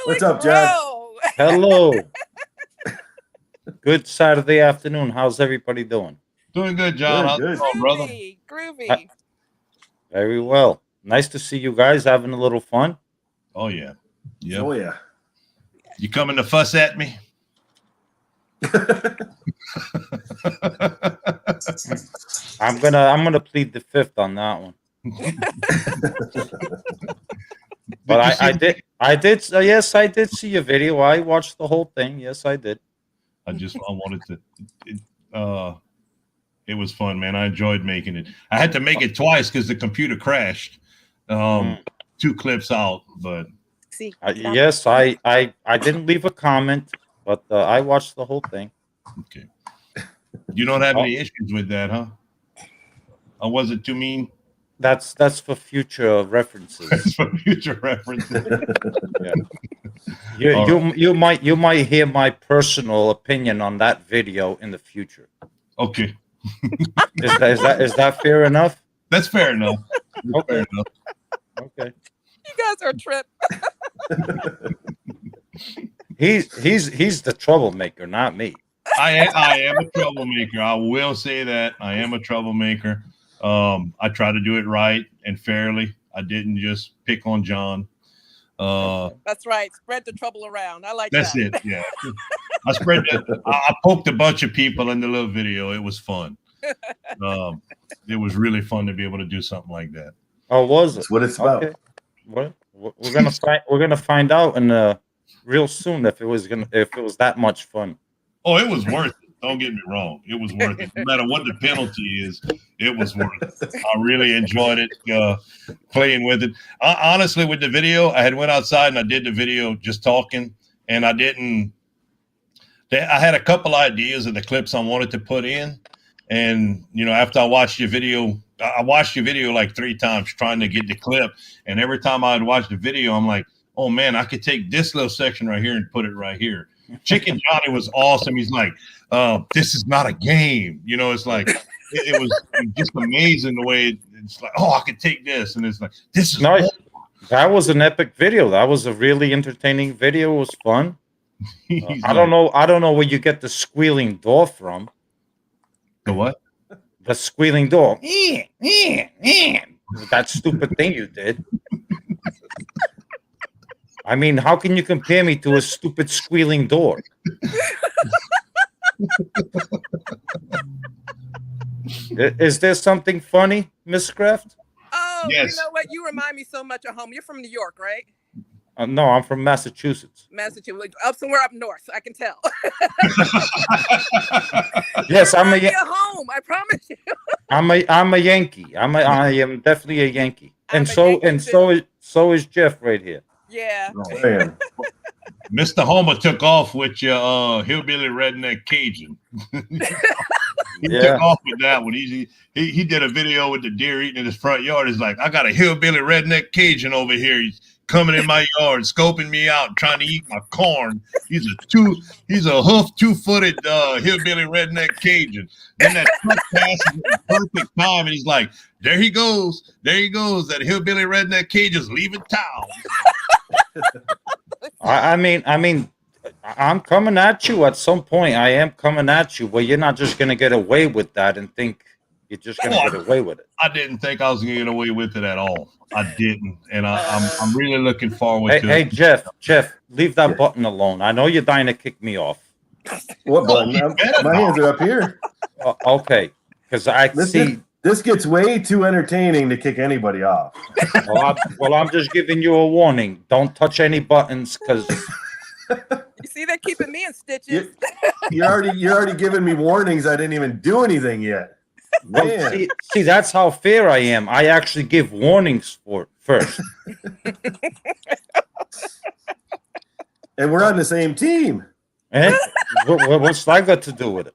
What's up, John? Hello. Good Saturday afternoon. How's everybody doing? Doing good, John. How's Good. it going, brother? Groovy. Very well. Nice to see you guys having a little fun. Oh yeah. Yeah. Oh yeah. You coming to fuss at me? I'm gonna plead the fifth on that one. But yes, I did see your video. I watched the whole thing. Yes, I did. I wanted to. It was fun, man. I enjoyed making it. I had to make it twice because the computer crashed. 2 clips out, but See, yes, I didn't leave a comment, but I watched the whole thing. okay. You don't have any issues with that, huh? Or was it too mean? That's for future references. For future reference. You might hear my personal opinion on that video in the future. Okay. Is that fair enough? That's fair enough. Okay. Fair enough. Okay. you guys are a trip. He's the troublemaker, not me. I am a troublemaker. I will say that. I am a troublemaker. I try to do it right and fairly. I didn't just pick on John. That's right. Spread the trouble around. I like That's that. it. Yeah. I poked a bunch of people in the little video. It was fun. It was really fun to be able to do something like that. Oh, was it? That's what it's about. Okay. What we're gonna find out in real soon if it was that much fun. Oh, it was worth it. Don't get me wrong. It was worth it. No matter what the penalty is, it was worth it. I really enjoyed it playing with it. Honestly, with the video, I had went outside and I did the video just talking, and I had a couple ideas of the clips I wanted to put in. And, after I watched your video like 3 times trying to get the clip. And every time I'd watch the video, I'm like, oh man, I could take this little section right here and put it right here. Chicken Johnny was awesome. He's like, this is not a game. It's like, it was just amazing the way it's like, oh, I could take this. And it's like, this is nice. That was an epic video. That was a really entertaining video. It was fun. I don't know where you get the squealing door from. The what? The squealing door. That stupid thing you did. I mean, how can you compare me to a stupid squealing door? Is there something funny, Miss Kraft? Oh, Yes. you know what? You remind me so much of home. You're from New York, right? No, I'm from Massachusetts. Massachusetts, up somewhere up north. I can tell. Yes, I'm a home. I promise you. I'm a Yankee. I am definitely a Yankee. I'm And a so Yankee and too. so is Jeff right here. Yeah. Oh, man. Mr. Homer took off with your hillbilly redneck Cajun. He took off with that one. He did a video with the deer eating in his front yard. He's like, I got a hillbilly redneck Cajun over here. He's coming in my yard, scoping me out, trying to eat my corn. He's a hoof 2-footed hillbilly redneck Cajun. Then that truck passes at the perfect time, and he's like, there he goes. That hillbilly redneck Cajun's leaving town. I mean, I'm coming at you at some point. I am coming at you, but you're not just gonna get away with that and think you're just gonna get away with it. I didn't think I was gonna get away with it at all. I didn't, and I'm really looking forward to Hey, it. Jeff, leave that button alone. I know you're dying to kick me off. What button? you better My not. hands are up here. Okay, because I see. This gets way too entertaining to kick anybody off. Well, I'm just giving you a warning. Don't touch any buttons, because You see, they're keeping me in stitches. You're already giving me warnings. I didn't even do anything yet. Man. see, that's how fair I am. I actually give warnings first. And we're on the same team. And what's that got to do with it?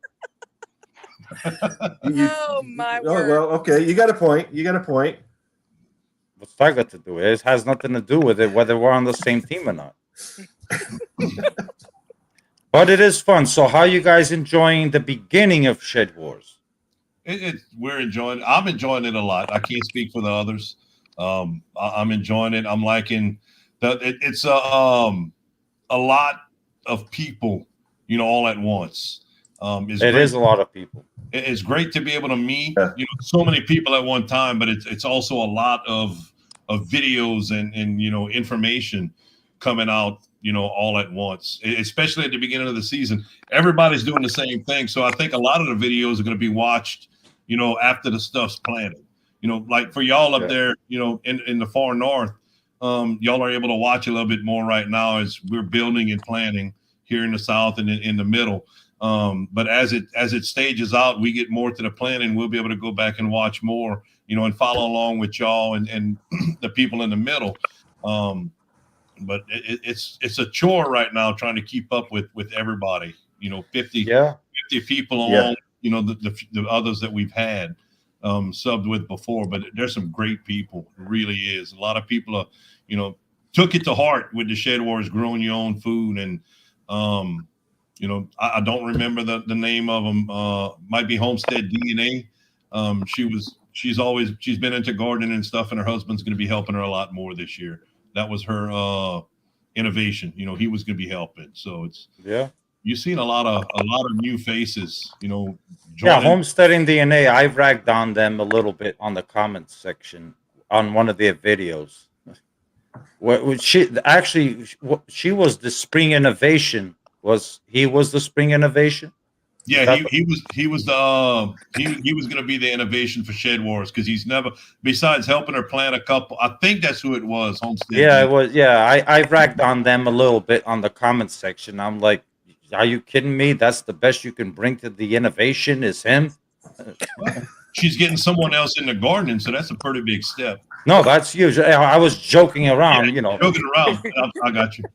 Oh my Oh, word! well, okay. You got a point. What's that got to do with it? It has nothing to do with it, whether we're on the same team or not. But it is fun. So how you guys enjoying the beginning of Shed Wars? We're enjoying it. I'm enjoying it a lot. I can't speak for the others. I'm enjoying it. I'm liking it's a lot of people, all at once. It is a lot of people. It's great to be able to meet, Yeah. so many people at one time, but it's also a lot of videos and information coming out, all at once, especially at the beginning of the season. Everybody's doing the same thing. So I think a lot of the videos are going to be watched after the stuff's planted. Like for y'all up Yeah. there, in the far north, y'all are able to watch a little bit more right now as we're building and planning here in the south and in the middle. But as it stages out, we get more to the planning. We'll be able to go back and watch more, and follow along with y'all and the people in the middle. But it's a chore right now trying to keep up with everybody. 50 people along. The others that we've had subbed with before. But there's some great people. It really is. A lot of people are, took it to heart with the Shed Wars, growing your own food. And I don't remember the name of them. Might be Homestead DNA. She's been into gardening and stuff, and her husband's going to be helping her a lot more this year. That was her innovation. He was going to be helping. So you've seen a lot of new faces. Joining. Homesteading DNA. I ragged on them a little bit on the comments section on one of their videos. She was the spring innovation. He was the spring innovation? Yeah, he was going to be the innovation for Shed Wars, because he's never, besides helping her plant a couple. I think that's who it was. Homestead. Yeah, it was. Yeah, I ragged on them a little bit on the comments section. I'm like, are you kidding me? That's the best you can bring to the innovation is him. She's getting someone else in the gardening, so that's a pretty big step. No, that's huge. I was joking around, Joking around. I got you.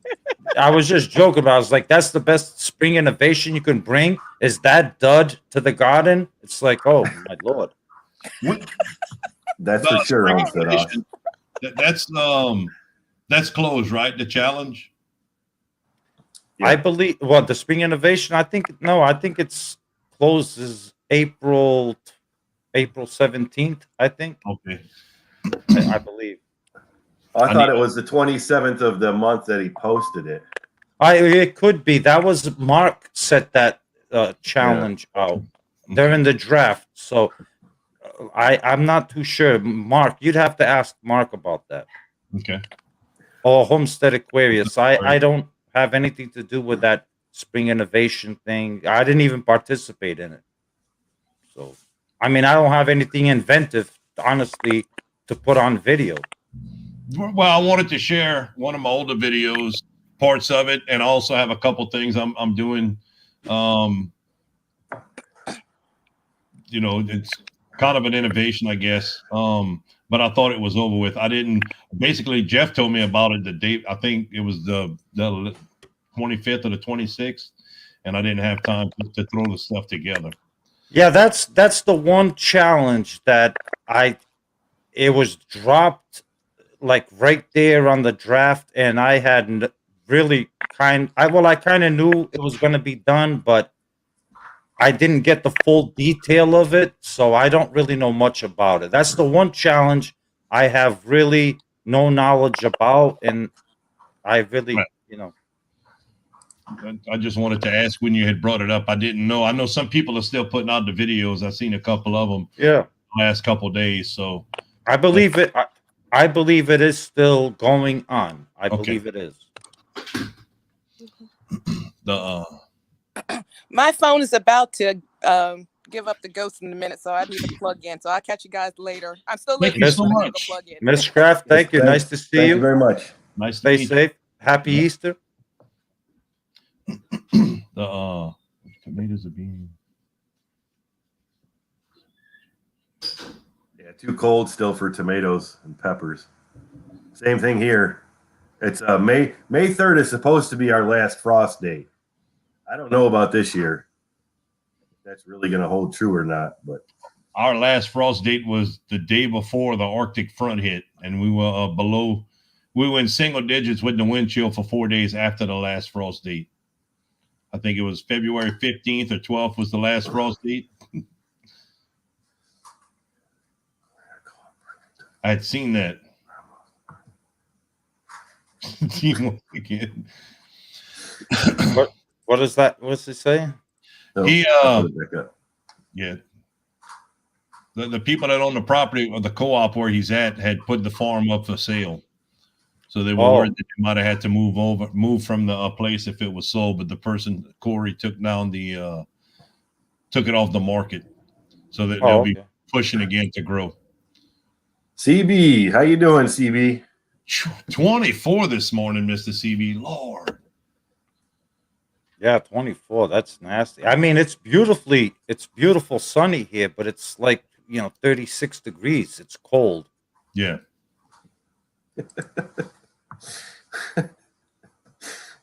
I was just joking about. I was like, that's the best spring innovation you can bring. Is that dud to the garden? It's like, oh my lord. That's for sure. That's closed, right? The challenge. Yeah. I believe. Well, the spring innovation. I think it's closes April 17th. I think. Okay. I believe. I thought it was the 27th of the month that he posted it. It could be. That was Mark set that challenge out. They're in the draft, so I'm not too sure. Mark, you'd have to ask Mark about that. Okay. Or Homestead Aquarius. I don't have anything to do with that spring innovation thing. I didn't even participate in it. So, I don't have anything inventive, honestly, to put on video. Well, I wanted to share one of my older videos, parts of it, and also have a couple things I'm doing. It's kind of an innovation, I guess. But I thought it was over with. I didn't. Basically, Jeff told me about it the day. I think it was the 25th or the 26th, and I didn't have time to throw the stuff together. Yeah, that's the one challenge that it was dropped like right there on the draft, and I hadn't really I kind of knew it was going to be done, but I didn't get the full detail of it, so I don't really know much about it. That's the one challenge I have really no knowledge about, and I really, I just wanted to ask when you had brought it up. I didn't know. I know some people are still putting out the videos. I've seen a couple of them. Yeah. Last couple of days. So I believe it. I believe it is still going on. I believe it is. My phone is about to give up the ghost in a minute, so I need to plug in. So I'll catch you guys later. I'm still Thank listening. you so but I need much. to plug in. Miss Kraft, thank you. Nice to see Thank you. you very much. Nice to Stay meet safe. Happy Easter. you. The tomatoes are being. Yeah, too cold still for tomatoes and peppers. Same thing here. It's May 3rd is supposed to be our last frost date. I don't know about this year. If that's really going to hold true or not, but Our last frost date was the day before the Arctic front hit, and we were below. We were in single digits with the wind chill for 4 days after the last frost date. I think it was February 15th or 12th was the last frost date. I had seen that. Again. What is that? What's it saying? no, He, I'll put it back up. Yeah. The people that own the property or the co-op where he's at had put the farm up for sale. So they were worried that they might have had to move from the place if it was sold. But the person, Corey, took it off the market. So that they'll be pushing again to grow. CB, how you doing, CB? 24 this morning, Mr. CB. Lord. Yeah, 24. That's nasty. I mean, it's beautiful sunny here, but it's like, 36 degrees. It's cold. Yeah. You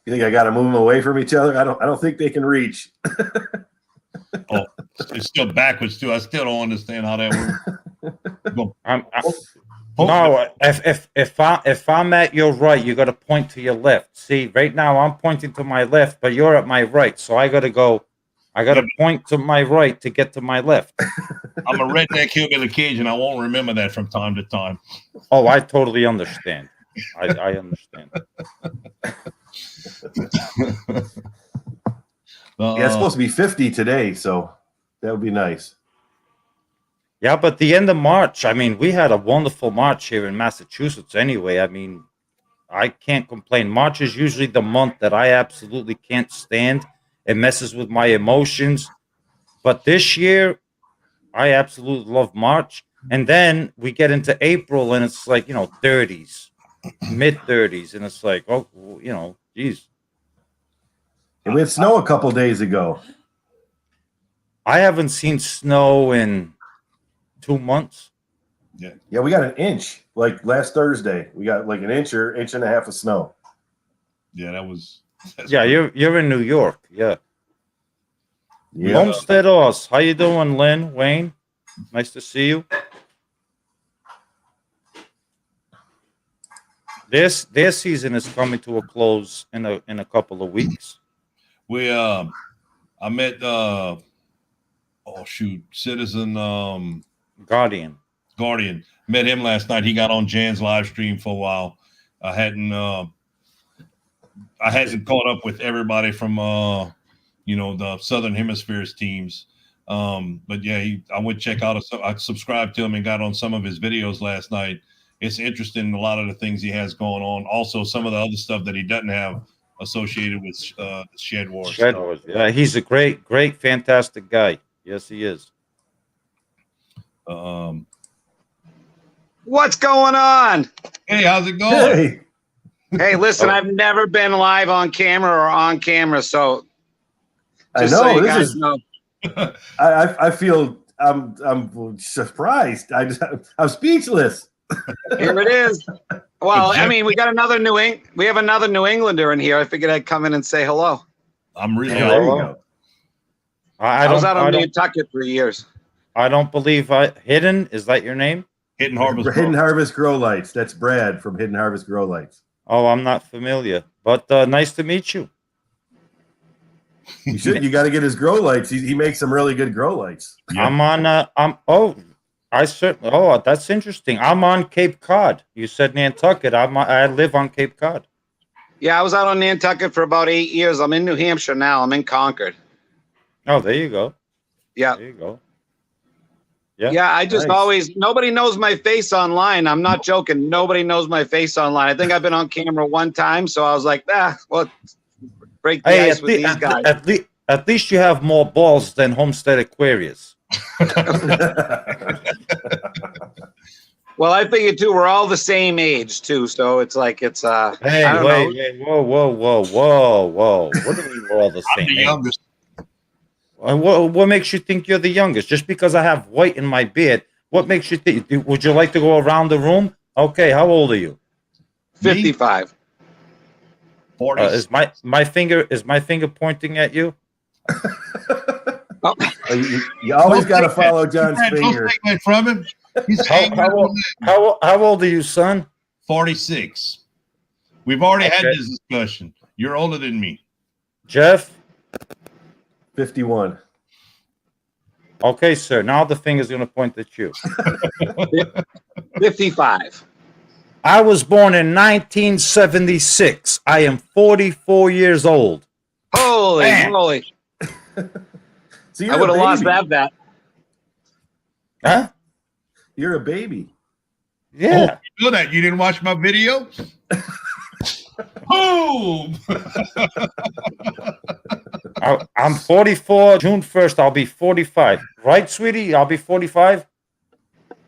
think I got to move them away from each other? I don't think they can reach. Oh, it's still backwards too. I still don't understand how that works. No, if I'm at your right, you got to point to your left. See, right now I'm pointing to my left, but you're at my right, so I got to point to my right to get to my left. I'm a redneck hillbilly Cajun. I won't remember that from time to time. Oh, I totally understand. I understand. Yeah, it's supposed to be 50 today, so that would be nice. Yeah, but the end of March, I mean, we had a wonderful March here in Massachusetts anyway. I mean, I can't complain. March is usually the month that I absolutely can't stand. It messes with my emotions. But this year, I absolutely love March. And then we get into April and it's like, 30s, mid 30s. And it's like, oh, geez. And we had snow a couple days ago. I haven't seen snow in 2 months. Yeah, we got an inch like last Thursday. We got like an inch or inch and a half of snow. Yeah, that's you're in New York. Yeah. Yeah. Homestead Oz. How you doing, Lynn? Wayne? Nice to see you. Their season is coming to a close in a couple of weeks. I met Citizen Guardian. Met him last night. He got on Jan's live stream for a while. I hadn't caught up with everybody from the Southern Hemisphere's teams. But yeah, I would check out. I subscribed to him and got on some of his videos last night. It's interesting, a lot of the things he has going on. Also, some of the other stuff that he doesn't have associated with Shed Wars. Shed Wars. Yeah, he's a great, fantastic guy. Yes, he is. What's going on? Hey, how's it going? Hey, listen, I've never been live on camera or on camera, so I just so know you this guys is. know. I feel I'm surprised. I'm speechless. Here it is. Well, I mean, we got another we have another New Englander in here. I figured I'd come in and say hello. I'm really. Yeah, there you go. I was out on Nantucket for years. I don't believe Hidden. Is that your name? Hidden Harvest. Hidden Harvest Grow Lights. That's Brad from Hidden Harvest Grow Lights. Oh, I'm not familiar, but nice to meet you. You should. You got to get his grow lights. He makes some really good grow lights. Yeah. I'm on. That's interesting. I'm on Cape Cod. You said Nantucket. I live on Cape Cod. Yeah, I was out on Nantucket for about 8 years. I'm in New Hampshire now. I'm in Concord. Oh, there you go. Yeah. There you go. Yeah, I just nobody knows my face online. I'm not joking. Nobody knows my face online. I think I've been on camera one time, so I was like, break the ice with these guys. At least you have more balls than Homestead Aquarius. Well, I figured too, we're all the same age too, so it's like Hey, I don't know. Whoa. What do we all the I'm same? the youngest. What makes you think you're the youngest? Just because I have white in my beard, what makes you think? Would you like to go around the room? Okay, how old are you? 55. 40. Is my finger pointing at you? You always got to follow John's Brad, don't finger. take that from him. He's How old are you, son? 46. We've already had Okay. this discussion. You're older than me. Jeff? 51. Okay, sir. Now the finger's going to point at you. 55. I was born in 1976. I am 44 years old. Holy Man. moly. So I would have lost that bet. Huh? You're a baby. Yeah. You know that? You didn't watch my video? Boom! I'm 44. June 1st, I'll be 45. Right, sweetie? I'll be 45.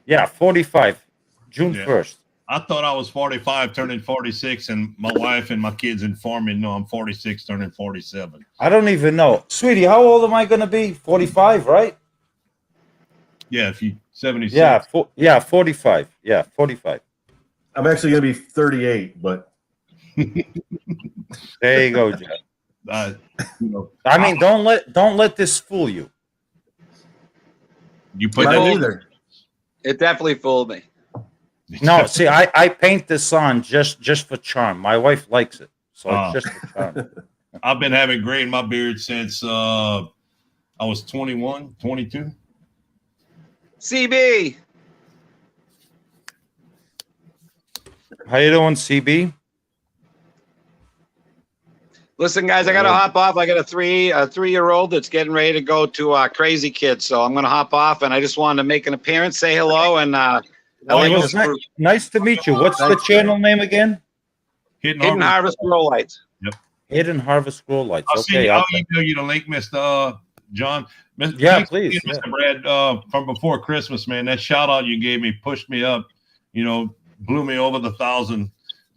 Yeah, 45, June Yeah. 1st. I thought I was 45, turning 46, and my wife and my kids informed me, no, I'm 46, turning 47. I don't even know. Sweetie, how old am I going to be? 45, right? Yeah, if you 76. Yeah, 45. Yeah, 45. I'm actually going to be 38, but There you go, Jeff. You know, I mean, don't let this fool you. you put mine that either. It definitely fooled me. No, see, I paint this on just for charm. My wife likes it, so Ah. it's just for charm. I've been having gray in my beard since I was 21, 22. CB. How you doing, CB? Listen, guys, I gotta hop off. I got a 3-year-old that's getting ready to go to Crazy Kids, so I'm gonna hop off. And I just wanted to make an appearance, say hello, and I like It this was group. nice to meet you. What's the channel name again? Hidden Harvest Grow Lights. Hidden Harvest Grow Lights. Okay, I'll email you the link, Mr. John. Yeah, thanks please, again, Mr. Brad, from before Christmas, man. That shout out you gave me pushed me up, blew me over the 1,000.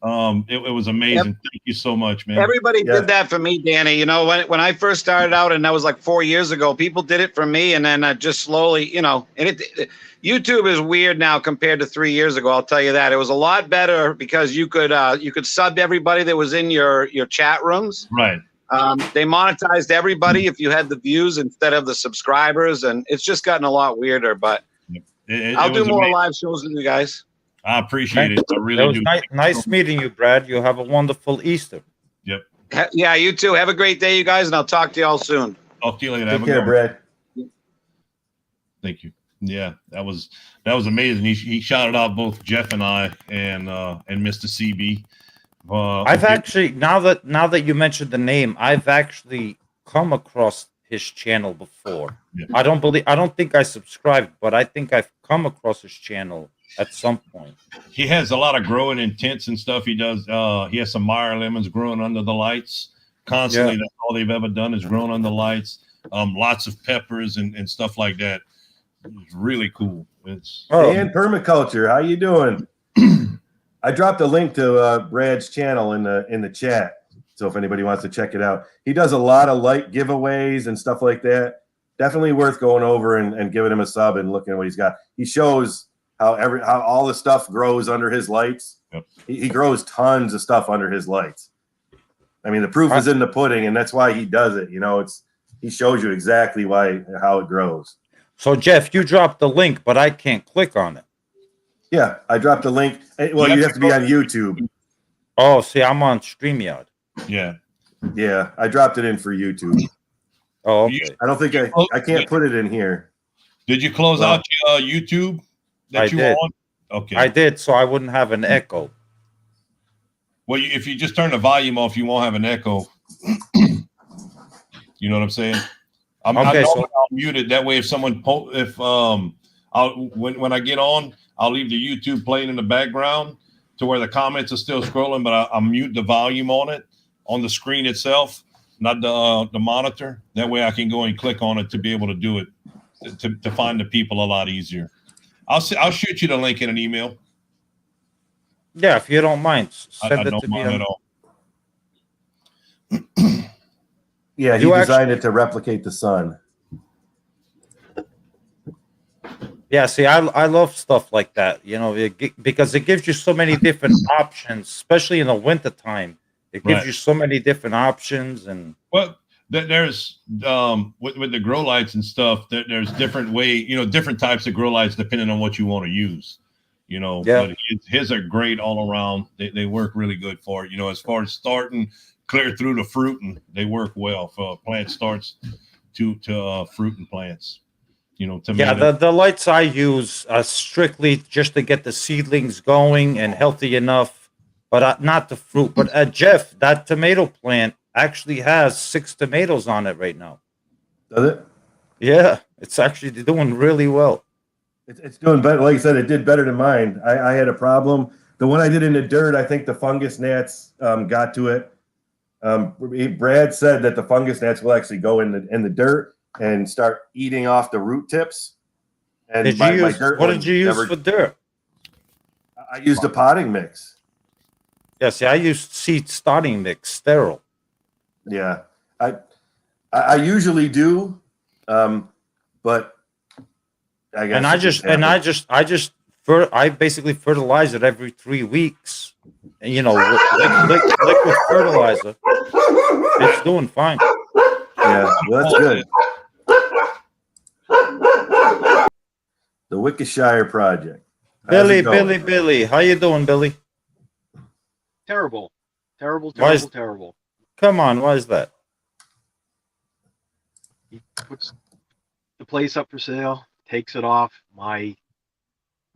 It was amazing. Yep. Thank you so much, man. Everybody did that for me, Danny. You know, when I first started out, and that was like 4 years ago, people did it for me, and then just slowly, and YouTube is weird now compared to 3 years ago. I'll tell you that. It was a lot better because you could sub everybody that was in your chat rooms. Right. They monetized everybody if you had the views instead of the subscribers, and it's just gotten a lot weirder. But I'll do more live shows with you guys. I appreciate it. I really do. Nice meeting you, Brad. You have a wonderful Easter. Yep. Yeah, you too. Have a great day, you guys, and I'll talk to you all soon. Talk to you later. Take Have a care, good Brad. Thank you. Yeah, that was amazing. He shouted out both Jeff and I and Mr. CB. I've actually now that you mentioned the name, I've actually come across his channel before. Yeah. I don't think I subscribed, but I think I've come across his channel at some point. He has a lot of growing intents and stuff. He does. He has some Meyer lemons growing under the lights constantly. Yeah. That's all they've ever done is grown under lights. Lots of peppers and stuff like that. It's really cool. It's And permaculture. How you doing? I dropped a link to Brad's channel in the chat. So if anybody wants to check it out, he does a lot of light giveaways and stuff like that. Definitely worth going over and giving him a sub and looking at what he's got. He shows how all the stuff grows under his lights. Yep. He grows tons of stuff under his lights. I mean, the proof is in the pudding, and that's why he does it. He shows you exactly how it grows. So Jeff, you dropped the link, but I can't click on it. Yeah, I dropped a link. Well, you have to be on YouTube. Oh, see, I'm on StreamYard. Yeah. Yeah, I dropped it in for YouTube. Oh, okay. I don't think I can't put it in here. Did you close out your YouTube that I you did. were on? Okay. I did, so I wouldn't have an echo. Well, if you just turn the volume off, you won't have an echo. You know what I'm saying? I Okay, know so- I'll mute it. That way, if someone when I get on, I'll leave the YouTube playing in the background to where the comments are still scrolling, but I'll mute the volume on it on the screen itself, not the monitor. That way, I can go and click on it to be able to do it to find the people a lot easier. I'll shoot you the link in an email. Yeah, if you don't mind, send I it don't to me. mind at all. Yeah, he You designed it to replicate the sun. Yeah, see, I love stuff like that, because it gives you so many different options, especially in the wintertime. It gives Right. you so many different options. And Well, there's with the grow lights and stuff. There's different different types of grow lights depending on what you want to use. Yeah. But his are great all around. They work really good for it. As far as starting clear through to fruiting, they work well for plant starts to fruiting plants. yeah, the lights I use are strictly just to get the seedlings going and healthy enough, but not the fruit. But Jeff, that tomato plant actually has 6 tomatoes on it right now. Does it? Yeah, it's actually doing really well. It's doing better. Like I said, it did better than mine. I had a problem. The one I did in the dirt, I think the fungus gnats got to it. Brad said that the fungus gnats will actually go in the dirt and start eating off the root tips, And Did my you use, dirt what one did you use never- for dirt? I used a potting mix. Yeah, see, I used seed starting mix, sterile. Yeah, I usually do, but I guess And I basically fertilize it every 3 weeks. And, you know, liquid fertilizer. It's doing fine. Yeah, well, that's good. The Wickeshire Project. How's it going? Billy, how you doing, Billy? Terrible. Why is- Terrible. Come on, why is that? He puts the place up for sale, takes it off. My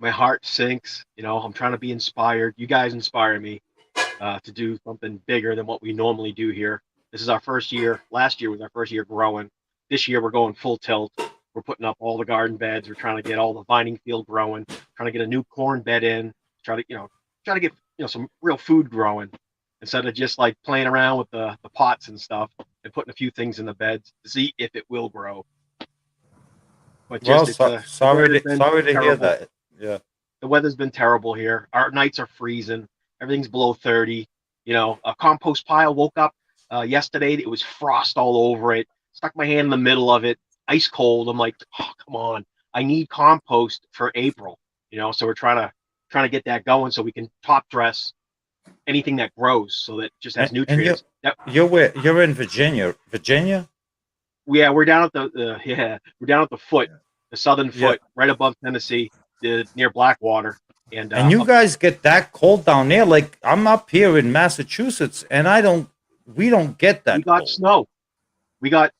heart sinks. You know, I'm trying to be inspired. You guys inspire me to do something bigger than what we normally do here. This is our first year. Last year was our first year growing. This year we're going full tilt. We're putting up all the garden beds. We're trying to get all the vining field growing. Trying to get a new corn bed in. Try to get some real food growing instead of just like playing around with the pots and stuff and putting a few things in the beds to see if it will grow. But Well, just sorry to hear that. Yeah. The weather's been terrible here. Our nights are freezing. Everything's below 30. You know, a compost pile woke up yesterday. It was frost all over it. Stuck my hand in the middle of it, ice cold. I'm like, oh, come on. I need compost for April. You know, so we're trying to get that going so we can top dress anything that grows so that it just has nutrients. You're in Virginia. Virginia? Yeah, we're down at we're down at the foot, the southern foot, right above Tennessee, near Blackwater. And you guys get that cold down there? Like I'm up here in Massachusetts, and we don't get that. We got cold. snow. It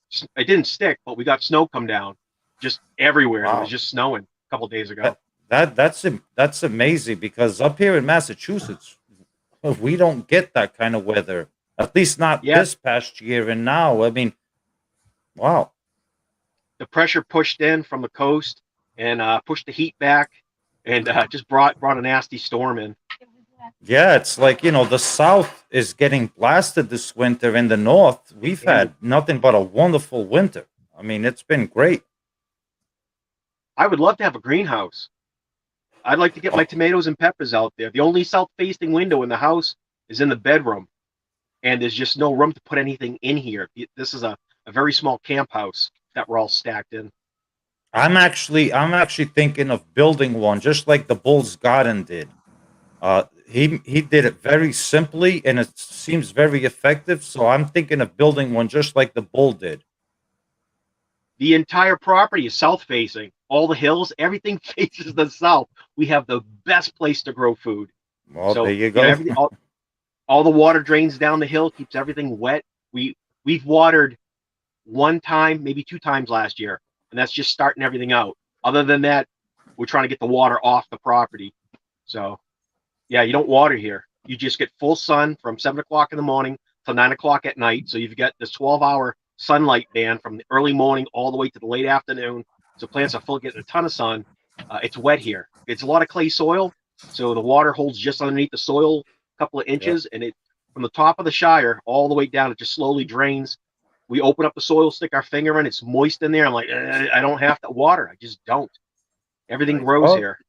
didn't stick, but we got snow come down just everywhere. Wow. It was just snowing a couple days ago. That's amazing because up here in Massachusetts, we don't get that kind of weather. At least not this past year and now. I mean, wow. The pressure pushed in from the coast and pushed the heat back and just brought a nasty storm in. Yeah, it's like, you know, the South is getting blasted this winter. In the North, we've had nothing but a wonderful winter. I mean, it's been great. I would love to have a greenhouse. I'd like to get my tomatoes and peppers out there. The only south-facing window in the house is in the bedroom, and there's just no room to put anything in here. This is a very small camp house that we're all stacked in. I'm actually thinking of building one, just like the Bull's Garden did. He did it very simply, and it seems very effective. So I'm thinking of building one just like the Bull did. The entire property is south-facing. All the hills, everything faces the south. We have the best place to grow food. Well, so, there you go. All the water drains down the hill, keeps everything wet. We've watered one time, maybe 2 times last year, and that's just starting everything out. Other than that, we're trying to get the water off the property. So, yeah, you don't water here. You just get full sun from 7 o'clock in the morning till 9 o'clock at night. So you've got this 12-hour sunlight band from the early morning all the way to the late afternoon. So plants are full getting a ton of sun. It's wet here. It's a lot of clay soil, so the water holds just underneath the soil a couple of inches, and it from the top of the Shire all the way down, it just slowly drains. We open up the soil, stick our finger in, it's moist in there. I'm like, I don't have to water. I just don't. Everything grows here.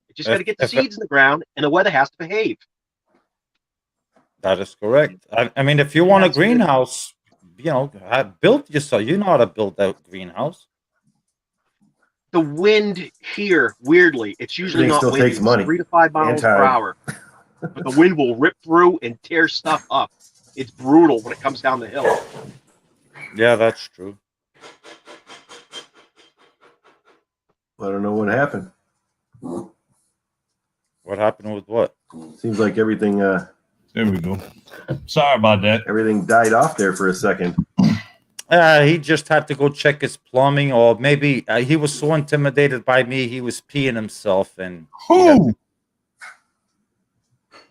You just got to get the seeds in the ground, and the weather has to behave. That is correct. I mean, if you want a greenhouse, you know, build yourself. You know how to build that greenhouse. The wind here, weirdly, it's usually not windy. Takes money. 3 to 5 miles per hour. But the wind will rip through and tear stuff up. It's brutal when it comes down the hill. Yeah, that's true. I don't know what happened. What happened with what? Seems like everything. There we go. Sorry about that. Everything died off there for a second. He just had to go check his plumbing, or maybe he was so intimidated by me, he was peeing himself. And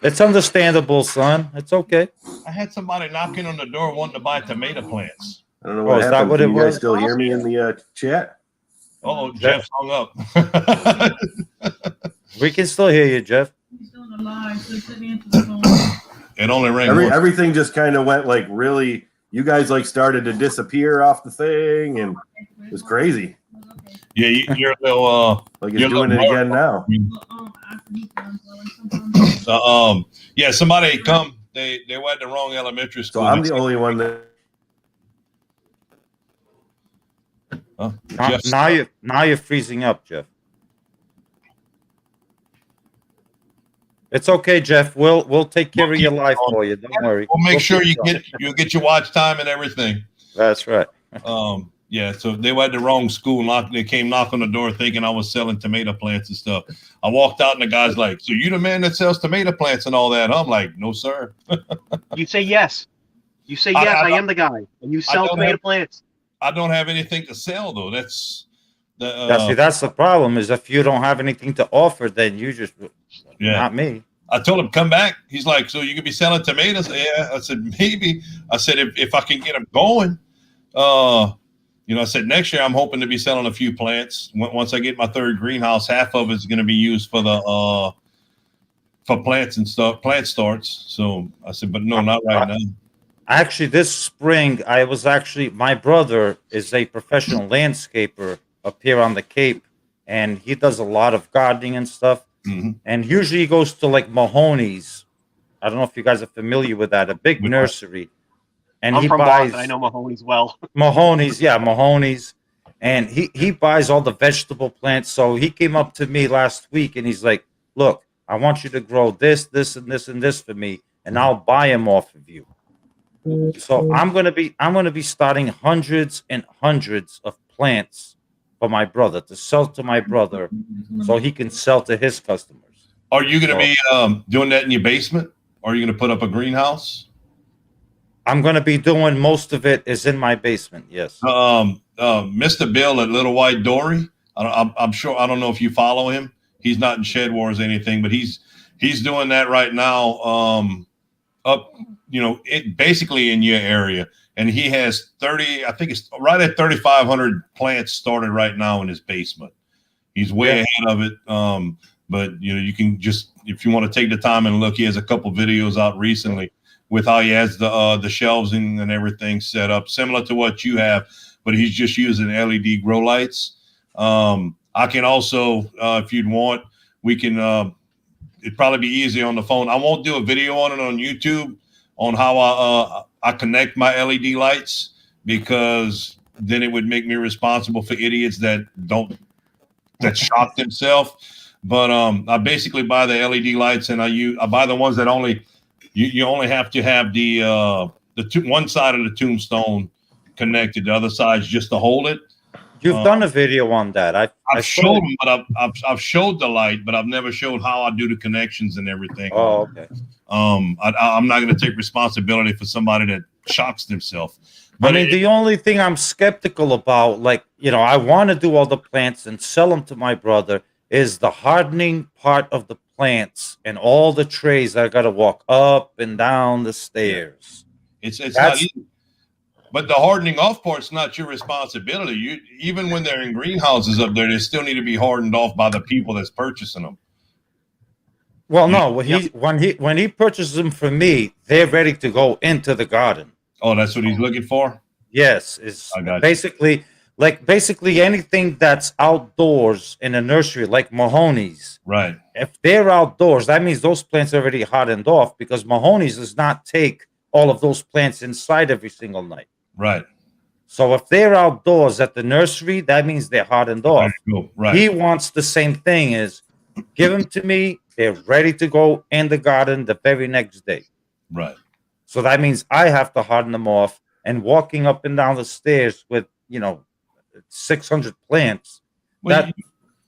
it's understandable, son. It's okay. I had somebody knocking on the door wanting to buy tomato plants. I don't know what happened. What Can you guys was? still hear me in the chat? Oh, Jeff's hung up. We can still hear you, Jeff. He's doing a live, so let me answer the phone. It only rang once. Everything just kind of went like really. You guys like started to disappear off the thing, and it was crazy. Yeah, you're a little. Like You're it's doing it again now. After he's done blowing, sometimes Yeah, somebody come. They were at the wrong elementary So school. I'm the only one that. Jeff, Now you're freezing up, Jeff. It's okay, Jeff. We'll take care of your life for you. Don't worry. We'll make sure keep you'll get your watch time and everything. That's right. Yeah, so they were at the wrong school. They came knock on the door thinking I was selling tomato plants and stuff. I walked out and the guy's like, "So you the man that sells tomato plants and all that?" I'm like, "No, sir." You say yes. You say yes. I am the guy, and you sell tomato plants. I don't have anything to sell though. That's the problem. Is if you don't have anything to offer, then you just not me. I told him come back. He's like, "So you could be selling tomatoes?" Yeah, I said maybe. I said if I can get them going. I said next year I'm hoping to be selling a few plants. Once I get my third greenhouse, half of it's going to be used for the for plants and stuff, plant starts. So I said, but no, not right now. Actually, this spring, my brother is a professional landscaper up here on the Cape, and he does a lot of gardening and stuff. Mm-hmm. And usually he goes to like Mahoney's. I don't know if you guys are familiar with that, a big nursery. And I'm he from buys Boston. I know Mahoney's well. Mahoney's. And he buys all the vegetable plants. So he came up to me last week and he's like, "Look, I want you to grow this, and this for me, and I'll buy them off of you." So I'm gonna be starting hundreds and hundreds of plants for my brother to sell to my brother, so he can sell to his customers. Are you going to be doing that in your basement? Or are you going to put up a greenhouse? I'm going to be doing most of it is in my basement. Yes. Mr. Bill at Little White Dory. I'm sure. I don't know if you follow him. He's not in Shed Wars or anything, but he's doing that right now. Basically in your area, and he has 30. I think it's right at 3,500 plants started right now in his basement. He's way ahead of it. But you can just, if you want to take the time and look, he has a couple videos out recently with how he has the shelves and everything set up, similar to what you have, but he's just using LED grow lights. I can also, if you'd want, we can, it'd probably be easy on the phone. I won't do a video on it on YouTube on how I connect my LED lights, because then it would make me responsible for idiots that shock themselves. But I basically buy the LED lights, and I buy the ones that you only have to have the one side of the tombstone connected, the other side is just to hold it. You've done a video on that. I've showed them, but I've showed the light, but I've never showed how I do the connections and everything. Oh, okay. I'm not going to take responsibility for somebody that shocks themselves. But the only thing I'm skeptical about, I want to do all the plants and sell them to my brother, is the hardening part of the plants and all the trays that I got to walk up and down the stairs. It's not easy. But the hardening off part's not your responsibility. Even when they're in greenhouses up there, they still need to be hardened off by the people that's purchasing them. Well, no, when he purchases them from me, they're ready to go into the garden. Oh, that's what he's looking for? Yes, it's basically anything that's outdoors in a nursery, like Mahoney's. Right. If they're outdoors, that means those plants are already hardened off, because Mahoney's does not take all of those plants inside every single night. Right. So if they're outdoors at the nursery, that means they're hardened off. Right. He wants the same thing, is give them to me. They're ready to go in the garden the very next day. Right. So that means I have to harden them off, and walking up and down the stairs with, 600 plants. Well,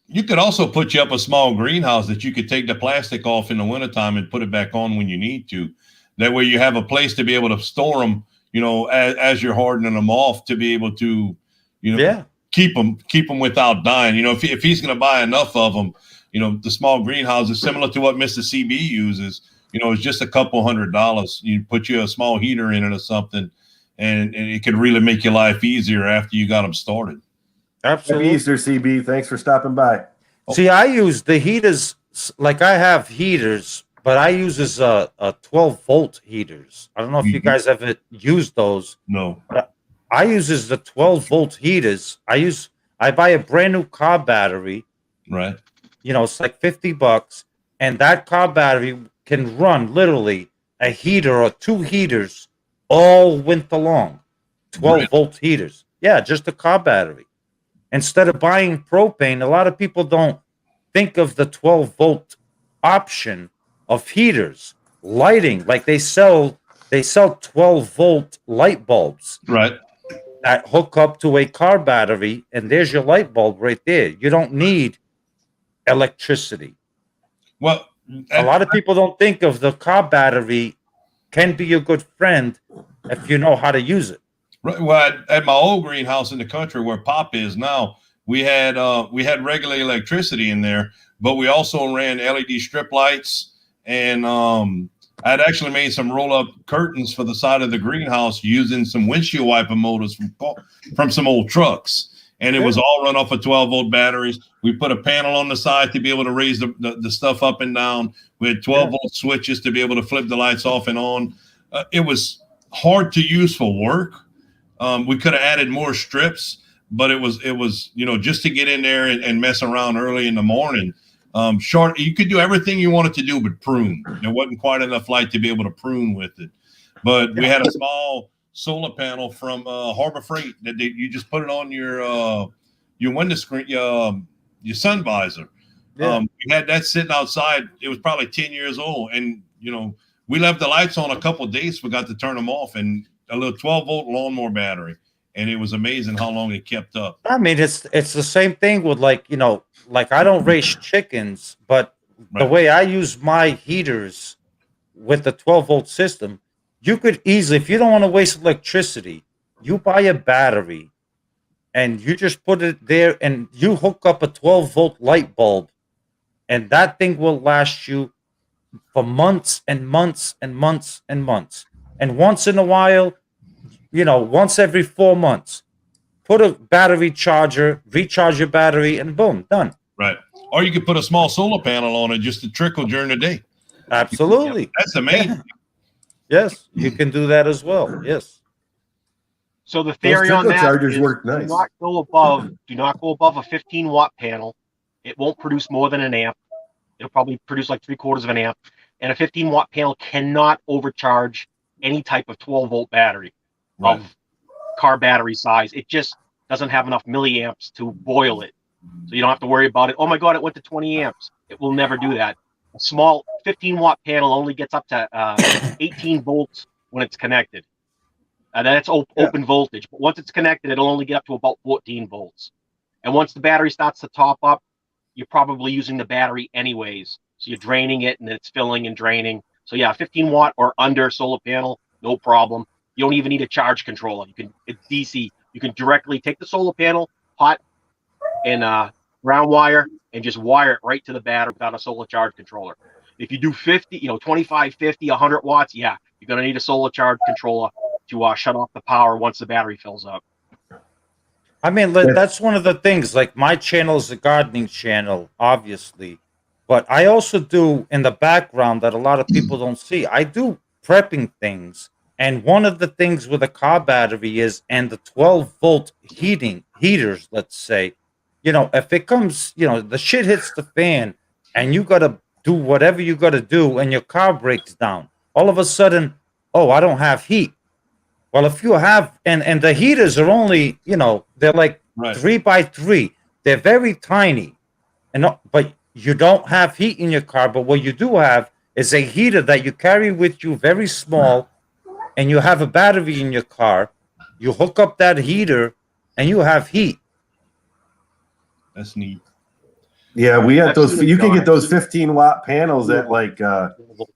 you could also put you up a small greenhouse that you could take the plastic off in the wintertime and put it back on when you need to. That way you have a place to be able to store them, as you're hardening them off, to be able to, keep them without dying. If he's going to buy enough of them, the small greenhouse is similar to what Mr. CB uses. It's just a couple $100. You put you a small heater in it or something, and it could really make your life easier after you got them started. Absolutely. Happy Easter, CB. Thanks for stopping by. See, I use the heaters, like I have heaters, but I use as a 12-volt heaters. I don't know if you guys ever used those. No. But I use as the 12-volt heaters. I use I buy a brand new car battery. Right. You know, it's like $50, and that car battery can run literally a heater or 2 heaters all winter long. 12-volt heaters. Yeah, just a car battery. Instead of buying propane, a lot of people don't think of the 12-volt option of heaters, lighting. Like they sell 12-volt light bulbs. Right. That hook up to a car battery, and there's your light bulb right there. You don't need electricity. Well, a lot of people don't think of the car battery can be a good friend if you know how to use it. Right. Well, at my old greenhouse in the country where Pop is now, we had regular electricity in there, but we also ran LED strip lights, and I'd actually made some roll-up curtains for the side of the greenhouse using some windshield wiper motors from some old trucks. And it was all run off of 12-volt batteries. We put a panel on the side to be able to raise the stuff up and down. We had 12-volt switches to be able to flip the lights off and on. It was hard to use for work. We could have added more strips, but it was just to get in there and mess around early in the morning. You could do everything you wanted to do but prune. There wasn't quite enough light to be able to prune with it. But we had a small solar panel from Harbor Freight that you just put it on your window screen, your sun visor. Yeah. We had that sitting outside. It was probably 10 years old, and we left the lights on a couple of days. Forgot to turn them off, and a little 12-volt lawnmower battery, and it was amazing how long it kept up. I mean, it's the same thing with like I don't raise chickens, but the way I use my heaters with the 12-volt system. You could easily, if you don't want to waste electricity, you buy a battery and you just put it there and you hook up a 12-volt light bulb, and that thing will last you for months and months and months and months. And once in a while, once every 4 months, put a battery charger, recharge your battery, and boom, done. Right. Or you could put a small solar panel on it just to trickle during the day. Absolutely. That's amazing. Yeah. Yes, you can do that as well. Yes. So the theory on that chargers is work nice. do not go above a 15-watt panel. It won't produce more than an amp. It'll probably produce like 3/4 of an amp. And a 15-watt panel cannot overcharge any type of 12-volt battery of car battery size. It just doesn't have enough milliamps to boil it. So you don't have to worry about it. Oh my God, it went to 20 amps. It will never do that. A small 15-watt panel only gets up to 18 volts when it's connected. That's open voltage. But once it's connected, it'll only get up to about 14 volts. And once the battery starts to top up, you're probably using the battery anyways. So you're draining it, and it's filling and draining. So yeah, 15-watt or under solar panel, no problem. You don't even need a charge controller. It's DC. You can directly take the solar panel, hot, and ground wire, and just wire it right to the battery without a solar charge controller. If you do 50, 25, 50, 100 watts, yeah, you're going to need a solar charge controller to shut off the power once the battery fills up. I mean, that's one of the things. Like, my channel is a gardening channel, obviously, but I also do in the background that a lot of people don't see. I do prepping things, and one of the things with a car battery is, and the 12-volt heaters, let's say, if it comes, the shit hits the fan, and you got to do whatever you got to do, and your car breaks down. All of a sudden, I don't have heat. Well, if you have, and the heaters are only, they're like 3x3. They're very tiny, but you don't have heat in your car. But what you do have is a heater that you carry with you, very small, and you have a battery in your car. You hook up that heater, and you have heat. That's neat. Yeah, we had those. You can get those 15-watt panels at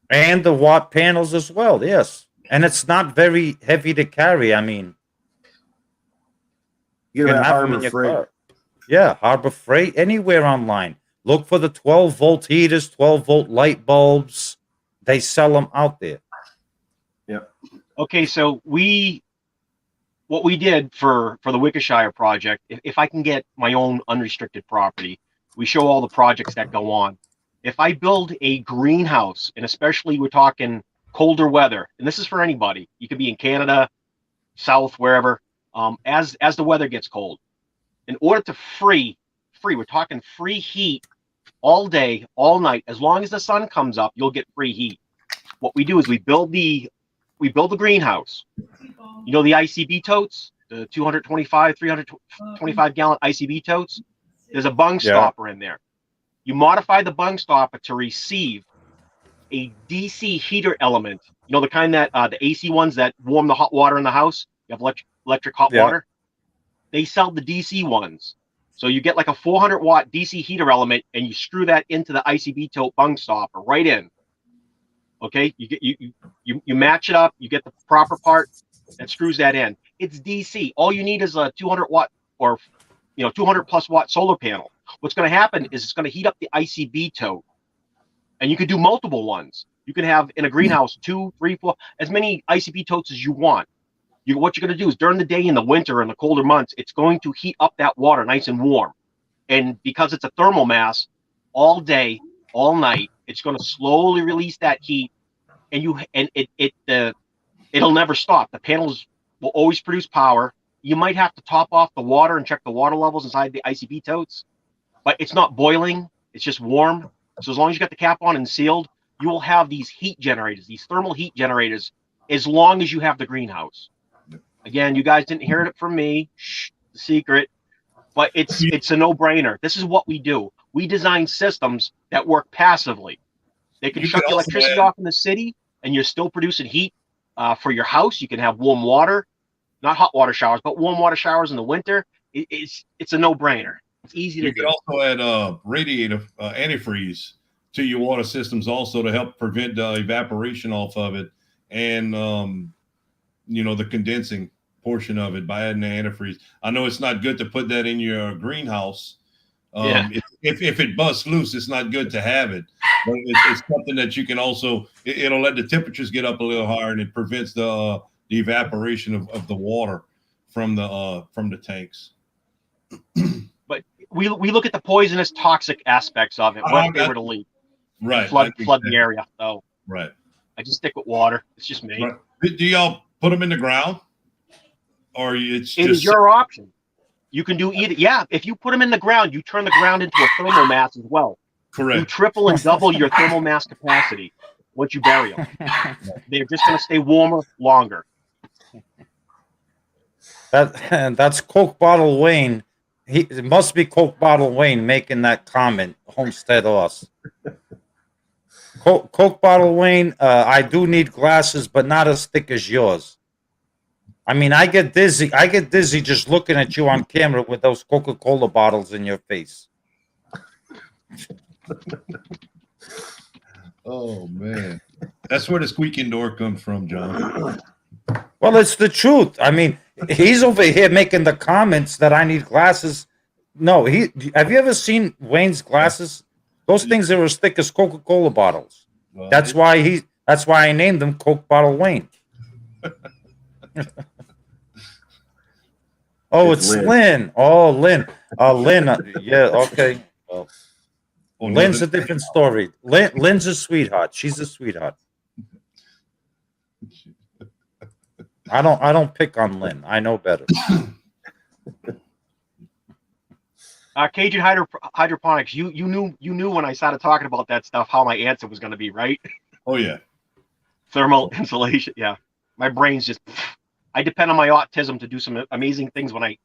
and the watt panels as well. Yes, and it's not very heavy to carry. I mean, you can have them in your car. Yeah, Harbor Freight, anywhere online. Look for the 12-volt heaters, 12-volt light bulbs. They sell them out there. Yep. Okay, so what we did for the Wickershire project, if I can get my own unrestricted property, we show all the projects that go on. If I build a greenhouse, and especially we're talking colder weather, and this is for anybody, you could be in Canada, south, wherever, as the weather gets cold, in order to we're talking free heat all day, all night. As long as the sun comes up, you'll get free heat. What we do is we build the greenhouse. You know the ICB totes, the 225, 325 gallon ICB totes. There's a bung stopper in there. You modify the bung stopper to receive a DC heater element. You know the kind that the AC ones that warm the hot water in the house. You have electric hot water. They sell the DC ones. So you get like a 400 watt DC heater element, and you screw that into the ICB tote bung stopper right in. Okay, you match it up. You get the proper part that screws that in. It's DC. All you need is a 200 watt or 200 plus watt solar panel. What's going to happen is it's going to heat up the ICB tote, and you could do multiple ones. You can have in a greenhouse 2, 3, 4, as many ICB totes as you want. What you're going to do is during the day in the winter and the colder months, it's going to heat up that water nice and warm. And because it's a thermal mass, all day, all night, it's going to slowly release that heat, and it'll never stop. The panels will always produce power. You might have to top off the water and check the water levels inside the ICB totes, but it's not boiling. It's just warm. So as long as you got the cap on and sealed, you will have these heat generators, these thermal heat generators, as long as you have the greenhouse. Again, you guys didn't hear it from me. Shh, the secret. But it's a no-brainer. This is what we do. We design systems that work passively. They can shut the electricity off in the city, and you're still producing heat for your house. You can have warm water, not hot water showers, but warm water showers in the winter. It's a no-brainer. It's easy to do. You can also add radiator antifreeze to your water systems also to help prevent evaporation off of it, and the condensing portion of it by adding the antifreeze. I know it's not good to put that in your greenhouse. If it busts loose, it's not good to have it. But it's something that you can also. It'll let the temperatures get up a little higher, and it prevents the evaporation of the water from the tanks. But we look at the poisonous, toxic aspects of it. What if they were to leak? Right. Flood the area. So right. I just stick with water. It's just me. Right. Do y'all put them in the ground, or it is your option? You can do either. Yeah, if you put them in the ground, you turn the ground into a thermal mass as well. Correct. You triple and double your thermal mass capacity once you bury them. They're just going to stay warmer longer. That's Coke Bottle Wayne. It must be Coke Bottle Wayne making that comment. Homestead Us. Coke Bottle Wayne. I do need glasses, but not as thick as yours. I mean, I get dizzy. I get dizzy just looking at you on camera with those Coca-Cola bottles in your face. Oh man, that's where the squeaking door comes from, John. Well, it's the truth. I mean, he's over here making the comments that I need glasses. No, have you ever seen Wayne's glasses? Those things are as thick as Coca-Cola bottles. Well, that's why I named them Coke Bottle Wayne. Oh, it's Lynn. Oh, Lynn. Lynn. Yeah, okay. Well, Lynn's a different story. Lynn's a sweetheart. She's a sweetheart. I don't pick on Lynn. I know better. Cajun hydroponics. You knew when I started talking about that stuff how my answer was going to be, right? Oh yeah. Thermal insulation. Yeah, my brain's just. I depend on my autism to do some amazing things when I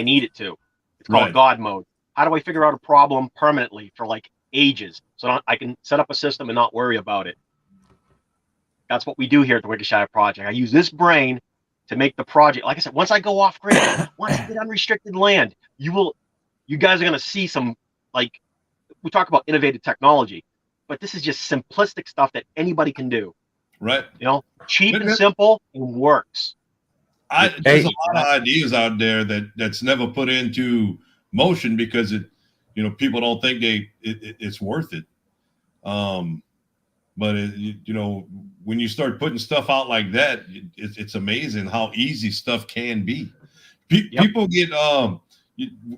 need it to. It's called God mode. How do I figure out a problem permanently for like ages so I can set up a system and not worry about it? That's what we do here at the Wicked Shadow Project. I use this brain to make the project. Like I said, once I go off grid, once I get unrestricted land, you guys are going to see some, like, we talk about innovative technology, but this is just simplistic stuff that anybody can do. Right. Cheap and simple and works. There's a lot of ideas out there that's never put into motion because people don't think it's worth it. But when you start putting stuff out like that, it's amazing how easy stuff can be. People get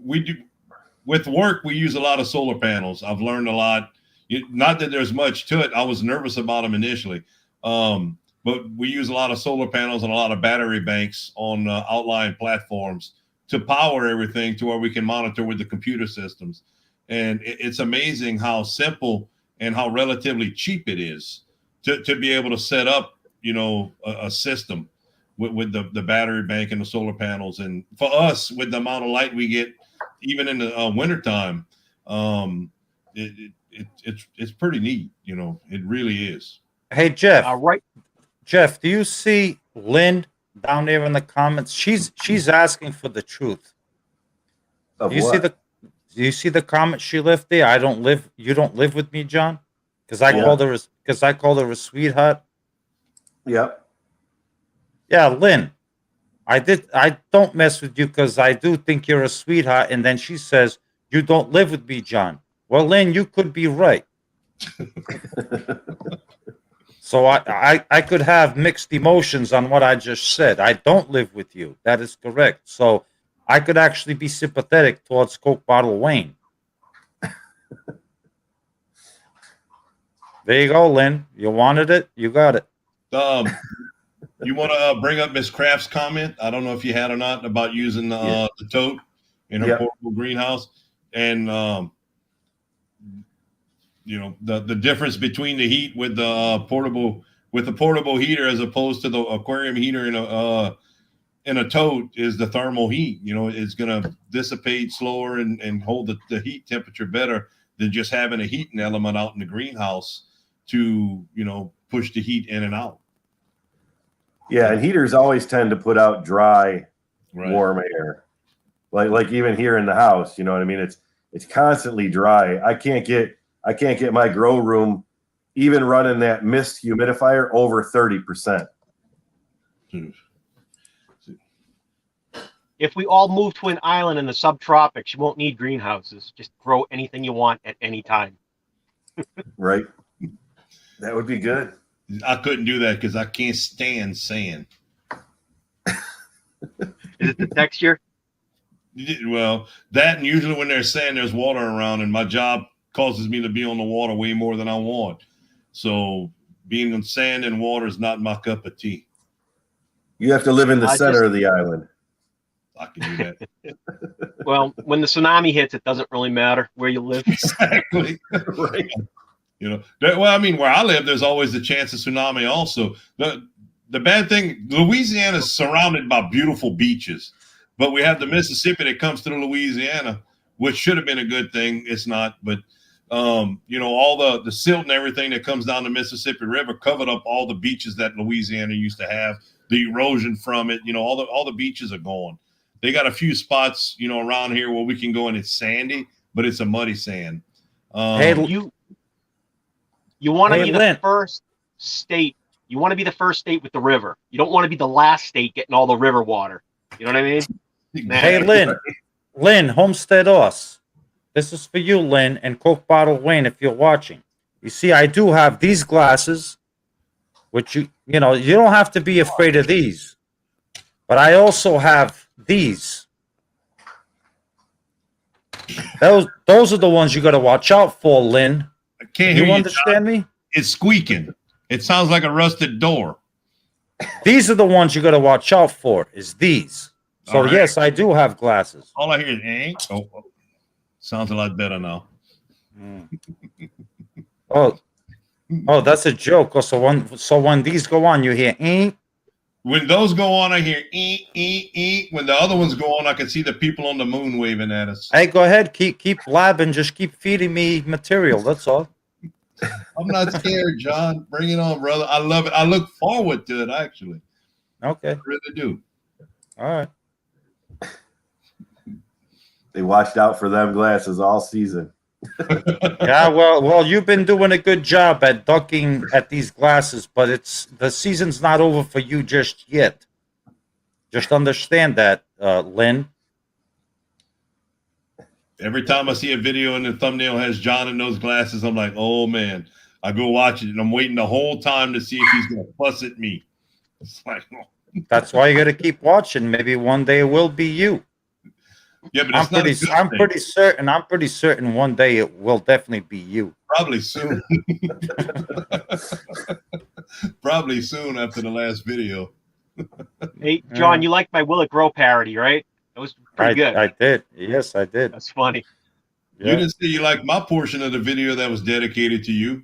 we do with work. We use a lot of solar panels. I've learned a lot. Not that there's much to it. I was nervous about them initially. But we use a lot of solar panels and a lot of battery banks on outlying platforms to power everything to where we can monitor with the computer systems. And it's amazing how simple and how relatively cheap it is to be able to set up, a system with the battery bank and the solar panels. And for us, with the amount of light we get, even in the wintertime, it's pretty neat. It really is. Hey, Jeff. Right. Jeff, do you see Lynn down there in the comments? She's asking for the truth. Do you see the comment she left there? You don't live with me, John? Because I called her a sweetheart. Yep. Yeah, Lynn. I don't mess with you because I do think you're a sweetheart. And then she says, you don't live with me, John. Well, Lynn, you could be right. So I could have mixed emotions on what I just said. I don't live with you. That is correct. So I could actually be sympathetic towards Coke Bottle Wayne. There you go, Lynn. You wanted it. You got it. You want to bring up Miss Kraft's comment? I don't know if you had or not about using the tote in her portable greenhouse, and the difference between the heat with the portable heater as opposed to the aquarium heater in a tote is the thermal heat. It's going to dissipate slower and hold the heat temperature better than just having a heating element out in the greenhouse to push the heat in and out. Yeah, and heaters always tend to put out dry, warm air. Like even here in the house, you know what I mean? It's constantly dry. I can't get my grow room even running that mist humidifier over 30%. If we all move to an island in the subtropics, you won't need greenhouses. Just grow anything you want at any time. Right. That would be good. I couldn't do that because I can't stand sand. Is it the texture? Well, that, and usually when there's sand, there's water around, and my job causes me to be on the water way more than I want. So being on sand and water is not my cup of tea. You have to live in the center of the island. I can do that. Well, when the tsunami hits, it doesn't really matter where you live. Exactly. Right. Where I live, there's always the chance of tsunami also. The bad thing, Louisiana is surrounded by beautiful beaches, but we have the Mississippi that comes through Louisiana, which should have been a good thing. It's not, but all the silt and everything that comes down the Mississippi River covered up all the beaches that Louisiana used to have. The erosion from it, all the beaches are gone. They got a few spots, around here where we can go and it's sandy, but it's a muddy sand. You want to be the first state. You want to be the first state with the river. You don't want to be the last state getting all the river water. You know what I mean? Hey, Lynn, Homestead Us. This is for you, Lynn, and Coke Bottle Wayne, if you're watching. You see, I do have these glasses, which you don't have to be afraid of these. But I also have these. Those are the ones you got to watch out for, Lynn. I can't hear you. You understand me? It's squeaking. It sounds like a rusted door. These are the ones you got to watch out for. Is these? So yes, I do have glasses. All I hear is oh. Sounds a lot better now. Oh, that's a joke. So when these go on, you hear When those go on, I hear When the other ones go on, I can see the people on the moon waving at us. Hey, go ahead, keep blabbing, just keep feeding me material. That's all. I'm not scared, John. Bring it on, brother. I love it. I look forward to it, actually. Okay. I really do. All right. They watched out for them glasses all season. Yeah, well, you've been doing a good job at ducking at these glasses, but the season's not over for you just yet. Just understand that, Lynn. Every time I see a video and the thumbnail has John in those glasses, I'm like, oh man. I go watch it and I'm waiting the whole time to see if he's gonna fuss at me. It's like, oh. That's why you got to keep watching. Maybe one day it will be you. Yeah, but I'm pretty certain one day it will definitely be you. Probably soon. Probably soon after the last video. Hey, John, you like my Will It Grow parody, right? It was pretty good. I did. Yes, I did. That's funny. You didn't say you liked my portion of the video that was dedicated to you.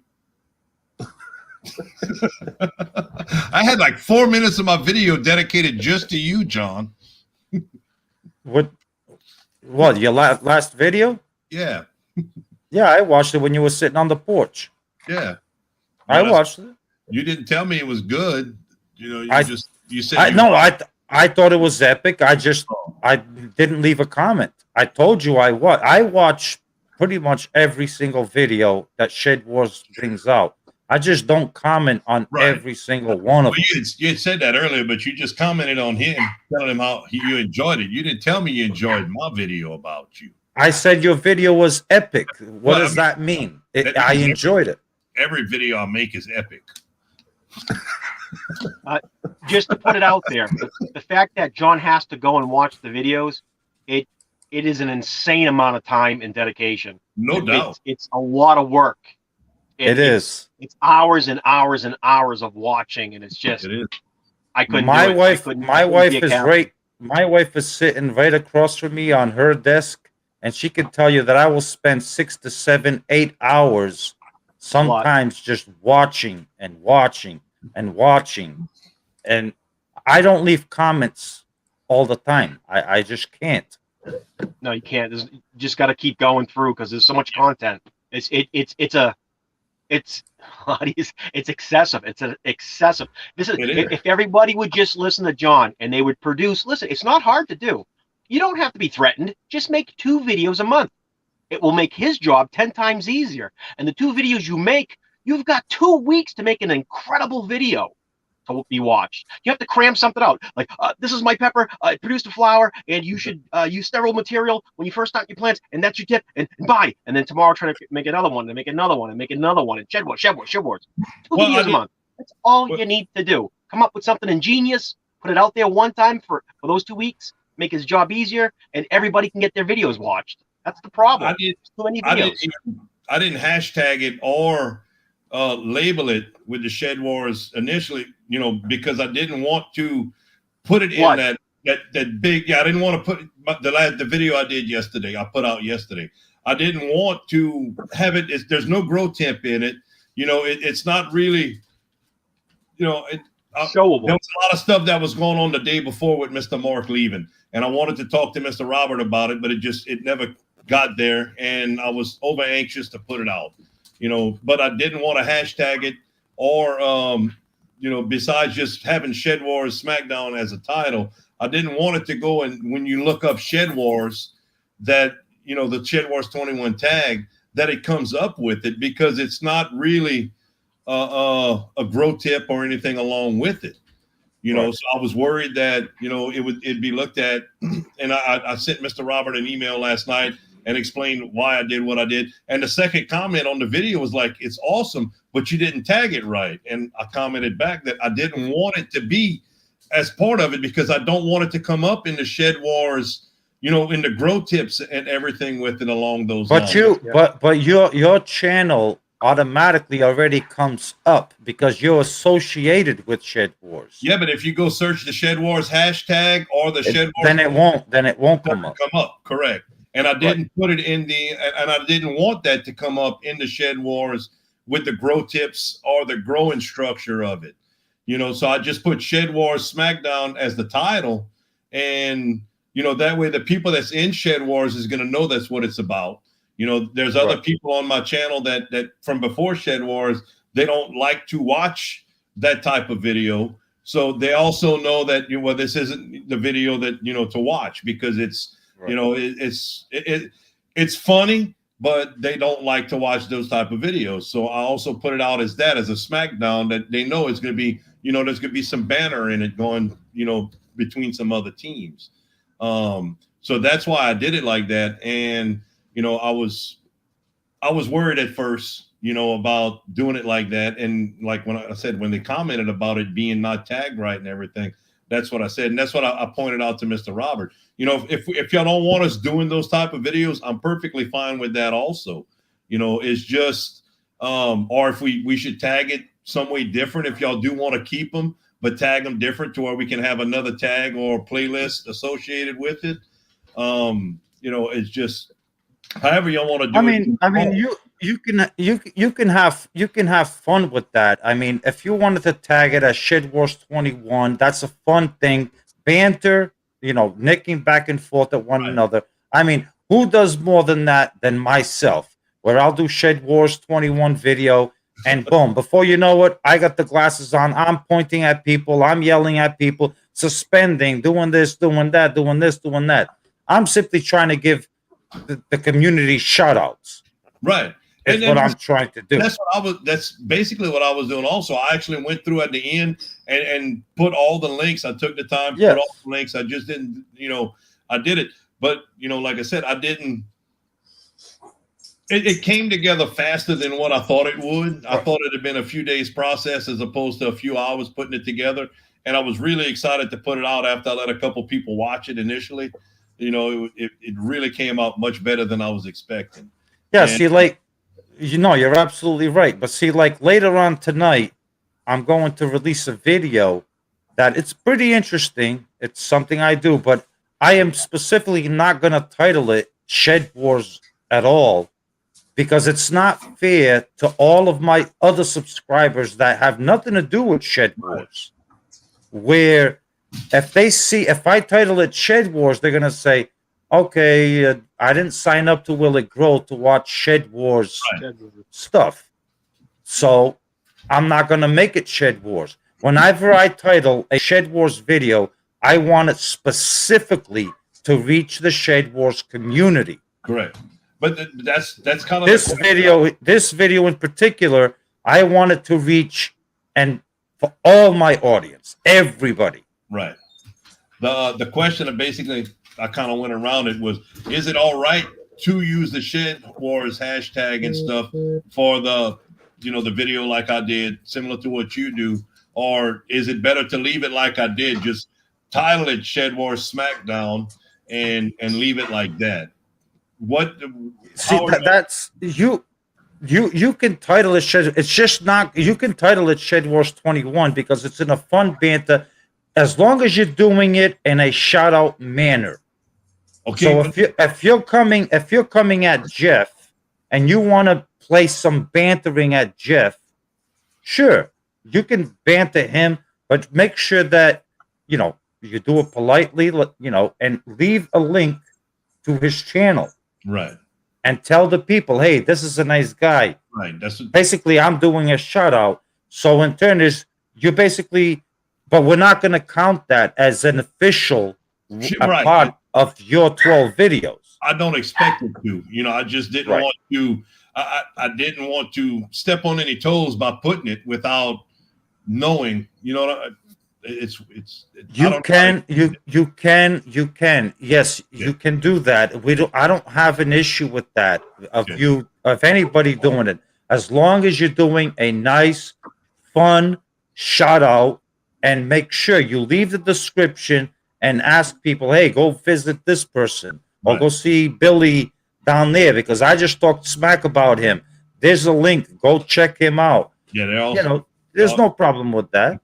I had like 4 minutes of my video dedicated just to you, John. What your last video? Yeah. Yeah, I watched it when you were sitting on the porch. Yeah. I watched it. You didn't tell me it was good. You know, you said I thought it was epic. I didn't leave a comment. I told you I watch pretty much every single video that Shed Wars brings out. I just don't comment on every single one of them. You had said that earlier, but you just commented on him, telling him how you enjoyed it. You didn't tell me you enjoyed my video about you. I said your video was epic. What does that mean? I enjoyed it. Every video I make is epic. Just to put it out there, the fact that John has to go and watch the videos, it is an insane amount of time and dedication. No doubt. It's a lot of work. It's hours and hours and hours of watching, and it's just it is. I couldn't. My do it. wife, I couldn't my wife be is accountable. my wife is sitting right across from me on her desk, and she can tell you that I will spend 6 to 7, 8 hours sometimes just watching and watching and watching, and I don't leave comments all the time. I just can't. No, you can't. You just got to keep going through because there's so much content. It's excessive. It's excessive. If everybody would just listen to John and they would produce. Listen, it's not hard to do. You don't have to be threatened. Just make 2 videos a month. It will make his job 10 times easier. And the 2 videos you make, you've got 2 weeks to make an incredible video to be watched. You have to cram something out. Like, this is my pepper. It produced a flower, and you should use sterile material when you first start your plants, and that's your tip, and buy. And then tomorrow try to make another one, and make another one, and make another one, and shed wars. 2 videos a month. That's all you need to do. Come up with something ingenious, put it out there one time for those 2 weeks, make his job easier, and everybody can get their videos watched. That's the problem. Too many videos. I didn't hashtag it or label it with the Shed Wars initially, because I didn't want to put it in that big. Yeah, I didn't want to put the video I did yesterday. I put out yesterday. I didn't want to have it. There's no grow temp in it. It's not really. Showable. There was a lot of stuff that was going on the day before with Mr. Mark leaving, and I wanted to talk to Mr. Robert about it, but it never got there, and I was over anxious to put it out. But I didn't want to hashtag it or, besides just having Shed Wars SmackDown as a title, I didn't want it to go. And when you look up Shed Wars, that, the Shed Wars 21 tag, that it comes up with it, because it's not really a grow tip or anything along with it. So I was worried that, it'd be looked at. And I sent Mr. Robert an email last night and explain why I did what I did. And the second comment on the video was like, it's awesome, but you didn't tag it right. And I commented back that I didn't want it to be as part of it, because I don't want it to come up in the Shed Wars, in the grow tips and everything with it along those lines. But your channel automatically already comes up because you're associated with Shed Wars. Yeah, but if you go search the Shed Wars hashtag or the Shed Wars, then it won't come up. Correct. And I didn't put it in and I didn't want that to come up in the Shed Wars with the grow tips or the growing structure of it. So I just put Shed Wars SmackDown as the title. And, that way the people that's in Shed Wars is going to know that's what it's about. There's other people on my channel that from before Shed Wars, they don't like to watch that type of video. So they also know that, this isn't the video that, to watch, because it's, it's funny, but they don't like to watch those type of videos. So I also put it out as that, as a SmackDown, that they know it's going to be, there's going to be some banner in it going, between some other teams. So that's why I did it like that. And, I was worried at first, about doing it like that. And like when I said, when they commented about it being not tagged right and everything, that's what I said. And that's what I pointed out to Mr. Robert. If y'all don't want us doing those type of videos, I'm perfectly fine with that also. It's just, or if we should tag it some way different, if y'all do want to keep them, but tag them different to where we can have another tag or playlist associated with it. You know, it's just however you want to do it. I mean, you can have fun with that. I mean, if you wanted to tag it as Shed Wars 21, that's a fun thing. Banter, you know, nicking back and forth at one another. I mean, who does more than that than myself? Where I'll do Shed Wars 21 video, and boom, before you know it, I got the glasses on. I'm pointing at people. I'm yelling at people, suspending, doing this, doing that, doing this, doing that. I'm simply trying to give the community shout outs. Right. That's what I'm trying to do. That's basically what I was doing. Also, I actually went through at the end and put all the links. I took the time to put all the links. I just didn't, you know, I did it. But, you know, like I said, I didn't. It came together faster than what I thought it would. I thought it had been a few days process as opposed to a few hours putting it together. And I was really excited to put it out after I let a couple people watch it initially. You know, it really came out much better than I was expecting. Yeah, see, like, you know, you're absolutely right. But see, like, later on tonight, I'm going to release a video that it's pretty interesting. It's something I do, but I am specifically not going to title it Shed Wars at all, because it's not fair to all of my other subscribers that have nothing to do with Shed Wars. Where if I title it Shed Wars, they're going to say, okay, I didn't sign up to Will It Grow to watch Shed Wars stuff. So I'm not going to make it Shed Wars. Whenever I title a Shed Wars video, I want it specifically to reach the Shed Wars community. Correct. But that's kind of this video in particular, I want it to reach and for all my audience, everybody. Right. The question that basically I kind of went around it was, is it all right to use the Shed Wars hashtag and stuff for the, you know, the video like I did, similar to what you do, or is it better to leave it like I did, just title it Shed Wars SmackDown and leave it like that? That's you can title it Shed. It's just not. You can title it Shed Wars 21 because it's in a fun banter, as long as you're doing it in a shout out manner. Okay. So if you're coming at Jeff and you want to play some bantering at Jeff, sure, you can banter him, but make sure that you know you do it politely, you know, and leave a link to his channel. Right. And tell the people, hey, this is a nice guy. Right. That's basically I'm doing a shout out. So in turn is you basically, but we're not going to count that as an official part of your 12 videos. I don't expect it to. You know, I just didn't want to. I didn't want to step on any toes by putting it without knowing. You know, you can. Yes, you can do that. I don't have an issue with that of anybody doing it, as long as you're doing a nice, fun shout out, and make sure you leave the description and ask people, hey, go visit this person or go see Billy down there because I just talked smack about him. There's a link. Go check him out. Yeah, they're all, you know, there's no problem with that.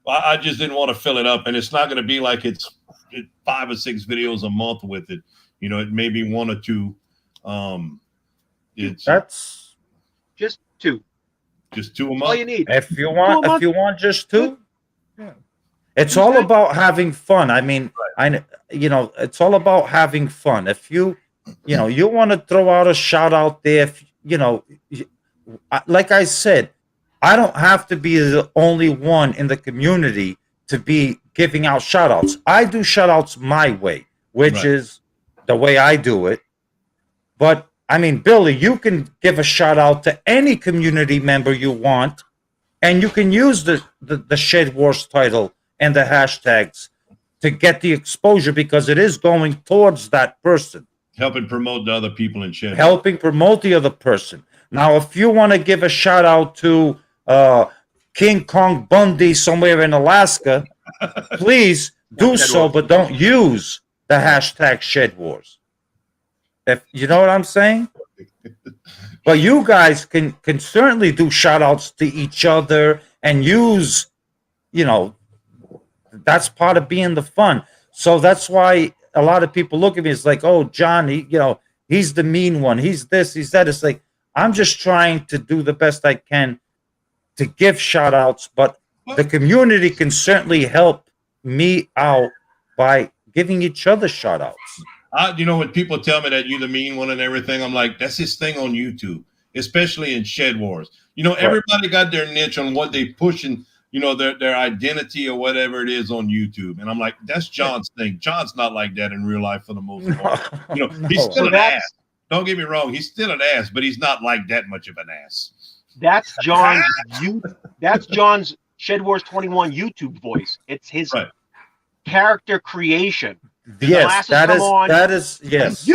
I just didn't want to fill it up, and it's not going to be like it's 5 or 6 videos a month with it. You know, it may be 1 or 2. That's just 2. Just 2 a month. All you need. If you want just 2, yeah. It's all about having fun. I mean, it's all about having fun. If you want to throw out a shout out there, like I said, I don't have to be the only one in the community to be giving out shout outs. I do shout outs my way, which is the way I do it. But I mean, Billy, you can give a shout out to any community member you want, and you can use the Shed Wars title and the hashtags to get the exposure because it is going towards that person. Helping promote the other people in Shed. Helping promote the other person. Now, if you want to give a shout out to King Kong Bundy somewhere in Alaska, please do so, but don't use the hashtag Shed Wars. If you know what I'm saying? But you guys can certainly do shout outs to each other and use, that's part of being the fun. So that's why a lot of people look at me. It's like, oh, John, he's the mean one. He's this, he's that. It's like, I'm just trying to do the best I can to give shout outs, but the community can certainly help me out by giving each other shout outs. When people tell me that you're the mean one and everything, I'm like, that's his thing on YouTube, especially in Shed Wars. Everybody got their niche on what they pushing, their identity or whatever it is on YouTube. And I'm like, that's John's thing. John's not like that in real life for the most part. He's still an ass. Don't get me wrong. He's still an ass, but he's not like that much of an ass. That's John's that's John's Shed Wars 21 YouTube voice. It's his character creation. Yes, that is yes.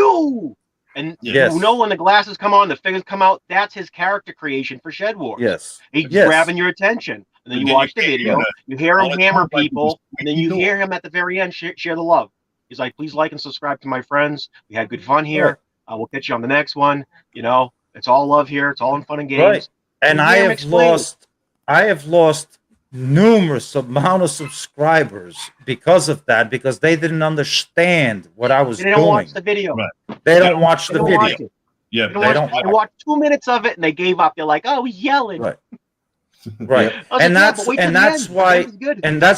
And yes. When the glasses come on, the figures come out, that's his character creation for Shed Wars. Yes. He's grabbing your attention. And then you watch the video, you hear him hammer people, and then you hear him at the very end share the love. He's like, please like and subscribe to my friends. We had good fun here. We'll catch you on the next one. It's all love here. It's all in fun and games. Right. And I have lost numerous amount of subscribers because of that, because they didn't understand what I was doing. They don't watch the video. Right. They don't watch the video. Yeah, they watch 2 minutes of it and they gave up. They're like, oh, he's yelling. Right. Right. And that's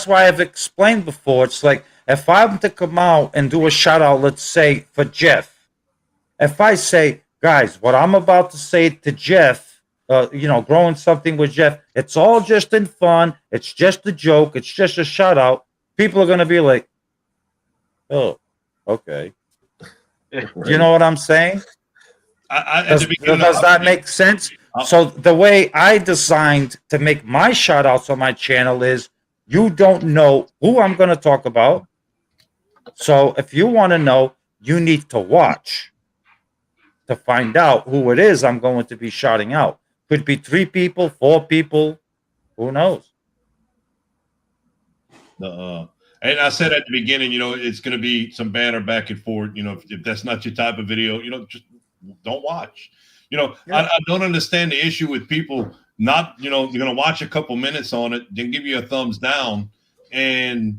why I've explained before. It's like, if I'm to come out and do a shout out, let's say for Jeff, if I say, guys, what I'm about to say to Jeff, growing something with Jeff, it's all just in fun. It's just a joke. It's just a shout out. People are going to be like, oh, okay. You know what I'm saying? Does that make sense? So the way I designed to make my shout outs on my channel is, you don't know who I'm going to talk about. So if you want to know, you need to watch to find out who it is I'm going to be shouting out. Could be 3 people, 4 people, who knows? And I said at the beginning, it's going to be some banner back and forth. If that's not your type of video, just don't watch. I don't understand the issue with people not, you're going to watch a couple minutes on it, then give you a thumbs down, and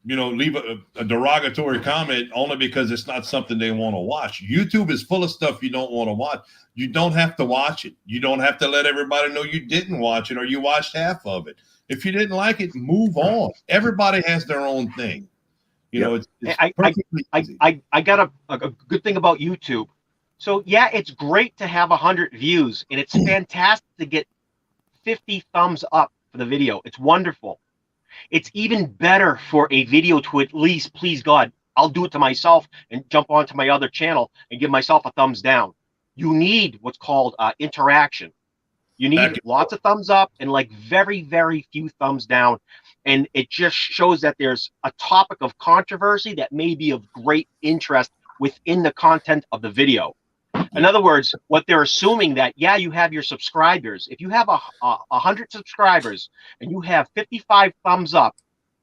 leave a derogatory comment only because it's not something they want to watch. YouTube is full of stuff you don't want to watch. You don't have to watch it. You don't have to let everybody know you didn't watch it or you watched half of it. If you didn't like it, move on. Everybody has their own thing. I got a good thing about YouTube. So yeah, it's great to have 100 views, and it's fantastic to get 50 thumbs up for the video. It's wonderful. It's even better for a video to at least, please God, I'll do it to myself and jump onto my other channel and give myself a thumbs down. You need what's called interaction. You need lots of thumbs up and like very, very few thumbs down. And it just shows that there's a topic of controversy that may be of great interest within the content of the video. In other words, what they're assuming that, yeah, you have your subscribers. If you have 100 subscribers and you have 55 thumbs up,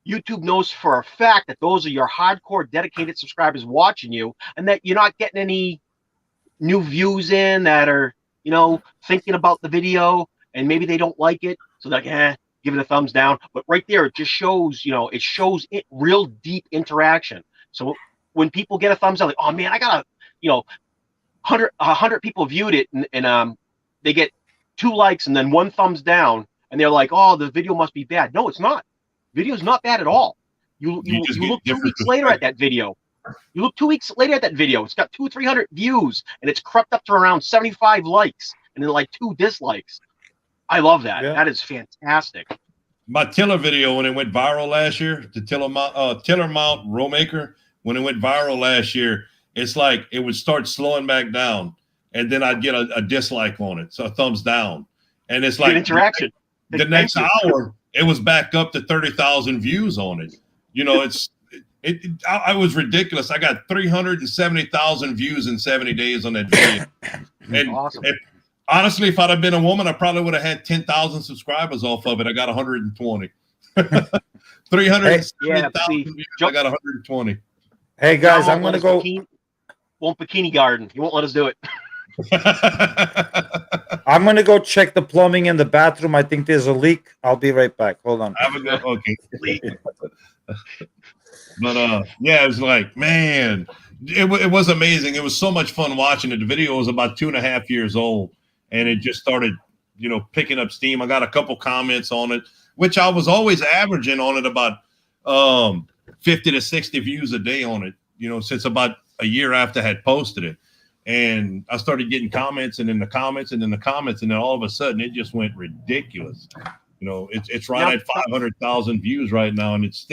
YouTube knows for a fact that those are your hardcore dedicated subscribers watching you, and that you're not getting any new views in that are, thinking about the video and maybe they don't like it. So like, give it a thumbs down. But right there, it just shows, it shows it real deep interaction. So when people get a thumbs up, like, oh man, I got 100 people viewed it, and they get 2 likes and then 1 thumbs down, and they're like, oh, the video must be bad. No, it's not. Video's not bad at all. You look 2 weeks later at that video. You look 2 weeks later at that video. It's got 200-300 views, and it's crept up to around 75 likes, and then like 2 dislikes. I love that. Yeah. That is fantastic. My tiller video, when it went viral last year, the tiller mount row maker, when it went viral last year, it's like it would start slowing back down, and then I'd get a dislike on it, so a thumbs down. And it's like good interaction. The next hour, it was back up to 30,000 views on it. I was ridiculous. I got 370,000 views in 70 days on that video. And awesome. Honestly, if I'd have been a woman, I probably would have had 10,000 subscribers off of it. I got 120. 370,000 views. I got 120. Hey guys, I'm gonna go. Won't bikini garden? He won't let us do it. I'm gonna go check the plumbing in the bathroom. I think there's a leak. I'll be right back. Hold on. Have a good. Okay. But yeah, it was like, man, it was amazing. It was so much fun watching it. The video was about 2.5 years old, and it just started, picking up steam. I got a couple comments on it, which I was always averaging on it about 50 to 60 views a day on it, since about a year after I had posted it. And I started getting comments and then the comments and then the comments, and then all of a sudden it just went ridiculous. It's right at 500,000 views right now, and it's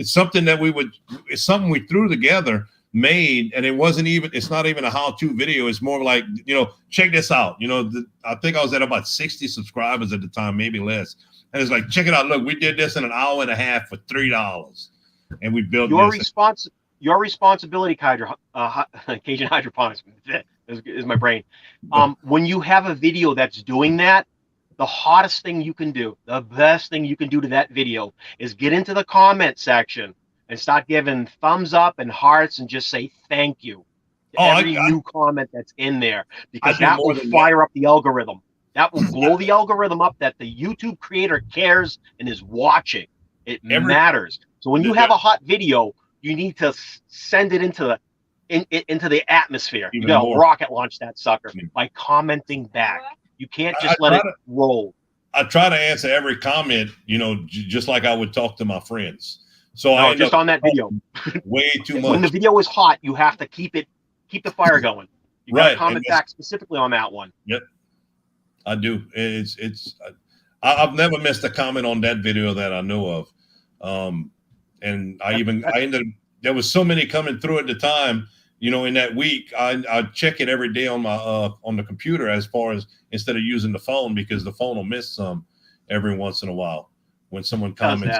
something that it's something we threw together, made, and it's not even a how-to video. It's more like, check this out. I think I was at about 60 subscribers at the time, maybe less. And it's like, check it out. Look, we did this in an hour and a half for $3, and we built your responsibility, Cajun Hydroponics is my brain. When you have a video that's doing that, the hottest thing you can do, the best thing you can do to that video is get into the comment section and start giving thumbs up and hearts and just say thank you to every new comment that's in there, because that will fire up the algorithm. That will blow the algorithm up that the YouTube creator cares and is watching. It matters. So when you have a hot video, you need to send it into the atmosphere. You got to rocket launch that sucker by commenting back. You can't just let it roll. I try to answer every comment, just like I would talk to my friends. So I just on that video, way too much. When the video is hot, you have to keep the fire going. You got to comment back specifically on that one. Yep, I do. I've never missed a comment on that video that I know of. And there was so many coming through at the time, in that week. I check it every day on my on the computer, as far as instead of using the phone, because the phone will miss some every once in a while when someone comments.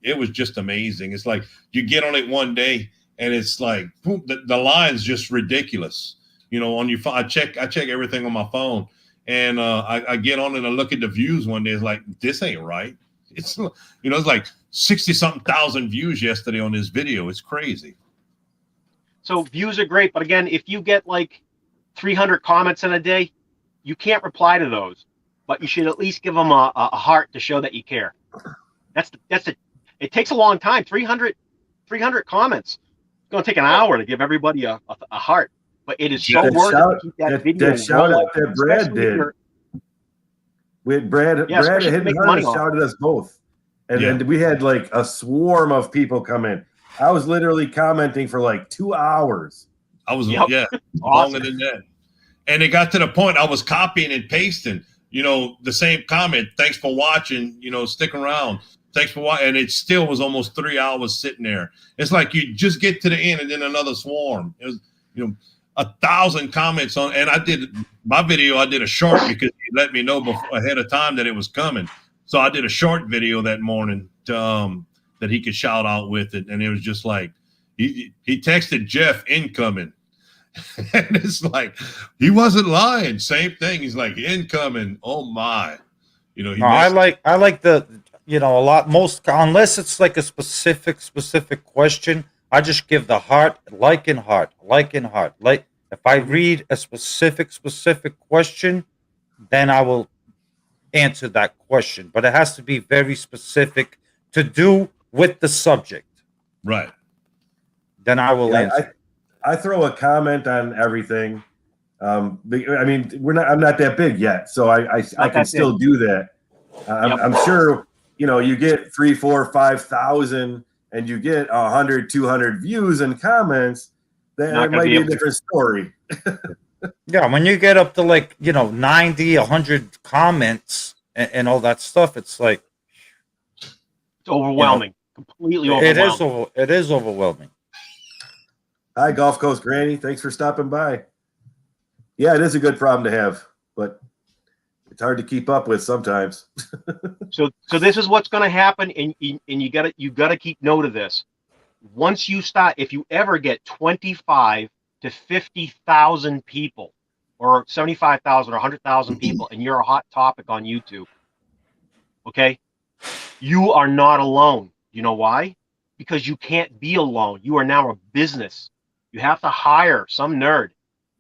It was just amazing. It's like you get on it one day and it's like, boom, the line's just ridiculous. On your phone, I check everything on my phone, and I get on it and look at the views one day. It's like, this ain't right. It's it's like 60-something thousand views yesterday on this video. It's crazy. So views are great, but again, if you get like 300 comments in a day, you can't reply to those, but you should at least give them a heart to show that you care. It takes a long time. 300 comments. It's going to take an hour to give everybody a heart, but it is so worth it to keep that video. That shout out that Brad did. Brad at Hidden Hunters shouted us both. And then we had like a swarm of people come in. I was literally commenting for like 2 hours. I was, longer than that. And it got to the point I was copying and pasting, the same comment. Thanks for watching, stick around. Thanks for watching. And it still was almost 3 hours sitting there. It's like you just get to the end and then another swarm. It was, 1,000 comments on, and I did my video. I did a short because he let me know ahead of time that it was coming. So I did a short video that morning that he could shout out with it. And it was just like, he texted Jeff incoming. And it's like, he wasn't lying. Same thing. He's like, incoming. Oh my, I like the, a lot, unless it's like a specific question, I just give the heart, like and heart. Like, if I read a specific question, then I will answer that question. But it has to be very specific to do with the subject. Right. Then I will answer. I throw a comment on everything. I mean, I'm not that big yet, so I can still do that. I'm sure, you get 3,000, 4,000, 5,000 and you get 100, 200 views and comments, then it might be a different story. Yeah, when you get up to 90, 100 comments and all that stuff, it's like, it's overwhelming. Completely overwhelming. It is overwhelming. Hi, Gulf Coast Granny. Thanks for stopping by. Yeah, it is a good problem to have, but it's hard to keep up with sometimes. So this is what's going to happen, and you got to keep note of this. Once you start, if you ever get 25 to 50,000 people, or 75,000 or 100,000 people, and you're a hot topic on YouTube, okay, you are not alone. You know why? Because you can't be alone. You are now a business. You have to hire some nerd,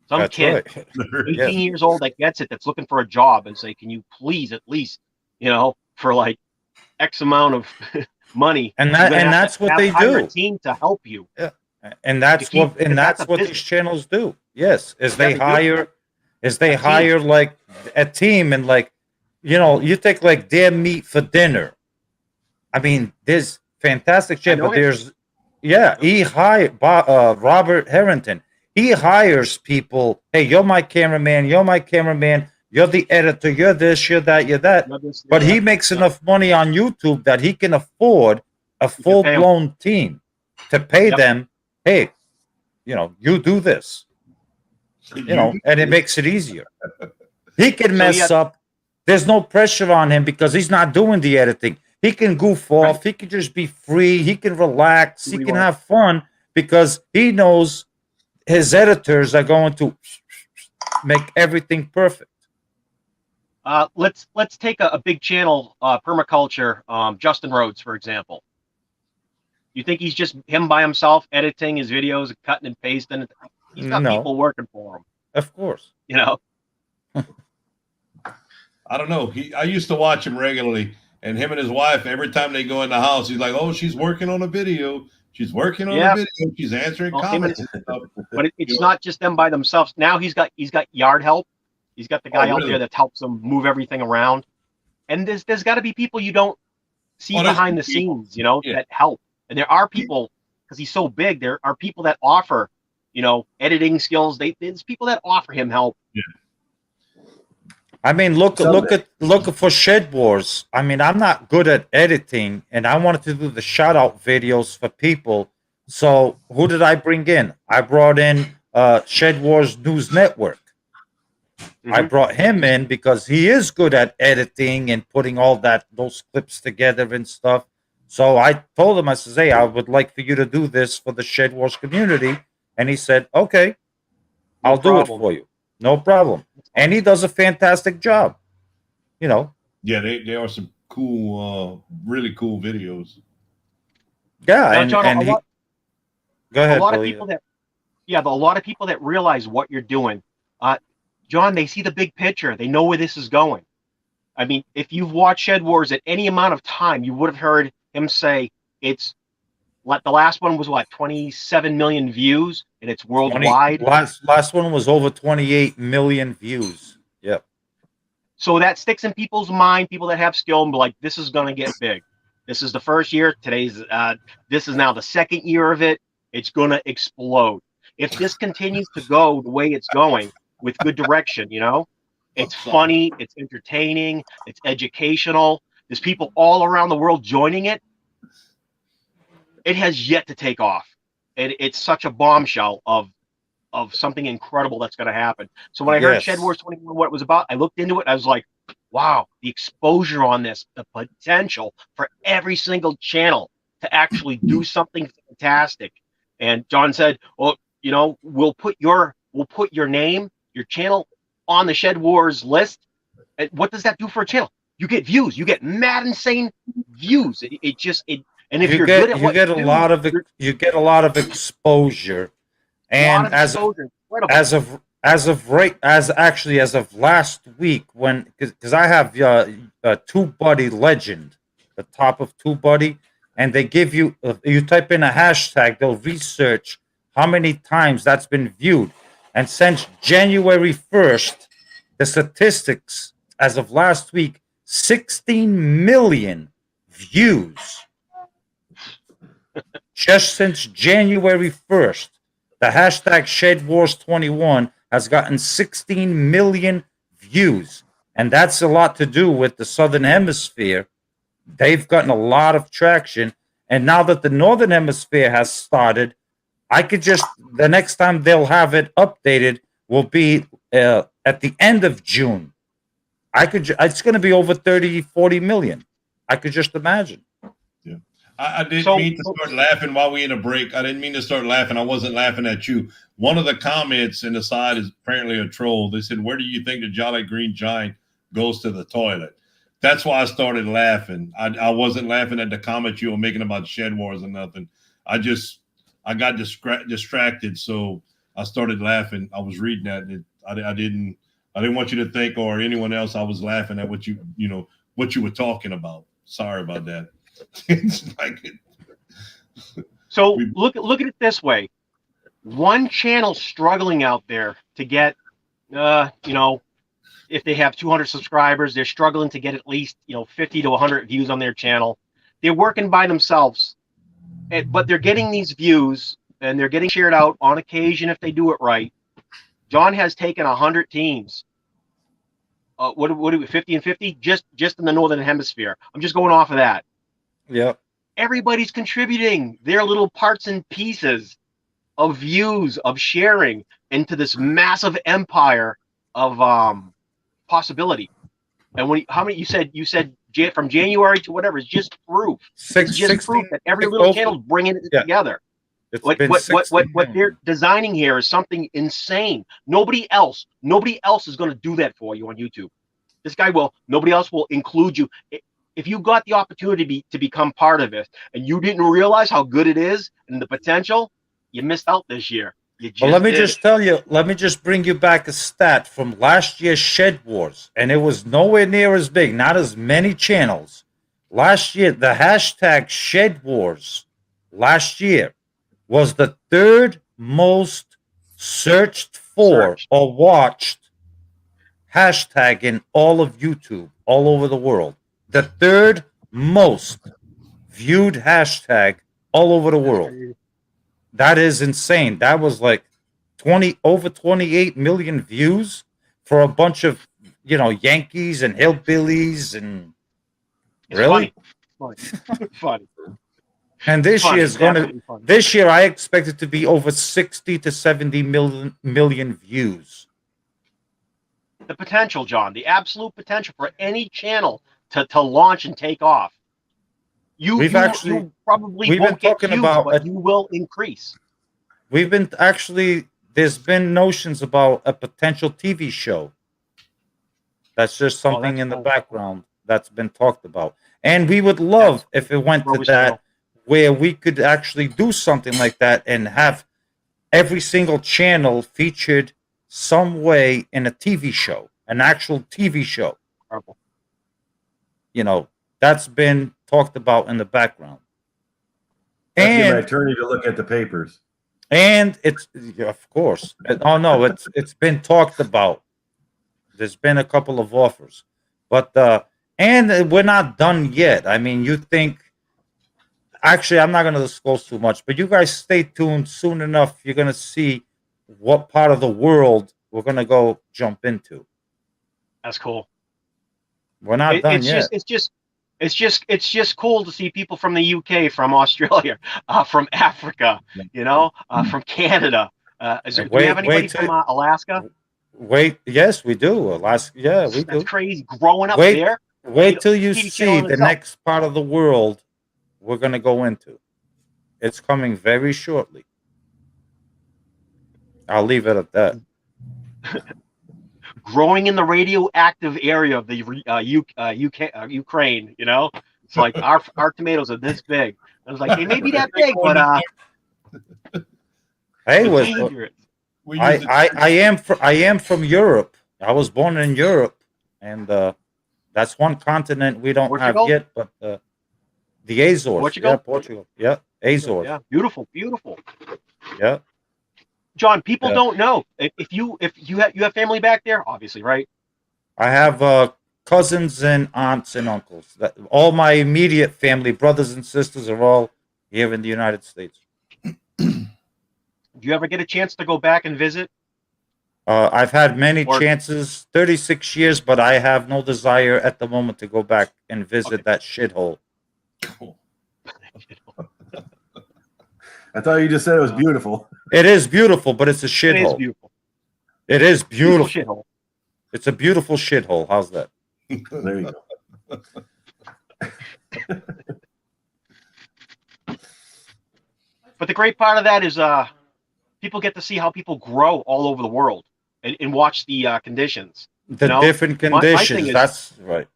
some kid, 18 years old that gets it, that's looking for a job, and say, can you please at least, for like X amount of money, And you're gonna have that's to what they hire do. a team to help you. Yeah. And that's keep- what and that's that's a what business. these channels do. Yes, is Yeah, they they do. hire A team. hire like a team, and like, you know, you take like Damn Meat for Dinner. I mean, there's fantastic shit, know but him. there's he hired Robert Harrington. He hires people. Hey, you're my cameraman. You're my cameraman. You're the editor. You're this. You're that. You're that. But he makes enough money on YouTube that he can afford a full blown team to pay them. Hey, you know, you do this. You know, and it makes it easier. He can mess up. There's no pressure on him because he's not doing the editing. He can goof off. He can just be free. He can relax. He can have fun because he knows his editors are going to make everything perfect. Let's take a big channel, permaculture, Justin Rhodes, for example. You think he's just him by himself editing his videos, cutting and pasting? He's got people working for him. Of course. You know. I don't know. I used to watch him regularly, and him and his wife, every time they go in the house, he's like, "Oh, she's working on a video. She's working on a video. She's answering comments." But it's not just them by themselves. Now he's got yard help. He's got the guy out there that helps him move everything around. And there's got to be people you don't see behind the scenes, you know, that help. And there are people, because he's so big, there are people that offer, you know, editing skills. There's people that offer him help. Yeah. I mean, look for Shed Wars. I mean, I'm not good at editing, and I wanted to do the shout out videos for people. So who did I bring in? I brought in Shed Wars News Network. I brought him in because he is good at editing and putting all those clips together and stuff. So I told him, I says, "Hey, I would like for you to do this for the Shed Wars community," and he said, "Okay, I'll do it for you, no problem." And he does a fantastic job. You know. Yeah, they are some cool, really cool videos. Yeah, now, John, go ahead. A lot of people that realize what you're doing. John, they see the big picture. They know where this is going. I mean, if you've watched Shed Wars at any amount of time, you would have heard him say it's like the last one was what, 27 million views, and it's worldwide. Last one was over 28 million views. Yep. So that sticks in people's mind. People that have skill and be like, this is going to get big. This is the first year. This is now the second year of it. It's going to explode. If this continues to go the way it's going, with good direction, you know, it's funny, it's entertaining, it's educational. There's people all around the world joining it. It has yet to take off, and it's such a bombshell of something incredible that's going to happen. So when I heard Shed Wars 21, what it was about, I looked into it. I was like, wow, the exposure on this, the potential for every single channel to actually do something fantastic. And John said, well, you know, we'll put your name, your channel on the Shed Wars list. And what does that do for a channel? You get views. You get mad insane views. And if you're good at what you do, you get a lot of exposure. And as of last week, because I have TubeBuddy Legend, the top of TubeBuddy, and they give you type in a hashtag, they'll research how many times that's been viewed. And since January 1st, the statistics as of last week, 16 million views. Just since January 1st, the hashtag ShedWars21 has gotten 16 million views. And that's a lot to do with the Southern Hemisphere. They've gotten a lot of traction. And now that the Northern Hemisphere has started, the next time they'll have it updated will be at the end of June. It's going to be over 40 million. I could just imagine. Yeah. I didn't mean to start laughing while we in a break. I didn't mean to start laughing. I wasn't laughing at you. One of the comments in the side is apparently a troll. They said, "Where do you think the Jolly Green Giant goes to the toilet?" That's why I started laughing. I wasn't laughing at the comment you were making about Shed Wars or nothing. I got distracted, so I started laughing. I was reading that. And I didn't want you to think, or anyone else, I was laughing at what you were talking about. Sorry about that. It's like So look at it this way: one channel struggling out there to get, if they have 200 subscribers, they're struggling to get at least 50 to 100 views on their channel. They're working by themselves, but they're getting these views and they're getting shared out on occasion if they do it right. John has taken 100 teams. What do we 50 and 50 just in the northern hemisphere? I'm just going off of that. Yep. Everybody's contributing their little parts and pieces of views, of sharing into this massive empire of possibility. And how many you said from January to whatever is just proof. It's just proof that every little channel's bringing it together. What they're designing here is something insane. Nobody else is going to do that for you on YouTube. This guy will. Nobody else will include you. If you got the opportunity to become part of it and you didn't realize how good it is and the potential, you missed out this year. Well, let me just tell you, let me just bring you back a stat from last year's Shed Wars, and it was nowhere near as big, not as many channels. Last year, the hashtag Shed Wars last year was the third most searched for or watched hashtag in all of YouTube, all over the world. The third most viewed hashtag all over the world. That is insane. That was like over 28 million views for a bunch of, Yankees and hillbillies and really funny. And this year I expect it to be over 60 to 70 million views. The potential, John, the absolute potential for any channel to launch and take off. You probably won't get views, but you will increase. There's been notions about a potential TV show. That's just something in the background that's been talked about. And we would love if it went to that, where we could actually do something like that and have every single channel featured some way in a TV show, an actual TV show. That's been talked about in the background. And my attorney to look at the papers. And it's, of course. Oh no, it's been talked about. There's been a couple of offers, but and we're not done yet. I mean, you think? Actually, I'm not going to disclose too much, but you guys stay tuned. Soon enough, you're going to see what part of the world we're going to go jump into. That's cool. We're not done yet. It's just cool to see people from the UK, from Australia, from Africa, from Canada. Do we have anybody from Alaska? Yes, we do. Alaska, yeah, we do. That's crazy. Growing up there. Wait till you see the next part of the world we're going to go into. It's coming very shortly. I'll leave it at that. Growing in the radioactive area of the Ukraine, it's like our tomatoes are this big. I was like, they may be that big, but hey, I am from Europe. I was born in Europe, and that's one continent we don't have yet, but the Azores. Portugal? Yeah, Portugal. Yeah, Azores. Yeah, beautiful. Yeah. John, people don't know if you have family back there, obviously, right? I have cousins and aunts and uncles. All my immediate family, brothers and sisters, are all here in the United States. Do you ever get a chance to go back and visit? I've had many chances, 36 years, but I have no desire at the moment to go back and visit that shithole. I thought you just said it was beautiful. It is beautiful, but it's a shithole. It is beautiful. Shithole. It's a beautiful shithole. How's that? There you go. But the great part of that is people get to see how people grow all over the world and watch the conditions. The different conditions. That's right.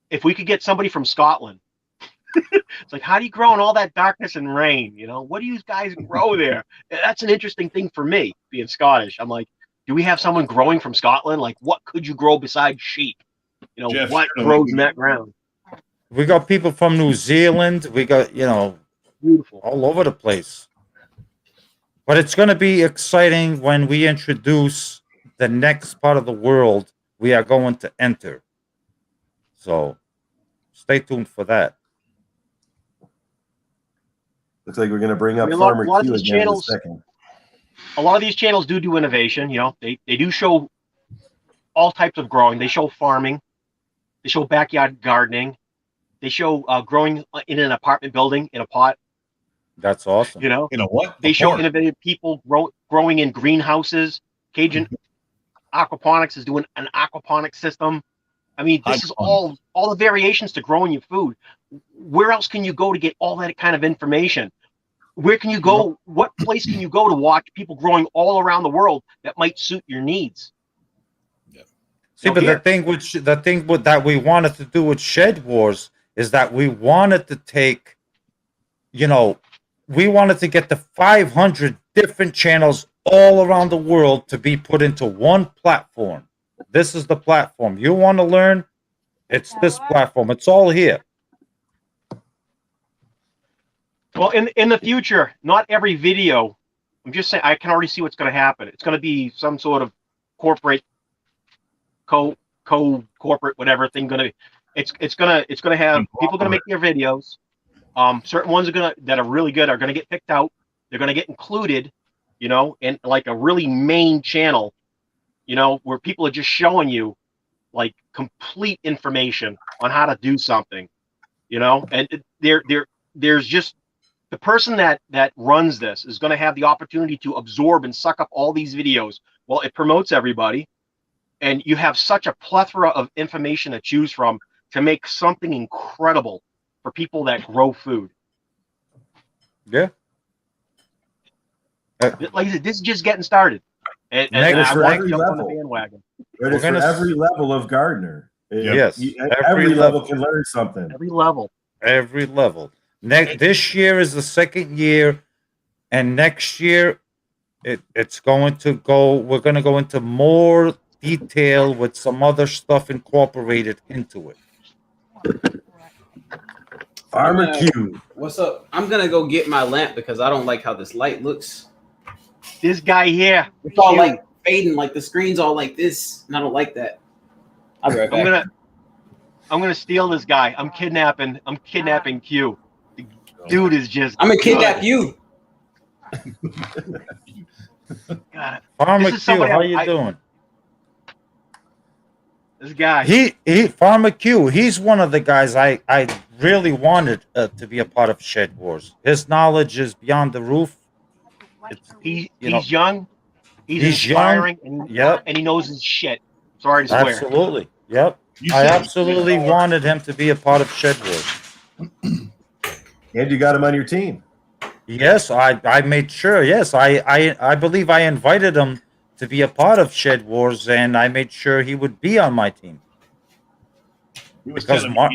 If we could get somebody from Scotland, it's like, how do you grow in all that darkness and rain? What do you guys grow there? That's an interesting thing for me, being Scottish. I'm like, do we have someone growing from Scotland? Like, what could you grow besides sheep? Jeff, what grows in that ground? We got people from New Zealand. We got, Beautiful. all over the place. But it's going to be exciting when we introduce the next part of the world we are going to enter. So stay tuned for that. Looks like we're going to bring up I mean, Farmer a lot of Q these again in a channels- second. A lot of these channels do innovation. They do show all types of growing. They show farming. They show backyard gardening. They show growing in an apartment building in a pot. That's awesome. You know what? They show innovative people growing in greenhouses. Cajun Aquaponics is doing an aquaponics system. I mean, this is all the variations to growing your food. Where else can you go to get all that kind of information? Where can you go? What place can you go to watch people growing all around the world that might suit your needs? See, but the thing that we wanted to do with Shed Wars is that we wanted to take, we wanted to get the 500 different channels all around the world to be put into one platform. This is the platform. You want to learn? It's this platform. It's all here. Well, in the future, not every video. I'm just saying, I can already see what's going to happen. It's going to be some sort of corporate, corporate whatever thing. It's gonna have people going to make their videos. Certain ones that are really good are going to get picked out. They're going to get included, in like a really main channel, where people are just showing you like complete information on how to do something, and there's just the person that runs this is going to have the opportunity to absorb and suck up all these videos. Well, it promotes everybody, and you have such a plethora of information to choose from to make something incredible for people that grow food. Yeah. Like I said, this is just getting started. And I want to jump on the bandwagon. But it's for every level of gardener. Yes. Every level can learn something. Every level. This year is the second year, and next year it's going to go. We're going to go into more detail with some other stuff incorporated into it. Farmer Q. What's up? I'm gonna go get my lamp because I don't like how this light looks. This guy here. It's all like fading, like the screen's all like this, and I don't like that. I'll be right back. I'm gonna steal this guy. I'm kidnapping Q. The dude is just. I'm gonna kidnap you. God. Farmer Q, how you doing? This guy. He Farmer Q. He's one of the guys I really wanted to be a part of Shed Wars. His knowledge is beyond the roof. He's young. He's inspiring. And he knows his shit. Sorry to swear. Absolutely. Yep. I absolutely wanted him to be a part of Shed Wars. And you got him on your team. Yes, I made sure. Yes, I believe I invited him to be a part of Shed Wars, and I made sure he would be on my team. Because Mark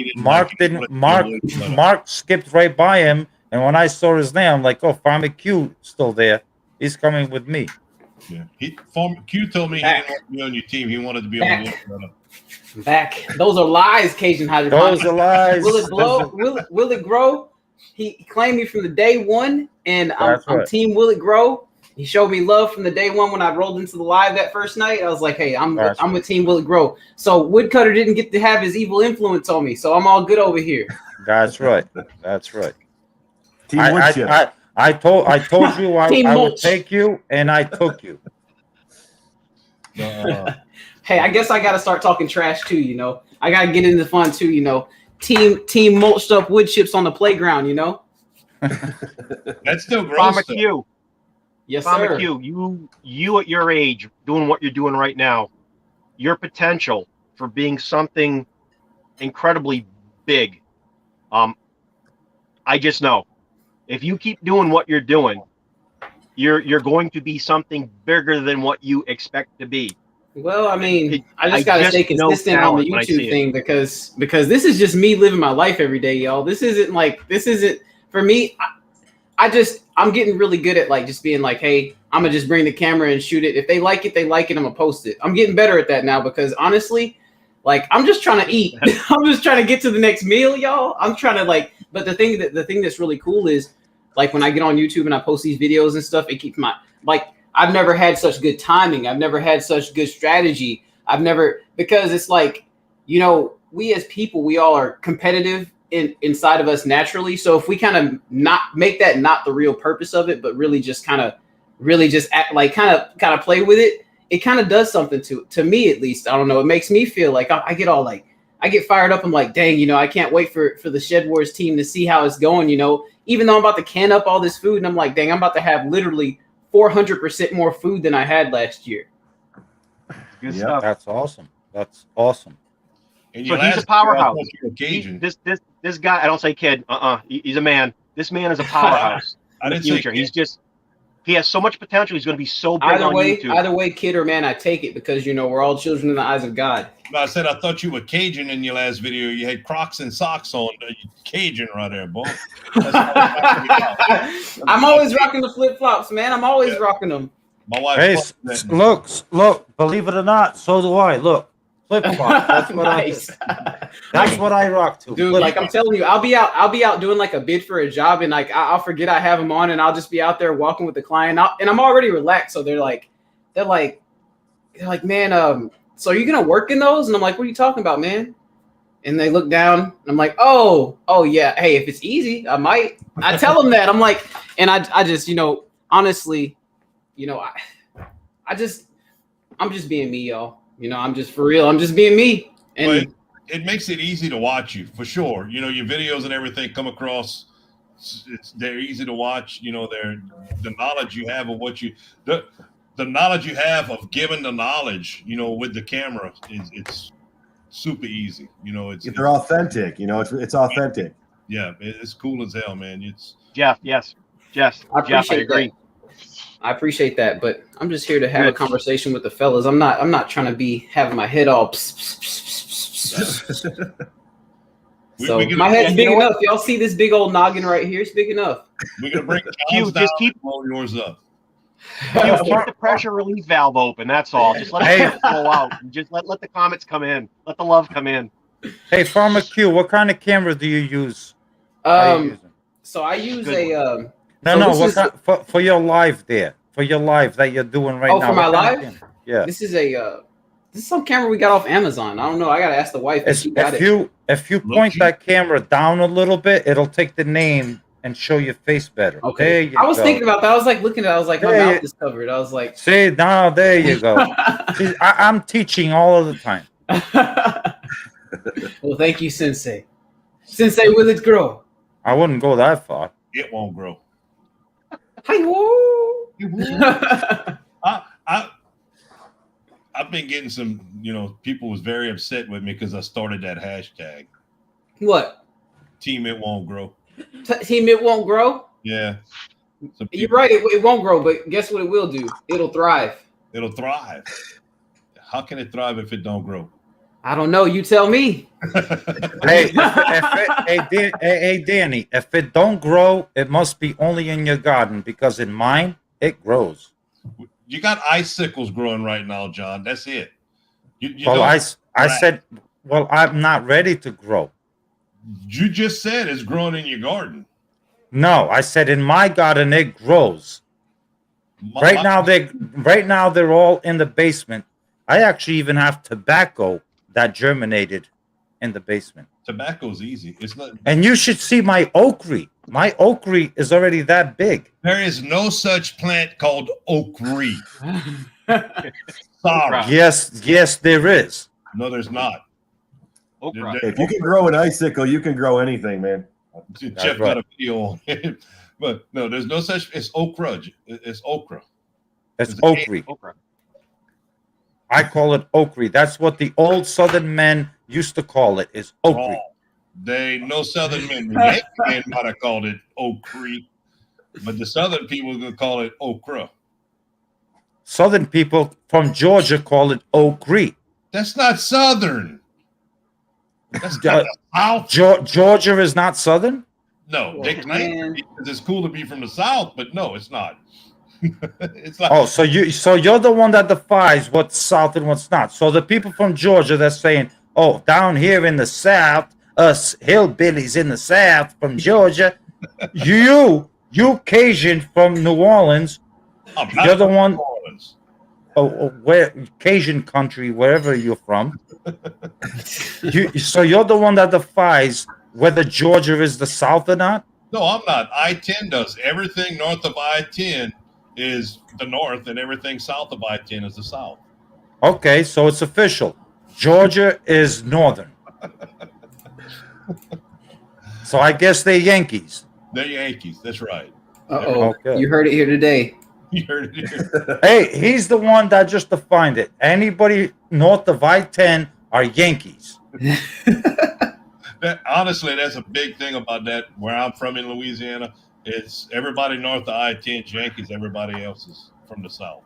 skipped right by him, and when I saw his name, I'm like, "Oh, Farmer Q still there. He's coming with me." Yeah, Farmer Q told me he didn't want to be on your team. He wanted to be on the Back. Those are lies, Cajun Hydroponics. Those are lies. Will it blow? Will it grow? He claimed me from the day one, and I'm Team Will It Grow. He showed me love from the day one when I rolled into the live that first night. I was like, hey, I'm with Team Will It Grow. So Woodcutter didn't get to have his evil influence on me, so I'm all good over here. That's right. That's right. Team Woodchip. I told you I would take you, and I took you. Hey, I guess I got to start talking trash too. I got to get into fun too. Team mulched up wood chips on the playground. That's still gross. Farmer Q. Yes, Farmer sir. Q, you at your age, doing what you're doing right now, your potential for being something incredibly big. I just know, if you keep doing what you're doing, you're going to be something bigger than what you expect to be. Well, I mean, I just got to stay consistent on the YouTube thing because this is just me living my life every day, y'all. This isn't for me. I'm getting really good at just being like, hey, I'm gonna just bring the camera and shoot it. If they like it, they like it. I'm gonna post it. I'm getting better at that now because honestly, Like, I'm just trying to eat. I'm just trying to get to the next meal, y'all. I'm trying to like. But the thing that's really cool is, like, when I get on YouTube and I post these videos and stuff, it keeps my like. I've never had such good timing. I've never had such good strategy. Because it's like, you know, we as people, we all are competitive inside of us naturally. So if we kind of not make that not the real purpose of it, but really just act like kind of play with it, it kind of does something to me, at least. I don't know. It makes me feel like I get all like, I get fired up. I'm like, dang, you know, I can't wait for the Shed Wars team to see how it's going, you know, even though I'm about to can up all this food and I'm like, dang, I'm about to have literally 400% more food than I had last year. Good stuff. That's awesome. That's awesome. And So he's a powerhouse. This guy, I don't say kid. He's a man. This man is a powerhouse. I didn't in the future. He has so much potential. He's going to be so big on YouTube. Either way, kid or man, I take it because, you know, we're all children in the eyes of God. I said I thought you were Cajun in your last video. You had Crocs and socks on. Cajun right there, boy. I'm always rocking the flip flops, man. I'm always rocking them. My wife. Hey, look. Believe it or not, so do I. Look, flip flop. That's what nice. That's what I rock to. Dude, like I'm telling you, I'll be out doing like a bid for a job, and like I'll forget I have them on, and I'll just be out there walking with the client, and I'm already relaxed. So they're like, man, so are you gonna work in those? And I'm like, what are you talking about, man? And they look down, and I'm like, oh yeah, hey, if it's easy, I might. I tell them that. I'm like, and I just, you know, honestly, you know, I'm just being me, y'all. You know, I'm just for real. I'm just being me. And it makes it easy to watch you for sure. You know, your videos and everything come across. They're easy to watch. You know, the knowledge you have of the knowledge you have of giving the knowledge, you know, with the camera it's super easy. You know, they're authentic. You know, it's authentic. Yeah, it's cool as hell, man. It's Jeff. Yes, Jeff. I agree. I appreciate that, but I'm just here to have a conversation with the fellas. I'm not trying to be having my head all. So my head's big enough. Y'all see this big old noggin right here? It's big enough. We're gonna bring John's down and blow yours up. Keep the pressure relief valve open. That's all. Just let it flow out. Just let the comments come in. Let the love come in. Hey, Farmer Q, what kind of camera do you use? So I use a. For your live there, for your live that you're doing right now. Oh, for my live? Yeah. This is some camera we got off Amazon. I don't know. I gotta ask the wife if she got it. If you point that camera down a little bit, it'll take the name and show your face better. Okay. I was thinking about that. I was like looking at it. I was like, my mouth is covered. I was like, see, now there you go. See, I'm teaching all of the time. Well, thank you, Sensei. Sensei, will it grow? I wouldn't go that far. It won't grow. I've been getting some, you know, people was very upset with me because I started that hashtag. What? Team It Won't Grow. Team It Won't Grow? Yeah. You're right. It won't grow, but guess what it will do? It'll thrive. It'll thrive. How can it thrive if it don't grow? I don't know. You tell me. Hey, Danny, if it don't grow, it must be only in your garden because in mine, it grows. You got icicles growing right now, John. That's it. I said, well, I'm not ready to grow. You just said it's growing in your garden. No, I said in my garden it grows. Right now they're all in the basement. I actually even have tobacco that germinated in the basement. Tobacco's easy. It's not. And you should see my okra. My okra is already that big. There is no such plant called okra. Sorry. Yes, there is. No, there's not. Okra. If you can grow an icicle, you can grow anything, man. Jeff got a video on it. But no, there's no such. It's okra. It's okra. It's okra. I call it okra. That's what the old Southern men used to call it. Is okra. Oh, they no Southern men. The Yankee men might have called it okra, but the Southern people are gonna call it okra. Southern people from Georgia call it okra. That's not Southern. That's not South. Georgia is not Southern? No, they claim because it's cool to be from the South, but no, it's not. It's like, so you're the one that defies what's South and what's not. So the people from Georgia, they're saying Oh, down here in the South, us hillbillies in the South from Georgia, you Cajun from New Orleans, you're the one. Oh, where Cajun country, wherever you're from. So you're the one that defies whether Georgia is the South or not? No, I'm not. I-10 does everything north of I-10 is the North, and everything south of I-10 is the South. Okay, so it's official. Georgia is Northern. So I guess they're Yankees. They're Yankees. That's right. Uh-oh. Okay. You heard it here today. You heard it here. Hey, he's the one that just defined it. Anybody north of I-10 are Yankees. Honestly, that's a big thing about that. Where I'm from in Louisiana, it's everybody north of I-10 is Yankees. Everybody else is from the South.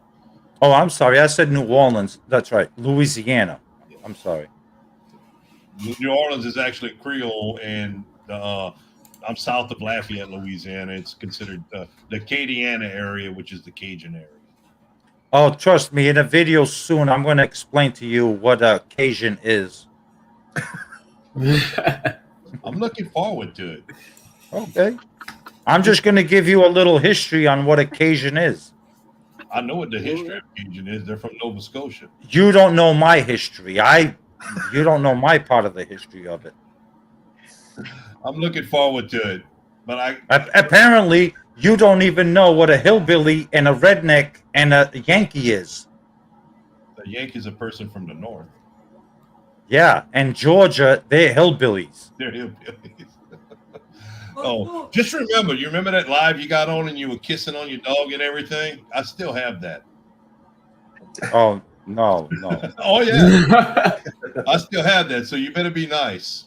Oh, I'm sorry. I said New Orleans. That's right. Louisiana. I'm sorry. New Orleans is actually Creole, and I'm south of Lafayette, Louisiana. It's considered the Acadiana area, which is the Cajun area. Oh, trust me. In a video soon, I'm going to explain to you what a Cajun is. I'm looking forward to it. Okay. I'm just going to give you a little history on what a Cajun is. I know what the history of Cajun is. They're from Nova Scotia. You don't know my history. You don't know my part of the history of it. I'm looking forward to it. But apparently you don't even know what a hillbilly and a redneck and a Yankee is. The Yankee's a person from the North. Yeah, and Georgia, they're hillbillies. They're hillbillies. Oh, just remember, you remember that live you got on and you were kissing on your dog and everything? I still have that. Oh, no. Oh, yeah. I still have that, so you better be nice.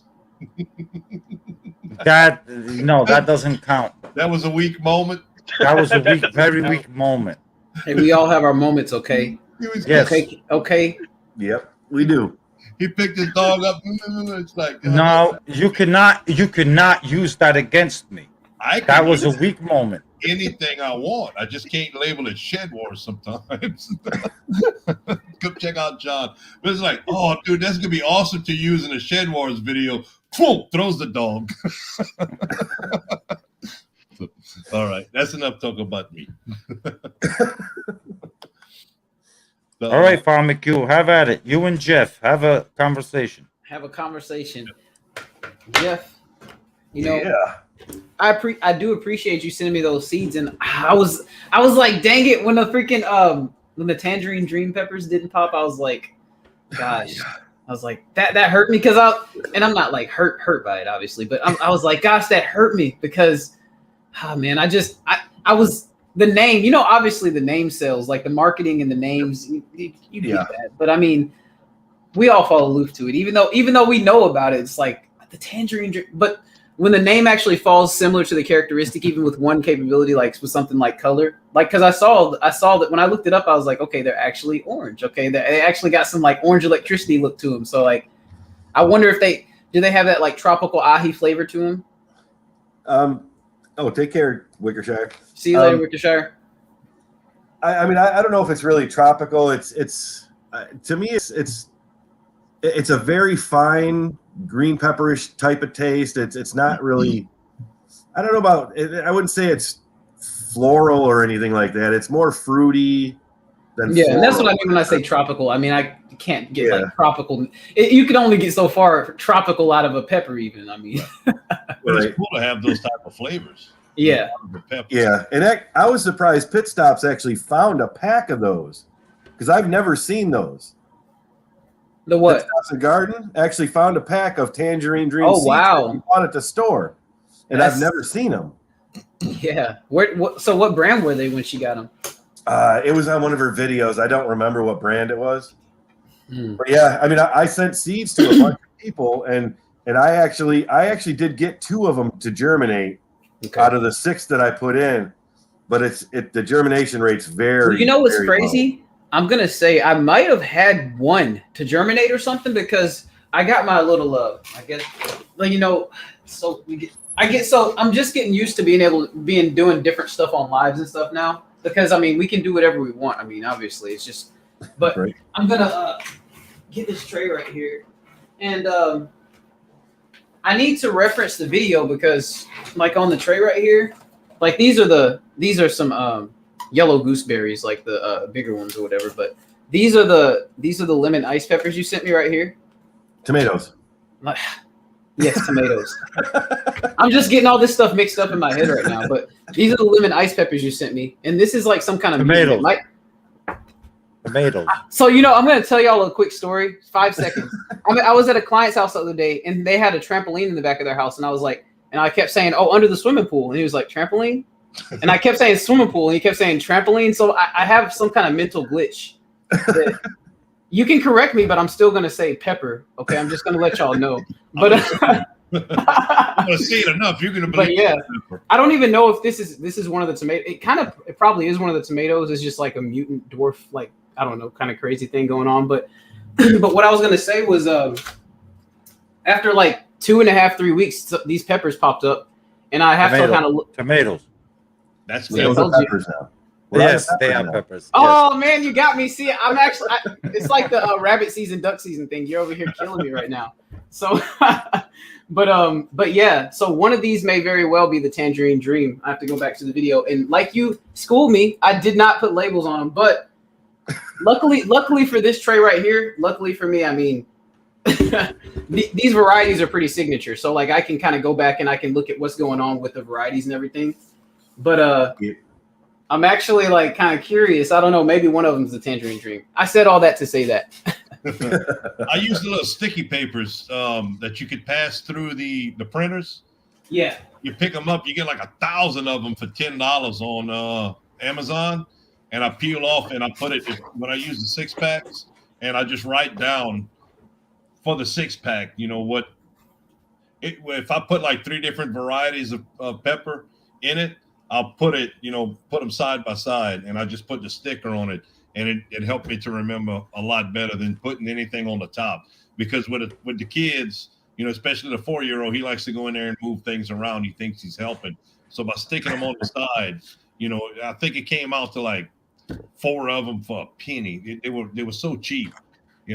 That doesn't count. That was a weak moment. That was a very weak moment. Hey, we all have our moments, okay? Yes. Okay. Yep, we do. He picked his dog up. It's like no, you cannot use that against me. That was a weak moment. Anything I want. I just can't label it Shed Wars sometimes. Come check out John. But it's like, oh, dude, that's gonna be awesome to use in a Shed Wars video. Boom, throws the dog. All right, that's enough talk about me. All right, Farmer Q, have at it. You and Jeff have a conversation. Jeff, you know, I do appreciate you sending me those seeds, and I was like, dang it, when the freaking when the tangerine dream peppers didn't pop, I was like, gosh, I was like, that hurt me because I'm not like hurt by it, obviously, but I was like, gosh, that hurt me because, man, I was. The name, you know, obviously the name sells, like the marketing and the names, you get that. But I mean, we all fall aloof to it, even though we know about it. It's like the tangerine drink. But when the name actually falls similar to the characteristic, even with one capability, like with something like color, like because I saw that when I looked it up, I was like, okay, they're actually orange. Okay, they actually got some like orange electricity look to them. So like, I wonder if they have that like tropical ahi flavor to them. Oh, take care, Wickershire. See you later, Wickershire. I mean, I don't know if it's really tropical. It's to me, it's a very fine green pepperish type of taste. It's not really. I don't know about. I wouldn't say it's floral or anything like that. It's more fruity than. Yeah, floral. and that's what I mean when I say tropical. I mean, I can't get like tropical. You can only get so far tropical out of a pepper, even. I mean. But it's cool to have those type of flavors. Yeah. Yeah. And I was surprised Pit Stops actually found a pack of those because I've never seen those. The what? Pit Stops and Garden actually found a pack of Tangerine Dream seeds. Wow. And bought at the store. And I've never seen them. Yeah. So what brand were they when she got them? It was on one of her videos. I don't remember what brand it was. But yeah, I mean, I sent seeds to a bunch of people and I actually did get 2 of them to germinate out of the 6 that I put in, but the germination rate's very. You know what's very crazy? low. I'm gonna say I might have had 1 to germinate or something because I got my little I guess, like, you know, so I'm just getting used to doing different stuff on lives and stuff now because I mean we can do whatever we want. I mean obviously it's just, but right. I'm gonna get this tray right here. And I need to reference the video because, like on the tray right here, like these are some yellow gooseberries, like the bigger ones or whatever. But these are the lemon ice peppers you sent me right here. Tomatoes. Yes, tomatoes. I'm just getting all this stuff mixed up in my head right now. But these are the lemon ice peppers you sent me, and this is like some kind of tomatoes. Tomatoes. So I'm going to tell y'all a quick story. 5 seconds. I was at a client's house the other day, and they had a trampoline in the back of their house, and I was like, and I kept saying, "Oh, under the swimming pool," and he was like, "Trampoline," and I kept saying swimming pool, and he kept saying trampoline. So I have some kind of mental glitch. You can correct me, but I'm still going to say pepper. Okay, I'm just going to let y'all know. But I'm gonna see it enough. You're gonna believe. But yeah, I don't even know if this is one of the tomatoes. It probably is one of the tomatoes. It's just like a mutant dwarf, like I don't know, kind of crazy thing going on. But but what I was gonna say was after like 2.5, 3 weeks, these peppers popped up, and I have to kind of look. Tomatoes. That's those are peppers now. Yes, they are peppers. Oh man, you got me. See, I'm actually. It's like the rabbit season, duck season thing. You're over here killing me right now. So, but yeah. So one of these may very well be the Tangerine Dream. I have to go back to the video, and like you schooled me, I did not put labels on them. But luckily for this tray right here, luckily for me, I mean, these varieties are pretty signature. So like I can kind of go back and I can look at what's going on with the varieties and everything. But I'm actually like kind of curious. I don't know. Maybe one of them's the Tangerine Dream. I said all that to say that. I use the little sticky papers that you could pass through the printers. Yeah. You pick them up. You get like 1,000 of them for $10 on Amazon. And I peel off and I put it when I use the 6-packs. And I just write down for the 6-pack, what if I put like 3 different varieties of pepper in it, I'll put it, put them side by side, and I just put the sticker on it, and it helped me to remember a lot better than putting anything on the top. Because with the kids, especially the 4-year-old, he likes to go in there and move things around. He thinks he's helping. So by sticking them on the side, I think it came out to like 4 of them for a penny. They were so cheap. I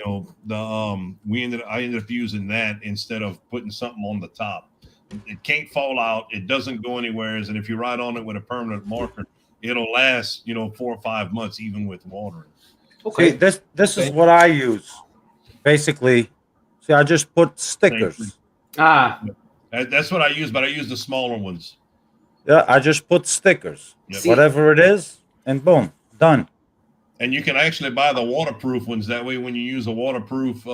ended up using that instead of putting something on the top. It can't fall out. It doesn't go anywhere. And if you write on it with a permanent marker, it'll last, 4 or 5 months, even with watering. Okay. See, this is what I use. Basically, see, I just put stickers. That's what I use, but I use the smaller ones. Yeah, I just put stickers. Yep. Whatever it is, and boom, done. And you can actually buy the waterproof ones. That way, when you use a waterproof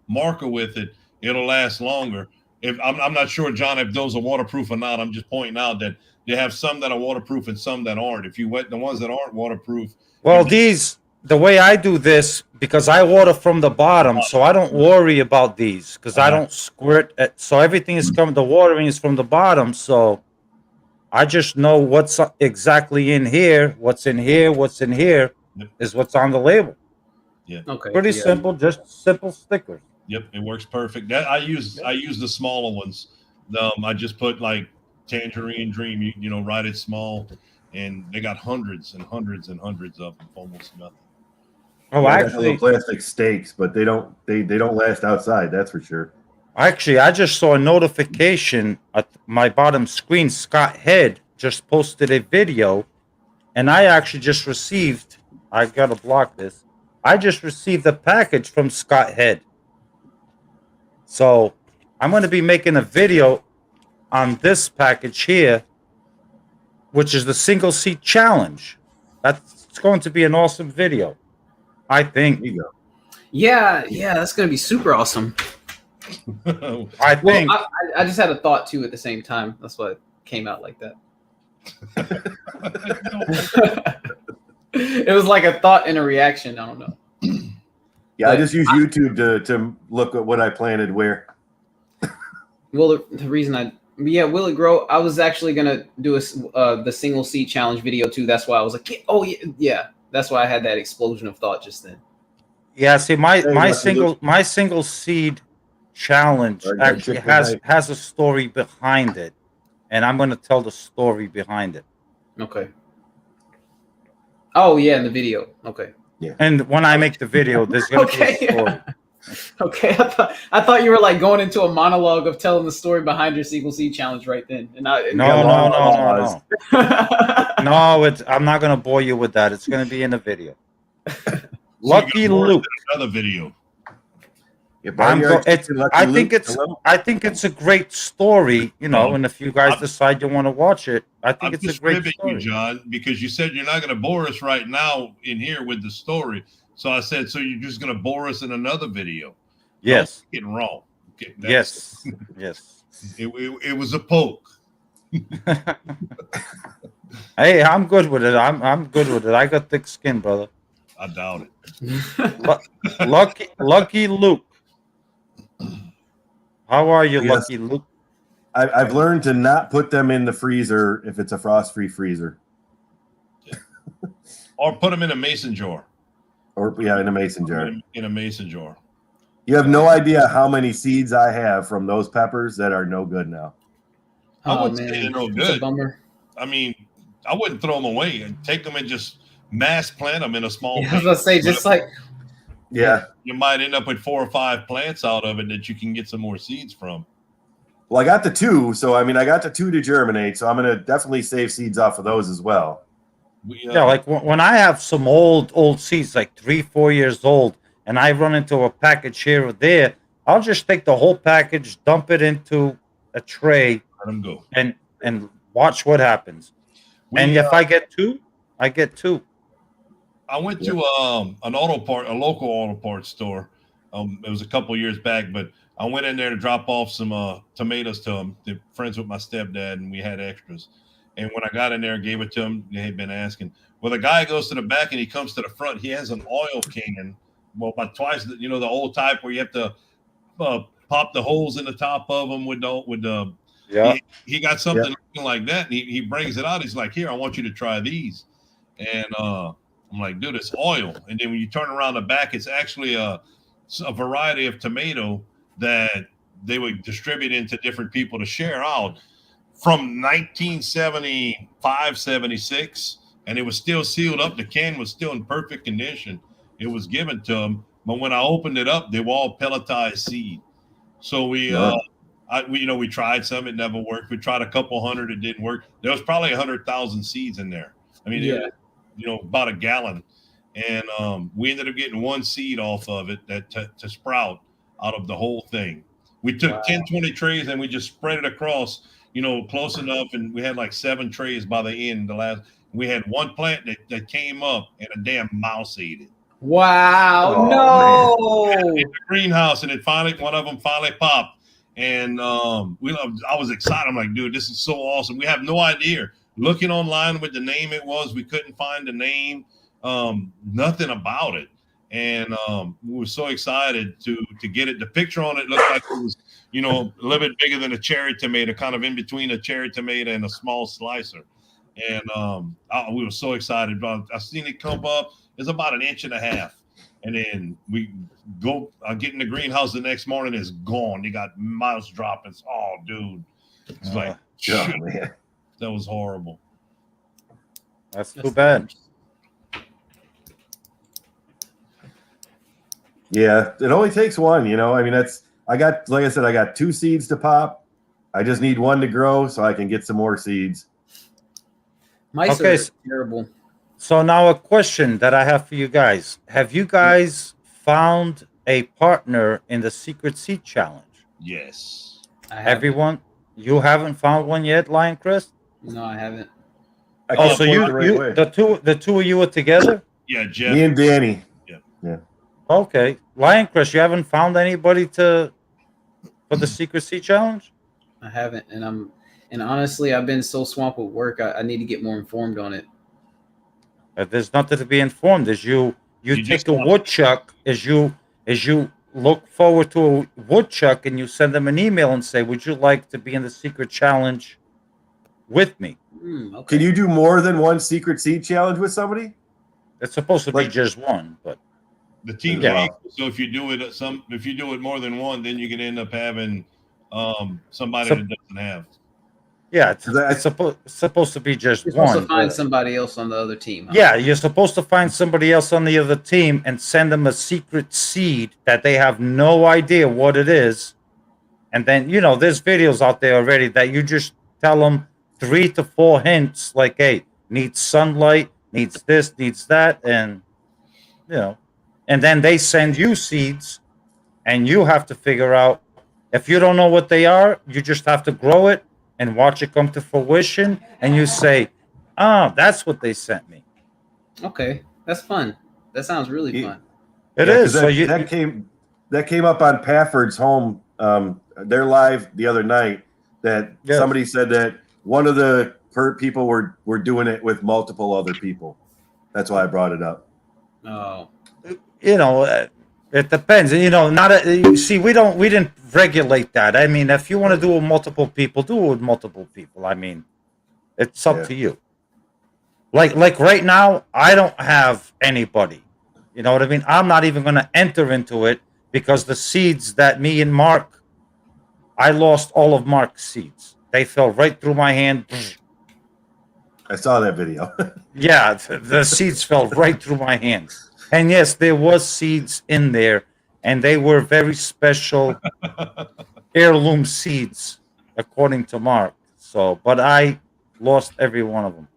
marker with it, it'll last longer. If I'm not sure, John, if those are waterproof or not. I'm just pointing out that they have some that are waterproof and some that aren't. If you wet the ones that aren't waterproof. Well, the way I do this, because I water from the bottom, so I don't worry about these because I don't squirt. So everything is coming. The watering is from the bottom, so I just know what's exactly in here. What's in here? What's in here is what's on the label. Yeah. Okay. Pretty simple, just simple stickers. Yep, it works perfect. That I use the smaller ones. I just put like Tangerine Dream, write it small, and they got hundreds and hundreds and hundreds of them, almost nothing. Oh, actually, plastic stakes, but they don't last outside. That's for sure. Actually, I just saw a notification at my bottom screen. Scott Head just posted a video, and I actually just received. I gotta block this. I just received a package from Scott Head. So I'm going to be making a video on this package here, which is the single seat challenge. That's going to be an awesome video, I think. Yeah, that's going to be super awesome. I think. Well, I just had a thought too at the same time. That's why it came out like that. It was like a thought and a reaction. I don't know. Yeah, I just use YouTube to look at what I planted where. Well, the reason Will It Grow? I was actually gonna do the single seed challenge video too. That's why I was like, oh yeah. That's why I had that explosion of thought just then. Yeah, see, my single seed challenge actually has a story behind it, and I'm gonna tell the story behind it. Okay. Oh yeah, in the video. Okay. Yeah. And when I make the video, there's gonna be a story. Okay, I thought you were like going into a monologue of telling the story behind your sequel seed challenge right then. And No. I'm not gonna bore you with that. It's gonna be in the video. Lucky Luke. Another video. I think it's a great story, and if you guys decide you want to watch it, I think it's a great story. You, John, because you said you're not going to bore us right now in here with the story. So I said, so you're just going to bore us in another video. Yes. No, getting wrong. Okay, yes. It was a poke. Hey, I'm good with it. I'm good with it. I got thick skin, brother. I doubt it. Lucky Luke. How are you, Lucky Luke? I've learned to not put them in the freezer if it's a frost-free freezer. Or put them in a mason jar. In a mason jar. In a mason jar. You have no idea how many seeds I have from those peppers that are no good now. I wouldn't say they're no good. Bummer. I mean, I wouldn't throw them away and take them and just mass plant them in a small. I was gonna say you might end up with 4 or 5 plants out of it that you can get some more seeds from. Well, I got the 2, so I got the 2 to germinate, so I'm gonna definitely save seeds off of those as well. Like when I have some old seeds, like 3-4 years old, and I run into a package here or there, I'll just take the whole package, dump it into a tray, let them go, and watch what happens. And if I get 2, I get 2. I went to a local auto parts store. It was a couple years back, but I went in there to drop off some tomatoes to them. They're friends with my stepdad, and we had extras. And when I got in there and gave it to him, they had been asking. Well, the guy goes to the back and he comes to the front. He has an oil can, about twice the old type where you have to pop the holes in the top of them with the. Yeah. He got something looking like that, and he brings it out. He's like, "Here, I want you to try these." And I'm like, "Dude, it's oil." And then when you turn around the back, it's actually a variety of tomato that they would distribute into different people to share out from 1975, 76, and it was still sealed up. The can was still in perfect condition. It was given to them, but when I opened it up, they were all pelletized seed. So we tried some, it never worked. We tried a couple hundred, it didn't work. There was probably 100,000 seeds in there. I mean, about a gallon. And we ended up getting 1 seed off of it that to sprout out of the whole thing. We took 10, 20 trays and we just spread it across, close enough. And we had like 7 trays by the end. We had 1 plant that came up and a damn mouse ate it. Wow. No. In the greenhouse, and one of them finally popped. And I was excited. I'm like, dude, this is so awesome. We have no idea. Looking online with the name it was, we couldn't find the name, nothing about it. And we were so excited to get it. The picture on it looked like it was, a little bit bigger than a cherry tomato, kind of in between a cherry tomato and a small slicer. And we were so excited. I seen it come up. It's about 1.5 inches. And then I get in the greenhouse the next morning, it's gone. They got mouse droppings. Oh, dude. It's like, man. That was horrible. That's too bad. Yeah, it only takes 1, I got 2 seeds to pop. I just need 1 to grow so I can get some more seeds. Mice are terrible. So now a question that I have for you guys. Have you guys found a partner in the Secret Seed Challenge? Yes. Everyone? You haven't found one yet, Lion Chris? No, I haven't. So the two of you are together? Yeah, Jeff. Me and Danny. Yeah. Okay. Lion Chris, you haven't found anybody for the Secret Seed Challenge? I haven't, and honestly, I've been so swamped with work. I need to get more informed on it. There's nothing to be informed. As you take a woodchuck, as you look forward to a woodchuck, and you send them an email and say, "Would you like to be in the secret challenge with me?" Okay. Can you do more than 1 secret seed challenge with somebody? It's supposed to be just 1, but the team's equal. So if you do it more than 1, then you can end up having somebody that doesn't have. Yeah, it's supposed to be just You're supposed one. to find somebody else on the other team. Huh? Yeah, you're supposed to find somebody else on the other team and send them a secret seed that they have no idea what it is. And then, there's videos out there already that you just tell them 3 to 4 hints, like, hey, needs sunlight, needs this, needs that. And, and then they send you seeds and you have to figure out, if you don't know what they are, you just have to grow it and watch it come to fruition. And you say, that's what they sent me. Okay, that's fun. That sounds really fun. It is. That came up on Pafford's home. They're live the other night. That somebody said that one of the people were doing it with multiple other people. That's why I brought it up. Oh, it depends. You see, we didn't regulate that. I mean, if you want to do it with multiple people, do it with multiple people. I mean, it's up to you. Like right now, I don't have anybody. You know what I mean? I'm not even going to enter into it because the seeds that me and Mark, I lost all of Mark's seeds. They fell right through my hand. I saw that video. Yeah, the seeds fell right through my hands. And yes, there was seeds in there, and they were very special heirloom seeds, according to Mark. So, but I lost every one of them.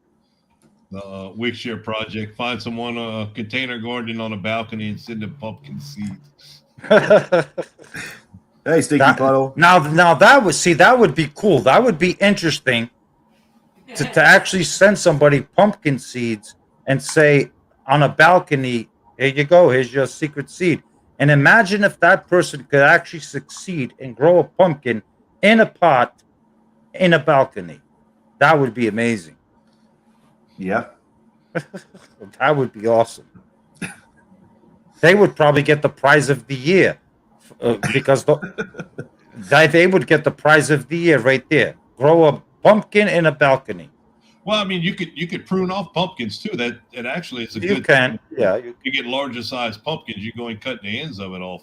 Wickshire project. Find someone container garden on a balcony and send them pumpkin seeds. Hey, Stinky Puddle. Now that would be cool. That would be interesting to actually send somebody pumpkin seeds and say on a balcony, here you go, here's your secret seed. And imagine if that person could actually succeed and grow a pumpkin in a pot in a balcony. That would be amazing. Yeah. That would be awesome. They would probably get the prize of the year because they would get the prize of the year right there. Grow a pumpkin in a balcony. Well, I mean, you could prune off pumpkins too. That actually is a good. You can, yeah. You get larger size pumpkins. You go and cut the ends of it off.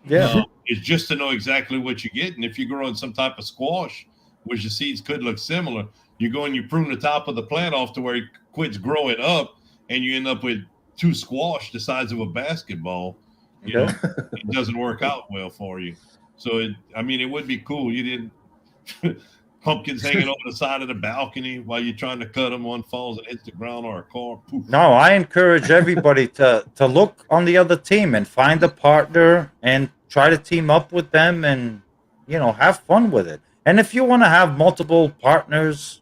Yeah. It's just to know exactly what you get, and if you're growing some type of squash, which the seeds could look similar, you go and you prune the top of the plant off to where it quits growing up, and you end up with 2 squash the size of a basketball. You know, it doesn't work out well for you. So it would be cool. You didn't pumpkins hanging over the side of the balcony while you're trying to cut them. One falls and hits the ground or a car. Poof. No, I encourage everybody to look on the other team and find a partner and try to team up with them and have fun with it. And if you want to have multiple partners,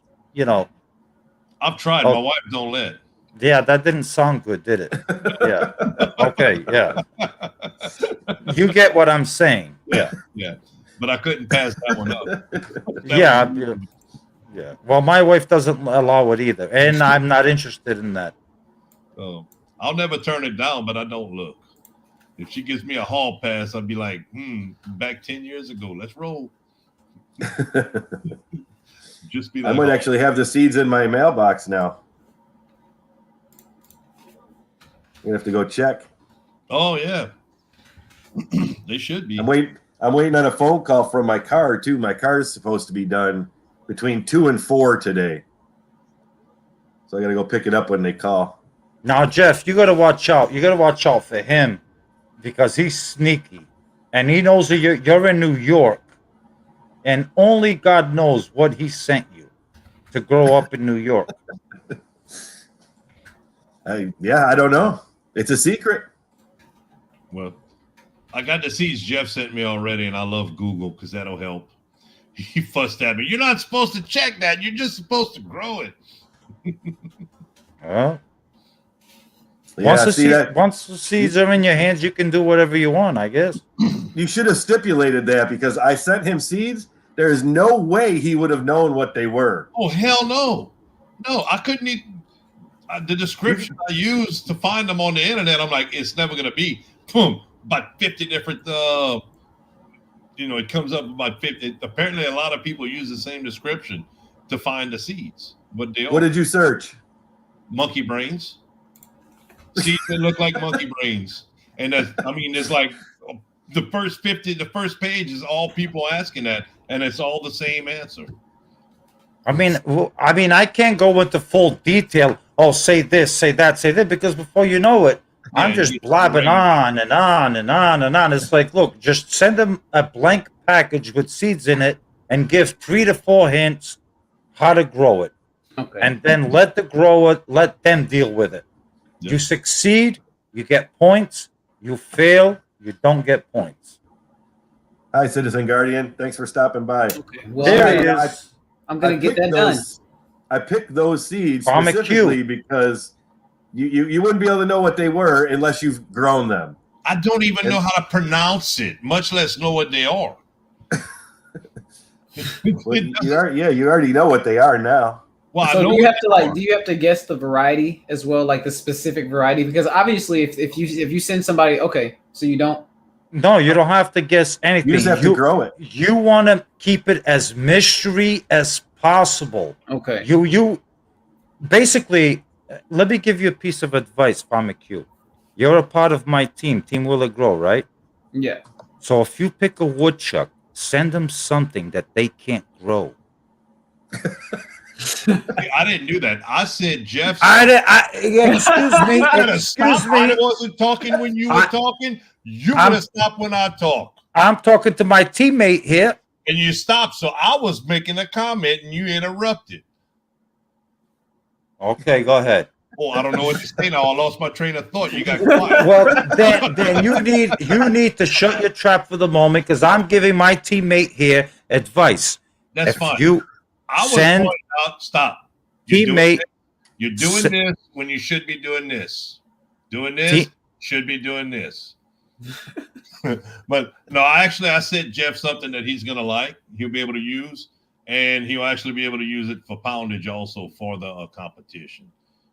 I've tried. My wife don't let. Yeah, that didn't sound good, did it? Yeah. Okay. Yeah. You get what I'm saying. Yeah. Yeah. But I couldn't pass that one up. Yeah. Well, my wife doesn't allow it either, and I'm not interested in that. Oh, I'll never turn it down, but I don't look. If she gives me a hall pass, I'd be like, back 10 years ago, let's roll. Just be like, I might actually have the seeds in my mailbox now. You have to go check. Oh yeah, they should be. I'm waiting on a phone call from my car too. My car is supposed to be done between 2 and 4 today, so I got to go pick it up when they call. Now, Jeff, you got to watch out. You got to watch out for him because he's sneaky, and he knows that you're in New York, and only God knows what he sent you to grow up in New York. I don't know. It's a secret. Well, I got the seeds Jeff sent me already, and I love Google because that'll help. He fussed at me. You're not supposed to check that. You're just supposed to grow it. Once the seeds are in your hands, you can do whatever you want, I guess. You should have stipulated that because I sent him seeds. There is no way he would have known what they were. Oh, hell no. No, I couldn't even. The description I used to find them on the internet, I'm like, it's never going to be, boom, about 50 different, it comes up about 50. Apparently, a lot of people use the same description to find the seeds. What did you search? Monkey brains. Seeds that look like monkey brains. And it's like the first page is all people asking that, and it's all the same answer. I mean, I can't go into full detail. Oh, say this, say that, say that, because before you know it, I'm just blabbing on and on and on and on. It's like, look, just send them a blank package with seeds in it and give 3 to 4 hints how to grow it. Okay. And then let the grower, let them deal with it. Yeah. You succeed, you get points. You fail, you don't get points. Hi, Citizen Guardian. Thanks for stopping by. Okay. Well, There he is. I'm gonna get that done. done. I picked those seeds Comic specifically because you wouldn't be able to know what they were unless you've grown them. I don't even know how to pronounce it, much less know what they are. You already know what they are now. Well, So do you have to guess the variety as well, like the specific variety? Because obviously, if you send somebody, okay, so you don't. No, you don't have to guess anything. You just have to grow it. You want to keep it as mystery as possible. Okay. You basically, let me give you a piece of advice, Farmer Q. You're a part of my team, Team Will It Grow, right? Yeah. So if you pick a woodchuck, send them something that they can't grow. I didn't do that. I said Jeff. Excuse me. Excuse me. I wasn't talking when you were talking. You're gonna stop when I talk. I'm talking to my teammate here. And you stopped. So I was making a comment and you interrupted. Okay, go ahead. Oh, I don't know what to say now. I lost my train of thought. You got quiet. Well, then you need to shut your trap for the moment because I'm giving my teammate here advice. That's if fine. I was send pointing out, stop. Teammate. You're doing this when you should be doing this. Doing this, should be doing this. But no, I said Jeff something that he's gonna like. He'll be able to use, and he'll actually be able to use it for poundage also for the competition.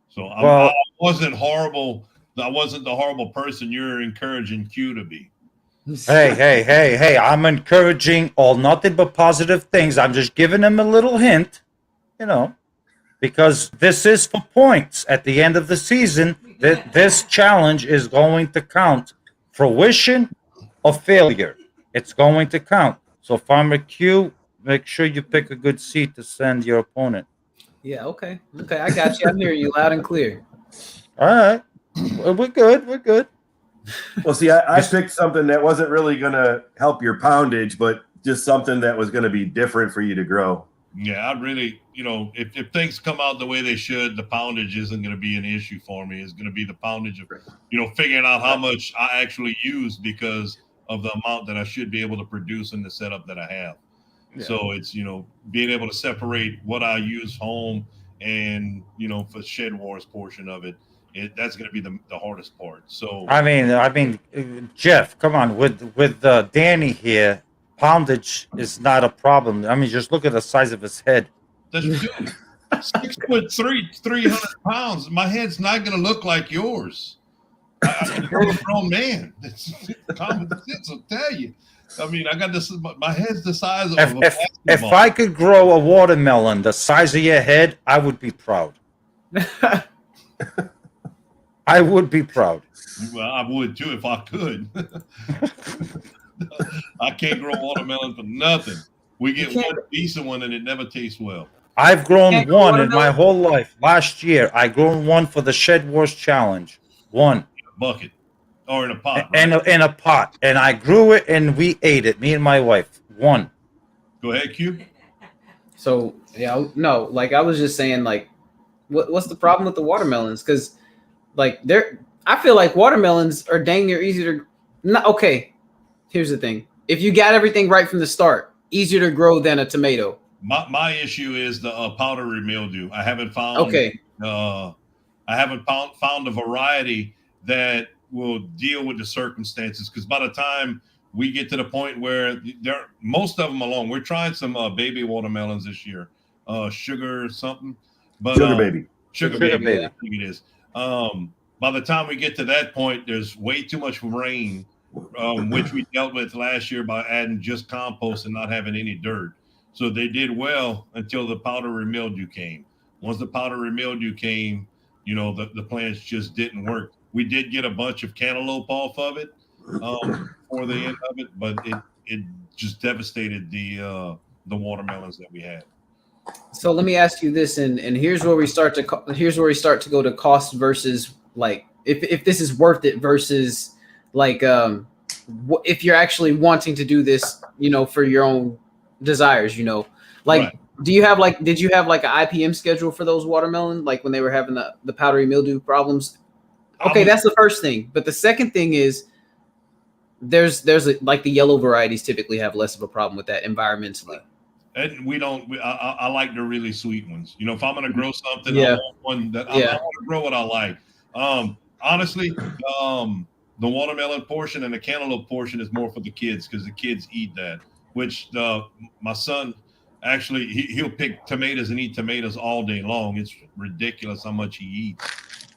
So I wasn't horrible. I wasn't the horrible person you're encouraging Q to be. Hey! I'm encouraging all nothing but positive things. I'm just giving him a little hint, because this is for points at the end of the season. That this challenge is going to count. Fruition or failure, it's going to count. So Farmer Q, make sure you pick a good seed to send your opponent. Yeah, okay, I got you. I'm hearing you loud and clear. All right, we're good. Well, see, I picked something that wasn't really going to help your poundage, but just something that was going to be different for you to grow. Yeah, I really, if things come out the way they should, the poundage isn't going to be an issue for me. It's going to be the poundage of, figuring out how much I actually use because of the amount that I should be able to produce in the setup that I have. Yeah. So it's, being able to separate what I use home and, for Shed Wars portion of it, that's going to be the hardest part. So I mean, Jeff, come on, with Danny here, poundage is not a problem. I mean, just look at the size of his head. That's good. 6'3", 300 pounds. My head's not going to look like yours. I'm a grown man. It's common sense, I'll tell you. I mean, I got this. My head's the size of a basketball. If I could grow a watermelon the size of your head, I would be proud. I would be proud. Well, I would too if I could. I can't grow watermelon for nothing. We get one decent one and it never tastes well. I've grown one in my whole life. Last year, I grown one for the Shed Wars Challenge. One. In a bucket or in a pot. Right? In a pot. And I grew it and we ate it, me and my wife. One. Go ahead, Q. So, yeah, no, like I was just saying, like, what's the problem with the watermelons? Because, like, I feel like watermelons are dang near easier to. Okay, here's the thing: if you got everything right from the start, easier to grow than a tomato. My issue is the powdery mildew. I haven't found. Okay. I haven't found a variety that will deal with the circumstances. Because by the time we get to the point where most of them alone, we're trying some baby watermelons this year, sugar something, but sugar baby. I think it is. By the time we get to that point, there's way too much rain, which we dealt with last year by adding just compost and not having any dirt. So they did well until the powdery mildew came. Once the powdery mildew came, the plants just didn't work. We did get a bunch of cantaloupe off of it for the end of it, but it just devastated the watermelons that we had. So let me ask you this, and here's where we start to go to cost versus like if this is worth it versus like if you're actually wanting to do this, for your own desires, like. Right. Did you have like an IPM schedule for those watermelon, like when they were having the powdery mildew problems? Okay, that's the first thing. But the second thing is there's like the yellow varieties typically have less of a problem with that environmentally. And we don't. I like the really sweet ones. If I'm gonna grow something, I want one that I want to grow what I like. Honestly, the watermelon portion and the cantaloupe portion is more for the kids because the kids eat that. Which my son. Actually, he'll pick tomatoes and eat tomatoes all day long. It's ridiculous how much he eats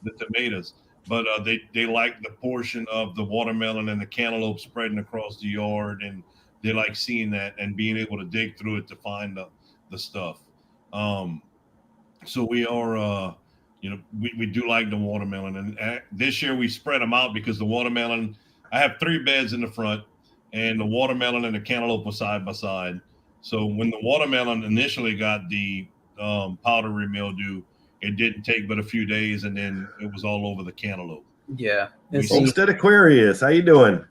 the tomatoes. But they like the portion of the watermelon and the cantaloupe spreading across the yard, and they like seeing that and being able to dig through it to find the stuff. So we are, we do like the watermelon. And this year we spread them out because the watermelon, I have 3 beds in the front, and the watermelon and the cantaloupe were side by side. So when the watermelon initially got the powdery mildew, it didn't take but a few days, and then it was all over the cantaloupe. Yeah. Homestead Aquarius, how you doing?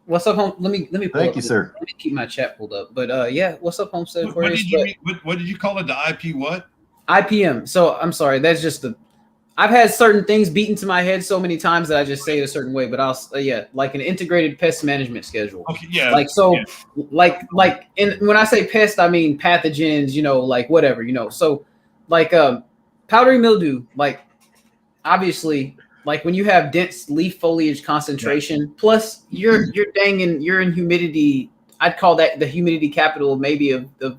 What's up, home? Let me. Thank you, sir. Let me keep my chat pulled up. But yeah, what's up, Homestead Aquarius? What did you call it? The IP what? IPM. So I'm sorry. That's just I've had certain things beaten to my head so many times that I just say it a certain way, but I'll like an integrated pest management schedule. Okay, yeah. Like and when I say pest, I mean pathogens, like whatever, So like powdery mildew, like obviously like when you have dense leaf foliage concentration, plus you're in humidity, I'd call that the humidity capital maybe of the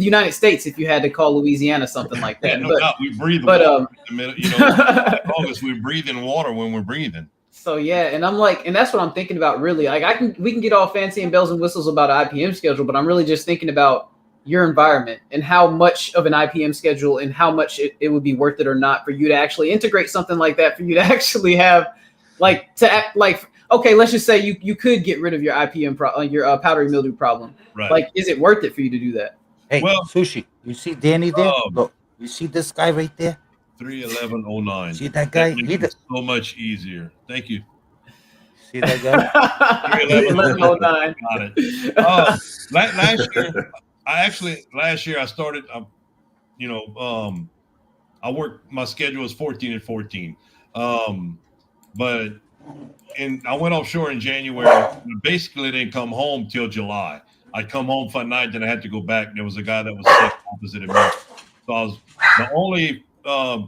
United States if you had to call Louisiana something like that. Yeah, no doubt. We breathe water in the middle, August, we're breathing water when we're breathing. So yeah, and I'm like, and that's what I'm thinking about really. Like we can get all fancy and bells and whistles about an IPM schedule, but I'm really just thinking about your environment and how much of an IPM schedule and how much it would be worth it or not for you to actually integrate something like that, for you to actually have okay, let's just say you could get rid of your IPM your powdery mildew problem. Right. Like, is it worth it for you to do that? Hey, Sushi, you see Danny there? Look, you see this guy right there? 31109. See that guy? So much easier. Thank you. See that guy? 31109. Got it. Last year I started. I worked. My schedule was 14 and 14. But I went offshore in January. Basically, didn't come home till July. I'd come home for a night, then I had to go back. There was a guy that was sick opposite of me. So the only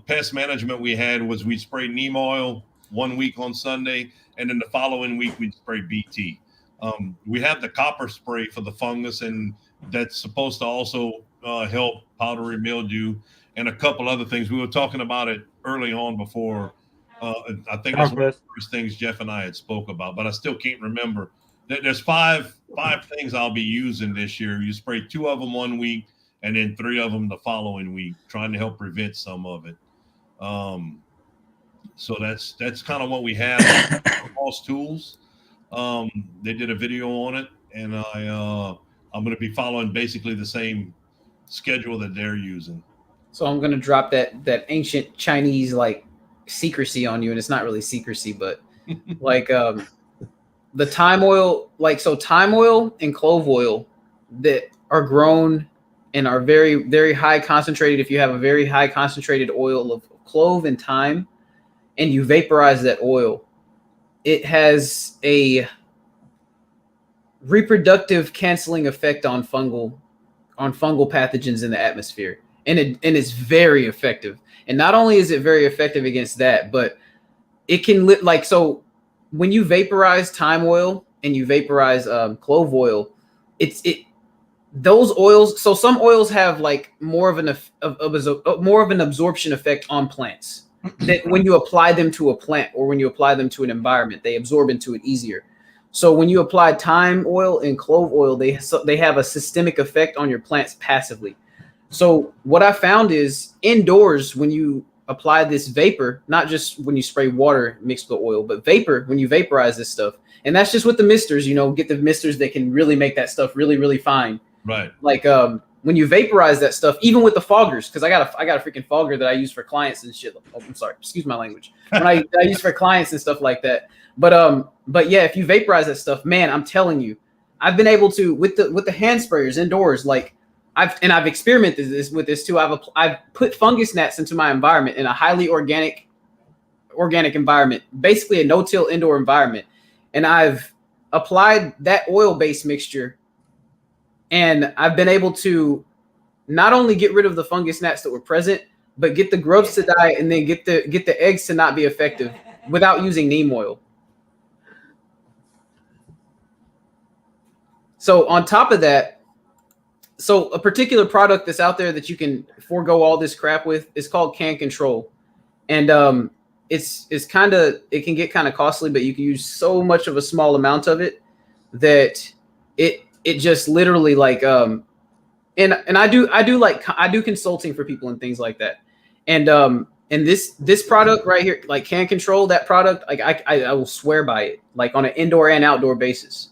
pest management we had was we sprayed neem oil 1 week on Sunday, and then the following week we'd spray BT. We have the copper spray for the fungus, and that's supposed to also help powdery mildew and a couple other things. We were talking about it early on before. I think it's one of the first things Jeff and I had spoke about, but I still can't remember. There's five things I'll be using this year. You spray 2 of them 1 week, and then 3 of them the following week, trying to help prevent some of it. So that's kind of what we have. Boss Tools. They did a video on it, and I'm going to be following basically the same schedule that they're using. So I'm going to drop that ancient Chinese like secrecy on you, and it's not really secrecy, but like the thyme oil, thyme oil and clove oil that are grown and are very, very high concentrated. If you have a very high concentrated oil of clove and thyme and you vaporize that oil, it has a reproductive canceling effect on fungal pathogens in the atmosphere. And it's very effective. And not only is it very effective against that, but it can so when you vaporize thyme oil and you vaporize clove oil, those oils. So some oils have like more of an absorption effect on plants. That when you apply them to a plant or when you apply them to an environment, they absorb into it easier. So when you apply thyme oil and clove oil, they have a systemic effect on your plants passively. So what I found is indoors, when you apply this vapor, not just when you spray water mixed with oil, but vapor, when you vaporize this stuff, and that's just with the misters, get the misters that can really make that stuff really, really fine. Right. Like when you vaporize that stuff, even with the foggers, because I got a freaking fogger that I use for clients and shit. Oh, I'm sorry, excuse my language. When I use for clients and stuff like that. But yeah, if you vaporize that stuff, man, I'm telling you, I've been able to with the hand sprayers indoors. Like I've experimented with this too. I've put fungus gnats into my environment in a highly organic environment, basically a no-till indoor environment, and I've applied that oil-based mixture, and I've been able to not only get rid of the fungus gnats that were present, but get the grubs to die, and then get the eggs to not be effective without using neem oil. So on top of that, so a particular product that's out there that you can forego all this crap with is called Can Control, and it's kind of, it can get kind of costly, but you can use so much of a small amount of it that it just literally like and I do consulting for people and things like that, and this product right here, like Can Control, that product, like I will swear by it, like on an indoor and outdoor basis.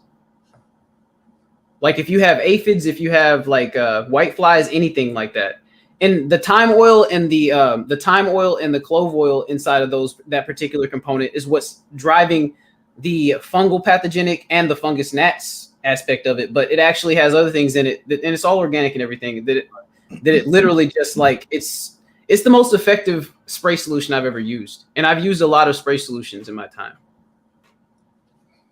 Like if you have aphids, if you have like white flies, anything like that. And the thyme oil and the clove oil inside of that particular component is what's driving the fungal pathogenic and the fungus gnats aspect of it. But it actually has other things in it, and it's all organic and everything. That it literally just like it's the most effective spray solution I've ever used, and I've used a lot of spray solutions in my time.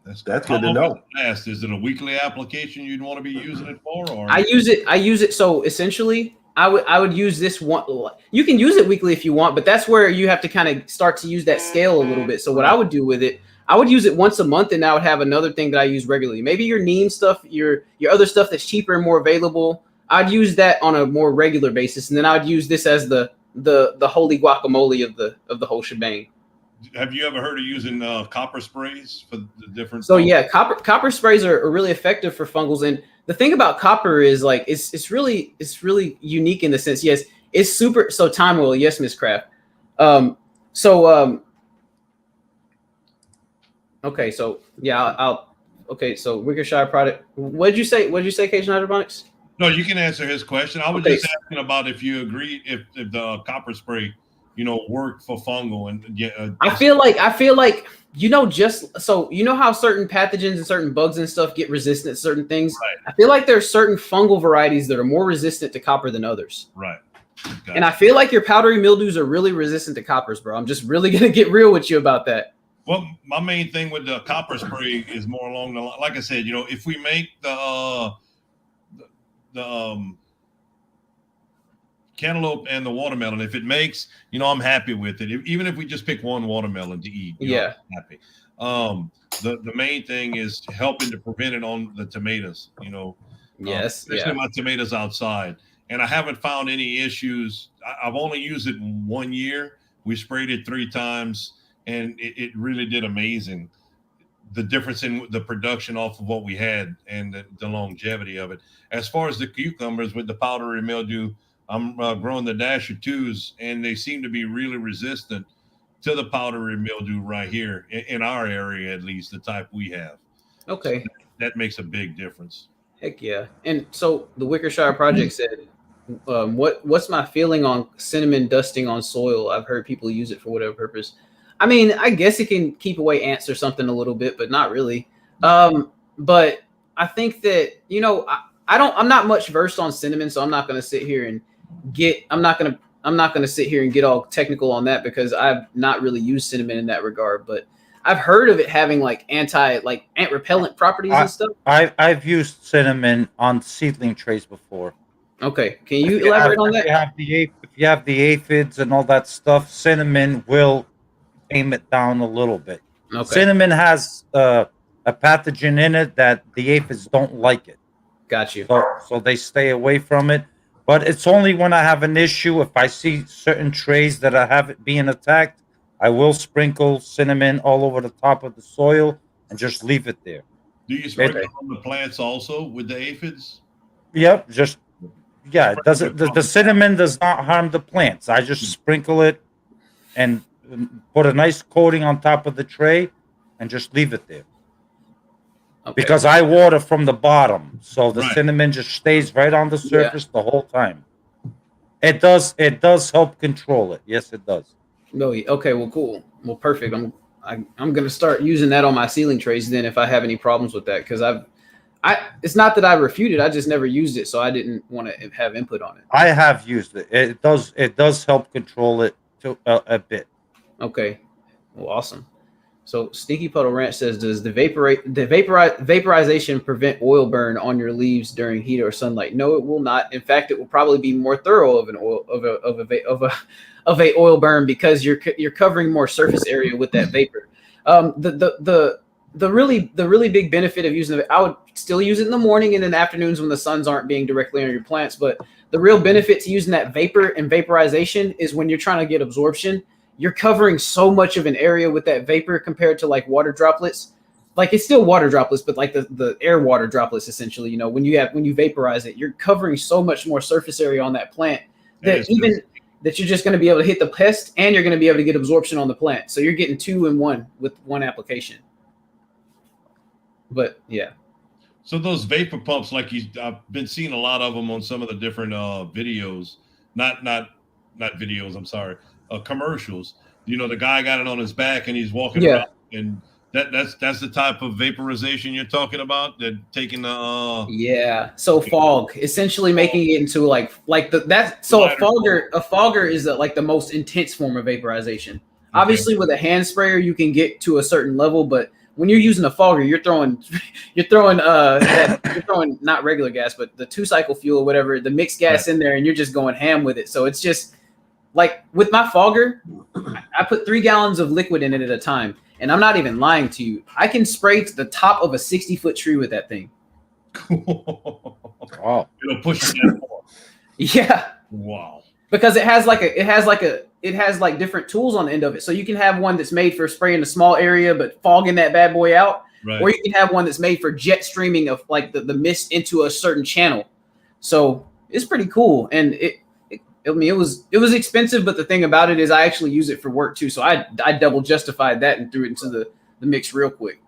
That's good to know. Is it a weekly application you'd want to be using it for? Or I use it. So essentially, I would use this one. You can use it weekly if you want, but that's where you have to kind of start to use that scale a little bit. So what I would do with it, I would use it once a month, and I would have another thing that I use regularly. Maybe your neem stuff, your other stuff that's cheaper and more available, I'd use that on a more regular basis, and then I would use this as the holy guacamole of the whole shebang. Have you ever heard of using copper sprays for the different? So yeah, copper sprays are really effective for fungals. And the thing about copper is like it's really unique in the sense, yes, it's super. So thyme oil, yes, Miss Craft. Okay, so yeah, okay, so Wickershire product. What'd you say, Cajun Hydroponics? No, you can answer his question. I was just asking about if you agree if the copper spray, work for fungal and I feel like just so how certain pathogens and certain bugs and stuff get resistant to certain things. Right. I feel like there's certain fungal varieties that are more resistant to copper than others. Right. Gotcha. And I feel like your powdery mildews are really resistant to coppers, bro. I'm just really gonna get real with you about that. Well, my main thing with the copper spray is more along the line. Like I said, if we make the cantaloupe and the watermelon, if it makes, I'm happy with it. Even if we just pick one watermelon to eat, yeah, I'm happy. The main thing is helping to prevent it on the tomatoes. Yes, especially my tomatoes outside, and I haven't found any issues. I've only used it 1 year. We sprayed it 3 times, and it really did amazing. The difference in the production off of what we had and the longevity of it. As far as the cucumbers with the powdery mildew, I'm growing the Dasher 2s, and they seem to be really resistant to the powdery mildew right here in our area, at least the type we have. Okay. So that makes a big difference. Heck yeah. And so the Wickershire Project said, what's my feeling on cinnamon dusting on soil? I've heard people use it for whatever purpose. I mean, I guess it can keep away ants or something a little bit, but not really. But I think that, I'm not much versed on cinnamon, so I'm not going to sit here and I'm not going to sit here and get all technical on that because I've not really used cinnamon in that regard, but I've heard of it having like ant repellent properties and stuff. I've used cinnamon on seedling trays before. Okay. Can you elaborate on that? If you have the aphids and all that stuff, cinnamon will tame it down a little bit. Okay. Cinnamon has a pathogen in it that the aphids don't like it. Got you. So they stay away from it. But it's only when I have an issue, if I see certain trays that I have it being attacked, I will sprinkle cinnamon all over the top of the soil and just leave it there. Do you sprinkle on the plants also with the aphids? Yep, it doesn't. The cinnamon does not harm the plants. I just sprinkle it and put a nice coating on top of the tray and just leave it there. Okay. Because I water from the bottom, so the Right. cinnamon just stays right on the surface the whole time. It does help control it. Yes, it does. No, okay, well, cool. Well, perfect. I'm gonna start using that on my ceiling trays then if I have any problems with that, because it's not that I refute it, I just never used it, so I didn't want to have input on it. I have used it. It does help control it to a bit. Okay, well, awesome. So Stinky Puddle Ranch says, does the vaporization prevent oil burn on your leaves during heat or sunlight? No, it will not. In fact, it will probably be more thorough of a oil burn because you're covering more surface area with that vapor. The really big benefit of using it, I would still use it in the morning and in the afternoons when the suns aren't being directly on your plants. But the real benefit to using that vapor and vaporization is when you're trying to get absorption. You're covering so much of an area with that vapor compared to like water droplets. Like it's still water droplets, but like the air water droplets, essentially, you know, when you vaporize it, you're covering so much more surface area on that plant that that you're just going to be able to hit the pest and you're going to be able to get absorption on the plant. So you're getting 2 in 1 with one application. But yeah. So those vapor pumps, like I've been seeing a lot of them on some of the different videos, not videos. I'm sorry. Commercials. You know, the guy got it on his back and he's walking around, and that's the type of vaporization you're talking about. That taking the So fog, essentially making it into a fogger is like the most intense form of vaporization. Okay. Obviously, with a hand sprayer, you can get to a certain level, but when you're using a fogger, you're throwing not regular gas, but the 2-cycle fuel or whatever, the mixed gas in there, and you're just going ham with it. So it's just like with my fogger, I put 3 gallons of liquid in it at a time. And I'm not even lying to you. I can spray to the top of a 60-foot tree with that thing. Wow. It'll push you down more. Yeah. Wow. Because it has different tools on the end of it. So you can have one that's made for spraying a small area but fogging that bad boy out. Right. Or you can have one that's made for jet streaming of like the mist into a certain channel. So it's pretty cool. And it was expensive, but the thing about it is I actually use it for work too. So I double justified that and threw it into the mix real quick.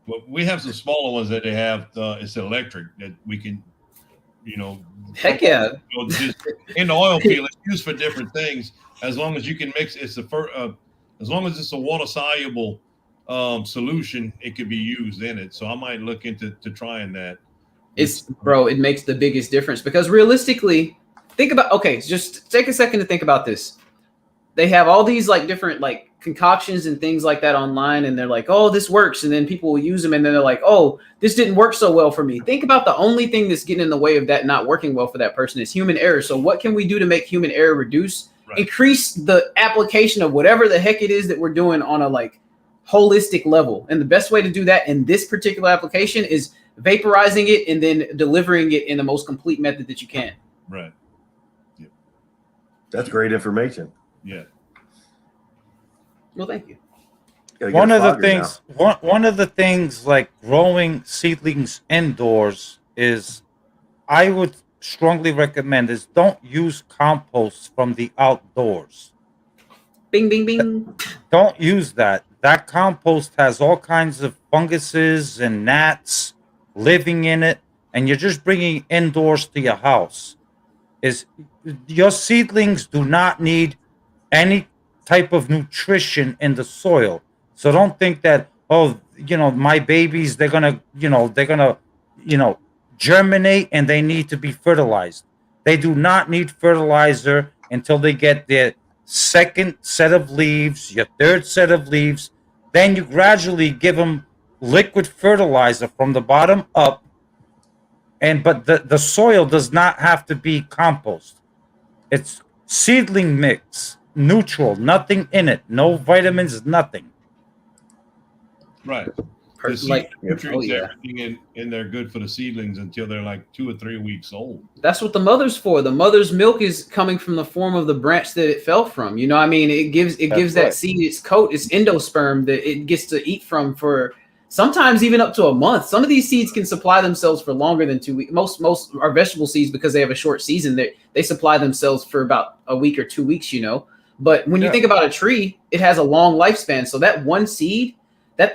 Well, we have some smaller ones that they have. It's electric that we can, you know. Heck yeah. Just in the oil field, it's used for different things. As long as you can mix, as long as it's a water soluble solution, it could be used in it. So I might look into trying that. It makes the biggest difference because realistically. Just take a second to think about this. They have all these like different like concoctions and things like that online, and they're like, oh, this works. And then people will use them and then they're like, oh, this didn't work so well for me. Think about the only thing that's getting in the way of that not working well for that person is human error. So what can we do to make human error reduce? Right. Increase the application of whatever the heck it is that we're doing on a like holistic level. And the best way to do that in this particular application is vaporizing it and then delivering it in the most complete method that you can. Right. That's great information. Yeah. Well, thank you. One of the things like growing seedlings indoors is I would strongly recommend is don't use compost from the outdoors. Bing, bing, bing. Don't use that. That compost has all kinds of funguses and gnats living in it, and you're just bringing indoors to your house. Your seedlings do not need any type of nutrition in the soil. So don't think that, my babies, they're gonna germinate and they need to be fertilized. They do not need fertilizer until they get their second set of leaves, your third set of leaves. Then you gradually give them liquid fertilizer from the bottom up. But the soil does not have to be compost. It's seedling mix, neutral, nothing in it, no vitamins, nothing. Right. Everything in there good for the seedlings until they're like 2 or 3 weeks old. That's what the mother's for. The mother's milk is coming from the form of the branch that it fell from. You know what I mean? It gives that seed its coat, its endosperm that it gets to eat from for sometimes even up to a month. Some of these seeds can supply themselves for longer than 2 weeks. Most are vegetable seeds because they have a short season. They supply themselves for about a week or 2 weeks, But when you think about a tree, it has a long lifespan. So that one seed that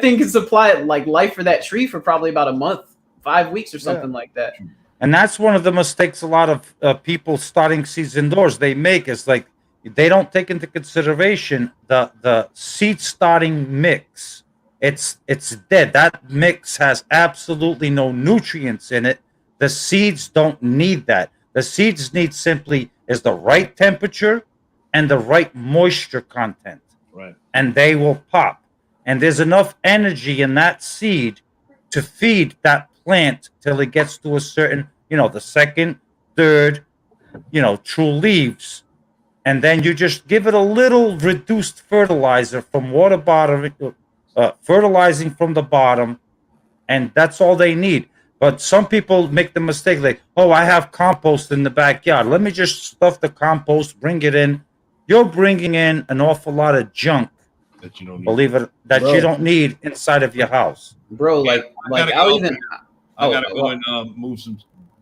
thing could supply like life for that tree for probably about a month, 5 weeks or something like that. And that's one of the mistakes a lot of people starting seeds indoors they make is like they don't take into consideration the seed starting mix. It's dead. That mix has absolutely no nutrients in it. The seeds don't need that. The seeds need simply is the right temperature and the right moisture content. Right. And they will pop. And there's enough energy in that seed to feed that plant till it gets to a certain, the second, third, true leaves. And then you just give it a little reduced fertilizer from fertilizing from the bottom. And that's all they need. But some people make the mistake like, oh, I have compost in the backyard. Let me just stuff the compost, bring it in. You're bringing in an awful lot of junk that you don't need. Believe it, that Bro. you don't need inside of your house. Bro, Yeah, like I I'll gotta go and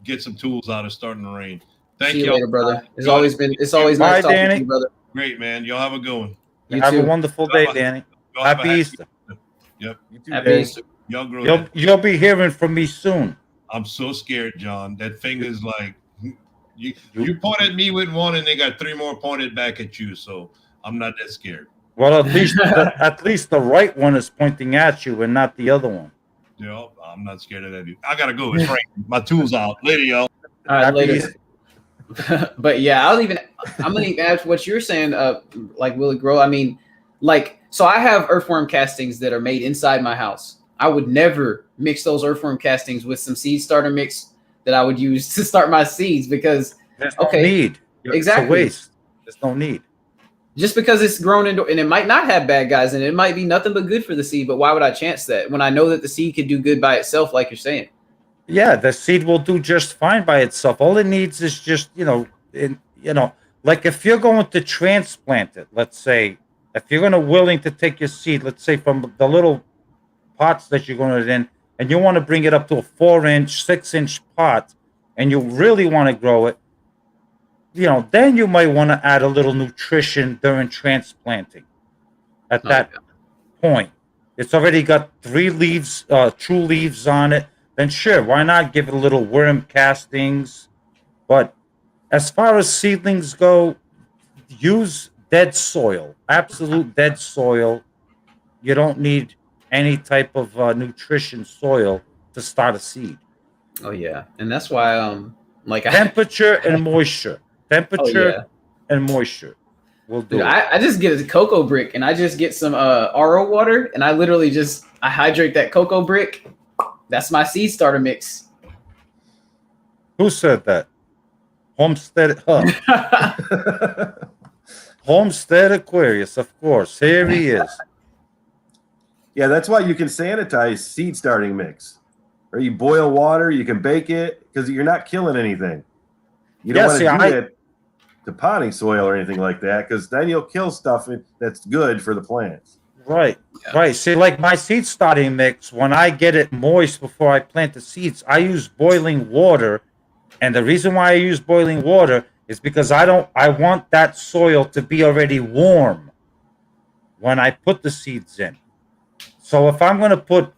get some tools out. It's starting to rain. Thank see you you. later, brother. It's always nice Bye, talking Danny. to you, brother. Great, man. Y'all have a good one. You Have too. a wonderful day, Bye-bye. Danny. Y'all have Happy a Easter. Yep. You too, Happy Dave. Easter. Y'all grow up. You'll be hearing from me soon. I'm so scared, John. That finger's like you point at me with one, and they got 3 more pointed back at you. So I'm not that scared. Well, at least the right one is pointing at you and not the other one. I'm not scared of that. I gotta go. It's raining. My tools out. Later, y'all. All right, Happy later. Easter. But yeah, I'm gonna even add to what you're saying, like will it grow? I mean, like, so I have earthworm castings that are made inside my house. I would never mix those earthworm castings with some seed starter mix that I would use to start my seeds because There's no Okay. need. Exactly. It's a waste. There's no need. just because it's grown into, and it might not have bad guys in it, it might be nothing but good for the seed, but why would I chance that when I know that the seed could do good by itself, like you're saying? Yeah, the seed will do just fine by itself. All it needs is just, like if you're going to transplant it, let's say, if you're going to willing to take your seed, let's say from the little pots that you're going to in, and you want to bring it up to a 4-inch, 6-inch pot, and you really want to grow it, then you might want to add a little nutrition during transplanting. At that point, it's already got 3 leaves, true leaves on it. Then sure, why not give it a little worm castings? But as far as seedlings go, use dead soil, absolute dead soil. You don't need any type of nutrition soil to start a seed. Oh yeah, and that's why Temperature and moisture. Temperature Oh, yeah. and moisture will do Dude, it. I just get a cocoa brick and I just get some RO water and I literally I hydrate that cocoa brick. That's my seed starter mix. Who said that? Homestead Homestead Aquarius, of course. Here he is. Yeah, that's why you can sanitize seed starting mix. Or you boil water, you can bake it because you're not killing anything. You don't want to do it to potting soil or anything like that because then you'll kill stuff that's good for the plants. Right, right. See, like my seed starting mix, when I get it moist before I plant the seeds, I use boiling water. And the reason why I use boiling water is because I want that soil to be already warm when I put the seeds in. So if I'm going to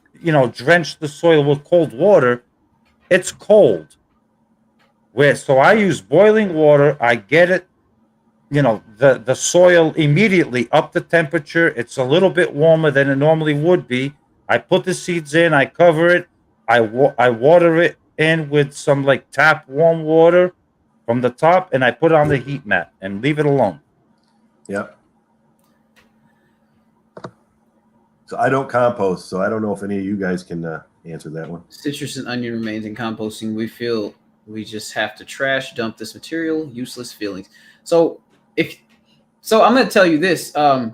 drench the soil with cold water, it's cold. So I use boiling water. I get it, the soil immediately up to temperature. It's a little bit warmer than it normally would be. I put the seeds in. I cover it. I water it in with some like tap warm water from the top, and I put it on the heat mat and leave it alone. Yep. So I don't compost, so I don't know if any of you guys can answer that one. Citrus and onion remains in composting. We feel we just have to trash dump this material, useless feelings. So I'm going to tell you this, a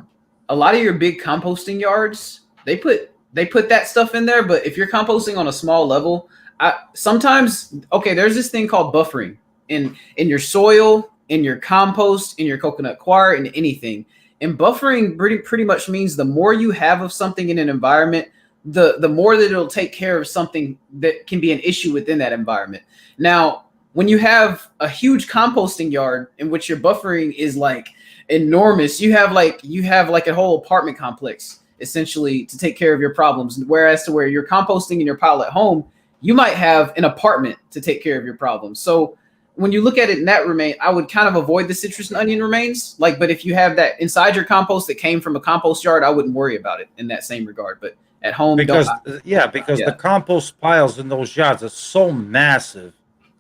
lot of your big composting yards, they put that stuff in there, but if you're composting on a small level, there's this thing called buffering in your soil, in your compost, in your coconut coir, in anything. And buffering pretty much means the more you have of something in an environment, the more that it'll take care of something that can be an issue within that environment. Now, when you have a huge composting yard in which your buffering is like enormous, you have like a whole apartment complex. essentially to take care of your problems. Whereas to where you're composting in your pile at home, you might have an apartment to take care of your problems. So when you look at it in that remain, I would kind of avoid the citrus and onion remains. Like, but if you have that inside your compost that came from a compost yard, I wouldn't worry about it in that same regard. But at home, because the compost piles in those yards are so massive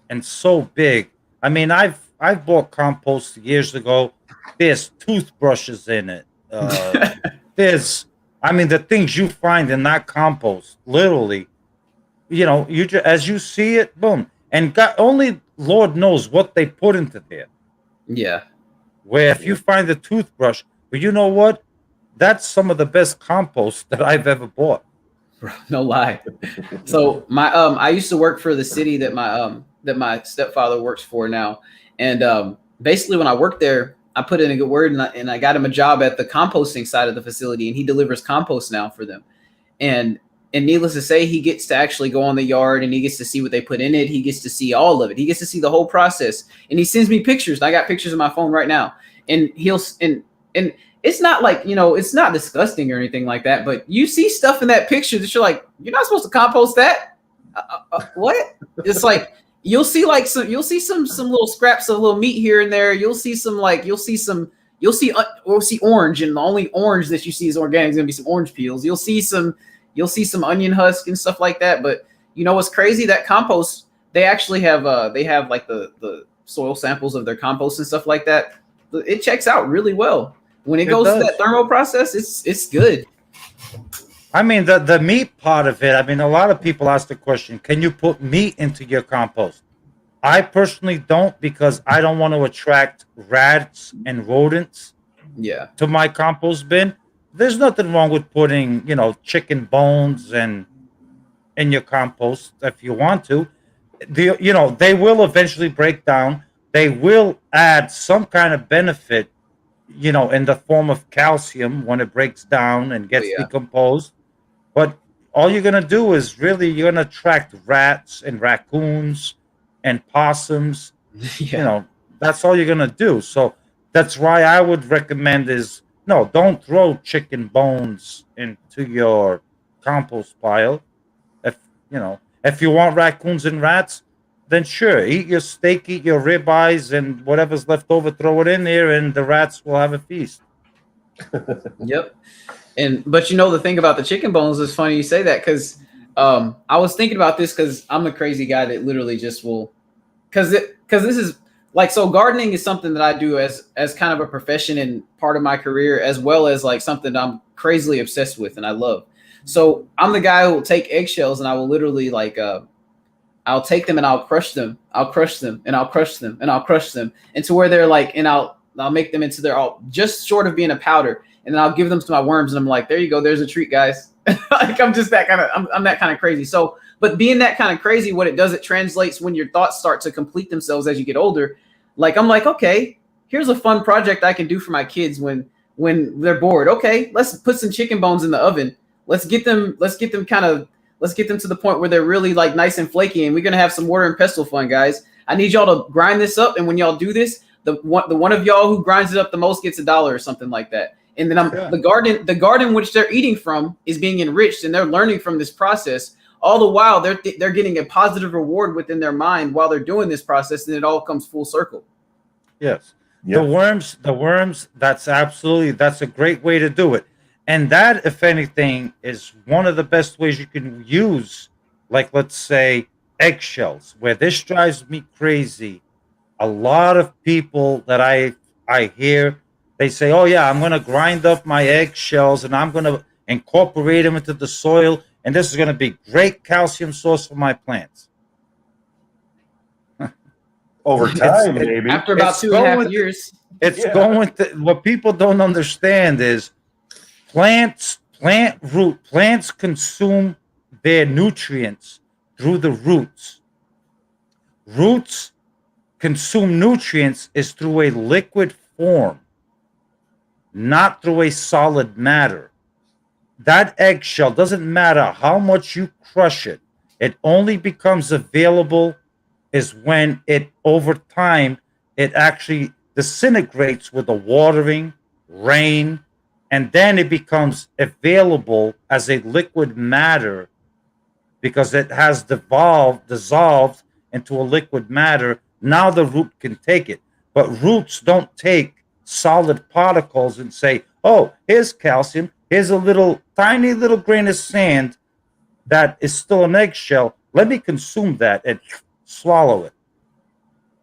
and so big. I mean, I've bought compost years ago. There's toothbrushes in it. There's, I mean, the things you find in that compost, literally, you know, you just, as you see it, boom, and only Lord knows what they put into there. Yeah. Where if you find a toothbrush, but you know what? That's some of the best compost that I've ever bought. No lie. So my I used to work for the city that my stepfather works for now, and basically when I worked there, I put in a good word and I got him a job at the composting side of the facility, and he delivers compost now for them. And needless to say, he gets to actually go on the yard and he gets to see what they put in it. He gets to see all of it. He gets to see the whole process, and he sends me pictures. I got pictures on my phone right now, and and it's not like, you know, it's not disgusting or anything like that, but you see stuff in that picture that you're like, you're not supposed to compost that. What? It's like, you'll see some little scraps of little meat here and there. You'll see orange, and the only orange that you see is organic. Is gonna be some orange peels. You'll see some onion husk and stuff like that. But you know what's crazy? That compost, they actually have like the soil samples of their compost and stuff like that. It checks out really well. When it goes to that thermal process, it's good. I mean, the meat part of it, I mean, a lot of people ask the question, can you put meat into your compost? I personally don't, because I don't want to attract rats and rodents to my compost bin. There's nothing wrong with putting, you know, chicken bones in your compost if you want to. You know, they will eventually break down. They will add some kind of benefit, you know, in the form of calcium when it breaks down and gets decomposed. But all you're going to do is really, you're going to attract rats and raccoons and possums. You know, that's all you're going to do. So that's why I would recommend is, no, don't throw chicken bones into your compost pile. If you want raccoons and rats, then sure, eat your steak, eat your ribeyes, and whatever's left over, throw it in there, and the rats will have a feast. Yep. But you know, the thing about the chicken bones is funny you say that, because I was thinking about this, because I'm a crazy guy that literally just will, because this is like, so gardening is something that I do as kind of a profession and part of my career, as well as like something that I'm crazily obsessed with and I love. So I'm the guy who will take eggshells and I will literally like I'll take them and I'll crush them. I'll crush them and I'll crush them and I'll crush them into where they're like, and I'll make them into they're all just short of being a powder, and then I'll give them to my worms and I'm like, there you go, there's a treat, guys. Like I'm just that kind of I'm that kind of crazy. So, but being that kind of crazy, what it does, it translates when your thoughts start to complete themselves as you get older. Like I'm like, okay, here's a fun project I can do for my kids when they're bored. Okay, let's put some chicken bones in the oven. Let's get them to the point where they're really like nice and flaky, and we're gonna have some water and pestle fun, guys. I need y'all to grind this up, and when y'all do this, the one of y'all who grinds it up the most gets $1 or something like that. And then the garden which they're eating from is being enriched, and they're learning from this process. All the while they're getting a positive reward within their mind while they're doing this process, and it all comes full circle. Yes. Yep. The worms, that's a great way to do it. And that, if anything, is one of the best ways you can use, like, let's say, eggshells, where this drives me crazy. A lot of people that I hear, they say, oh, yeah, I'm going to grind up my eggshells and I'm going to incorporate them into the soil, and this is going to be great calcium source for my plants. Over time, maybe. After about 2.5 years. What people don't understand is plants consume their nutrients through the roots. Roots consume nutrients is through a liquid form, not through a solid matter. That eggshell, doesn't matter how much you crush it, it only becomes available is when it, over time, it actually disintegrates with the watering, rain, and then it becomes available as a liquid matter because it has dissolved into a liquid matter. Now the root can take it. But roots don't take solid particles and say, oh, here's calcium, here's a tiny little grain of sand that is still an eggshell. Let me consume that and swallow it.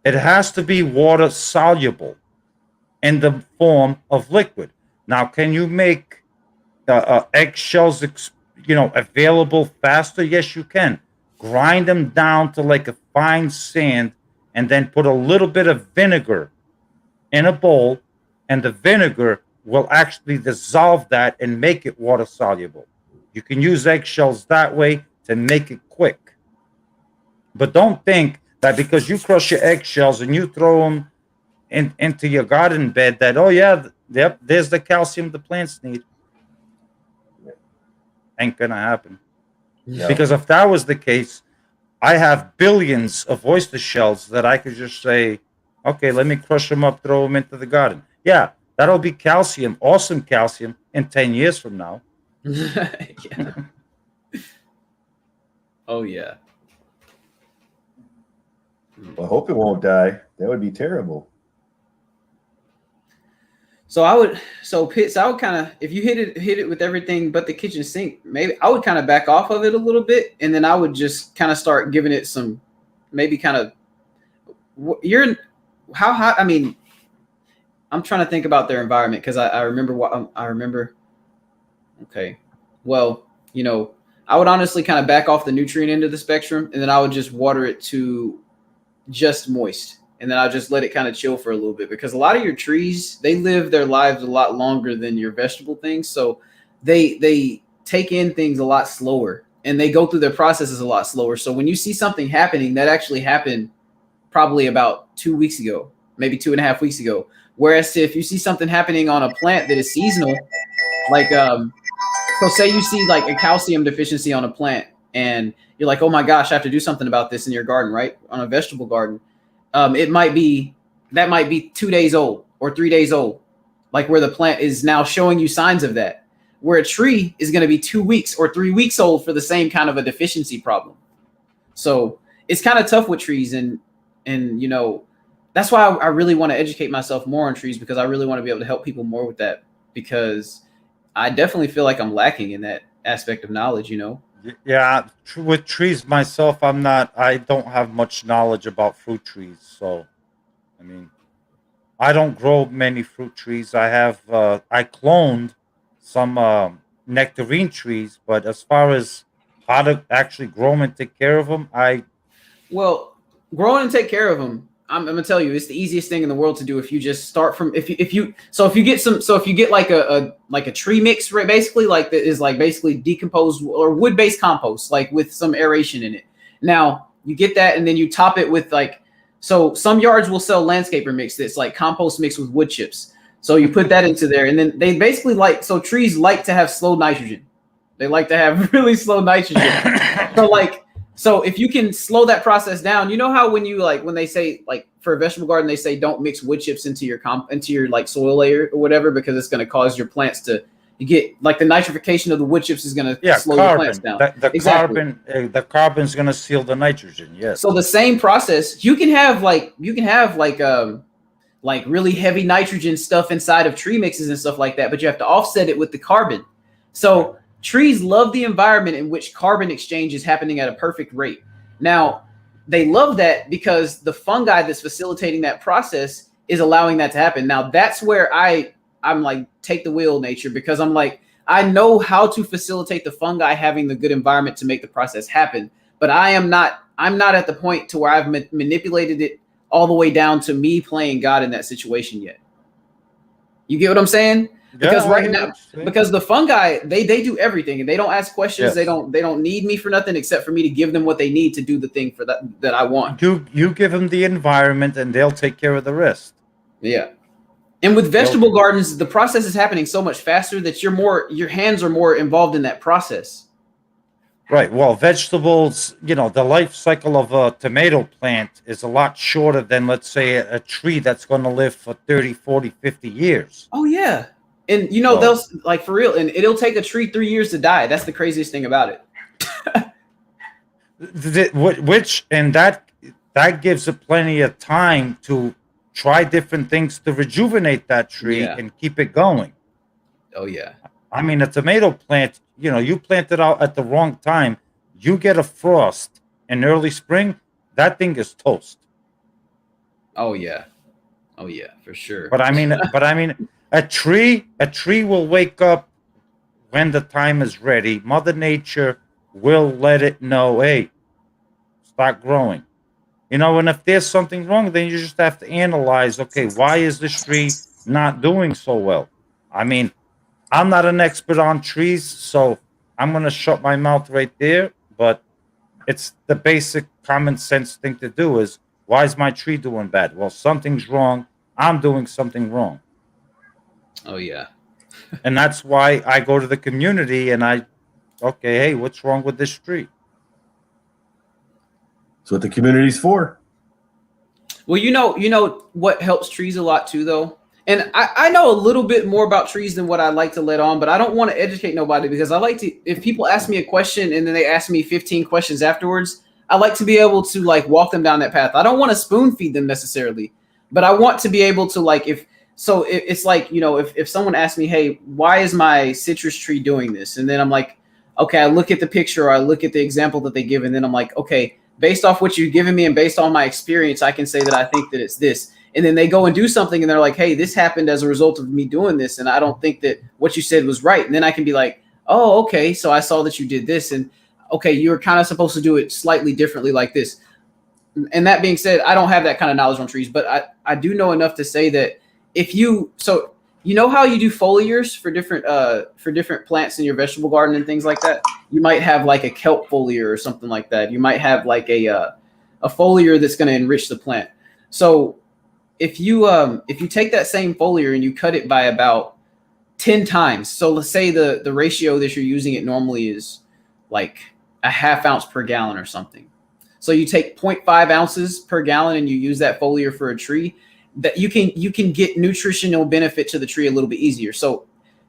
It has to be water soluble in the form of liquid. Now, can you make eggshells, available faster? Yes, you can. Grind them down to like a fine sand, and then put a little bit of vinegar in a bowl, and the vinegar will actually dissolve that and make it water soluble. You can use eggshells that way to make it quick. But don't think that because you crush your eggshells and you throw them into your garden bed that, oh yeah, yep, there's the calcium the plants need. Ain't gonna happen. Yeah. Because if that was the case, I have billions of oyster shells that I could just say, okay, let me crush them up, throw them into the garden. Yeah, that'll be calcium, awesome calcium in 10 years from now. Yeah. Oh, yeah. I hope it won't die. That would be terrible. Pitts, I would kind of, if you hit it with everything but the kitchen sink, maybe I would kind of back off of it a little bit, and then I would just kind of start giving it some, maybe kind of, how hot? I mean, I'm trying to think about their environment because I remember what I remember. Okay, well, I would honestly kind of back off the nutrient end of the spectrum, and then I would just water it to just moist. And then I'll just let it kind of chill for a little bit, because a lot of your trees, they live their lives a lot longer than your vegetable things. So they take in things a lot slower, and they go through their processes a lot slower. So when you see something happening, that actually happened probably about 2 weeks ago, maybe 2.5 weeks ago. Whereas if you see something happening on a plant that is seasonal, like, so say you see like a calcium deficiency on a plant and you're like, oh my gosh, I have to do something about this in your garden, right? On a vegetable garden. That might be 2 days old or 3 days old, like where the plant is now showing you signs of that, where a tree is going to be 2 weeks or 3 weeks old for the same kind of a deficiency problem. So it's kind of tough with trees. And that's why I really want to educate myself more on trees, because I really want to be able to help people more with that, because I definitely feel like I'm lacking in that aspect of knowledge, Yeah, with trees myself, I don't have much knowledge about fruit trees. So, I mean, I don't grow many fruit trees. I cloned some nectarine trees, but as far as how to actually grow them and take care of them, Well, growing and take care of them, I'm gonna tell you, it's the easiest thing in the world to do. If you just start from, if you get like a tree mix, right, basically, like that is like basically decomposed or wood-based compost, like with some aeration in it. Now you get that, and then you top it with so some yards will sell landscaper mix that's like compost mixed with wood chips. So you put that into there, and then they basically trees like to have slow nitrogen. They like to have really slow nitrogen. So if you can slow that process down, you know how when they say, like, for a vegetable garden, they say don't mix wood chips into your soil layer or whatever, because it's going to cause your plants to get like the nitrification of the wood chips is going to slow your plants down. The carbon's going to seal the nitrogen. Yes. So the same process, you can have really heavy nitrogen stuff inside of tree mixes and stuff like that, but you have to offset it with the carbon. So trees love the environment in which carbon exchange is happening at a perfect rate. Now, they love that because the fungi that's facilitating that process is allowing that to happen. Now, that's where I'm like, take the wheel, nature, because I'm like, I know how to facilitate the fungi having the good environment to make the process happen, but I'm not at the point to where I've manipulated it all the way down to me playing God in that situation yet. You get what I'm saying? Because right now, because the fungi, they do everything, and they don't ask questions. Yes. They don't need me for nothing except for me to give them what they need to do the thing for that I want. You give them the environment, and they'll take care of the rest. Yeah. And with vegetable gardens, the process is happening so much faster that your hands are more involved in that process. Right. Well, vegetables, the life cycle of a tomato plant is a lot shorter than, let's say, a tree that's going to live for 30, 40, 50 years. Oh, yeah. And they'll like for real, and it'll take a tree 3 years to die. That's the craziest thing about it. That gives it plenty of time to try different things to rejuvenate that tree and keep it going. Oh yeah. I mean, a tomato plant, you plant it out at the wrong time, you get a frost in early spring, that thing is toast. Oh yeah, for sure. But I mean, a tree will wake up when the time is ready. Mother Nature will let it know, hey, start growing. And if there's something wrong, then you just have to analyze, okay, why is this tree not doing so well? I mean, I'm not an expert on trees, so I'm going to shut my mouth right there, but it's the basic common sense thing to do is, why is my tree doing bad? Well, something's wrong. I'm doing something wrong. Oh, yeah. And that's why I go to the community and okay, hey, what's wrong with this tree? That's what the community's for. Well, you know what helps trees a lot too, though? And I know a little bit more about trees than what I like to let on, but I don't want to educate nobody because I like to, if people ask me a question and then they ask me 15 questions afterwards, I like to be able to like walk them down that path. I don't want to spoon feed them necessarily, but I want to be able to like, it's like, if someone asks me, hey, why is my citrus tree doing this? And then I'm like, okay, I look at the picture or I look at the example that they give. And then I'm like, okay, based off what you've given me and based on my experience, I can say that I think that it's this. And then they go and do something and they're like, hey, this happened as a result of me doing this. And I don't think that what you said was right. And then I can be like, oh, okay, so I saw that you did this. And okay, you're kind of supposed to do it slightly differently like this. And that being said, I don't have that kind of knowledge on trees, but I do know enough to say that so you know how you do foliars for different plants in your vegetable garden and things like that? You might have like a kelp foliar or something like that. You might have like a foliar that's going to enrich the plant. So if you take that same foliar and you cut it by about 10 times, so let's say the ratio that you're using it normally is like a ½ ounce per gallon or something. So you take 0.5 ounces per gallon and you use that foliar for a tree, that you can get nutritional benefit to the tree a little bit easier. So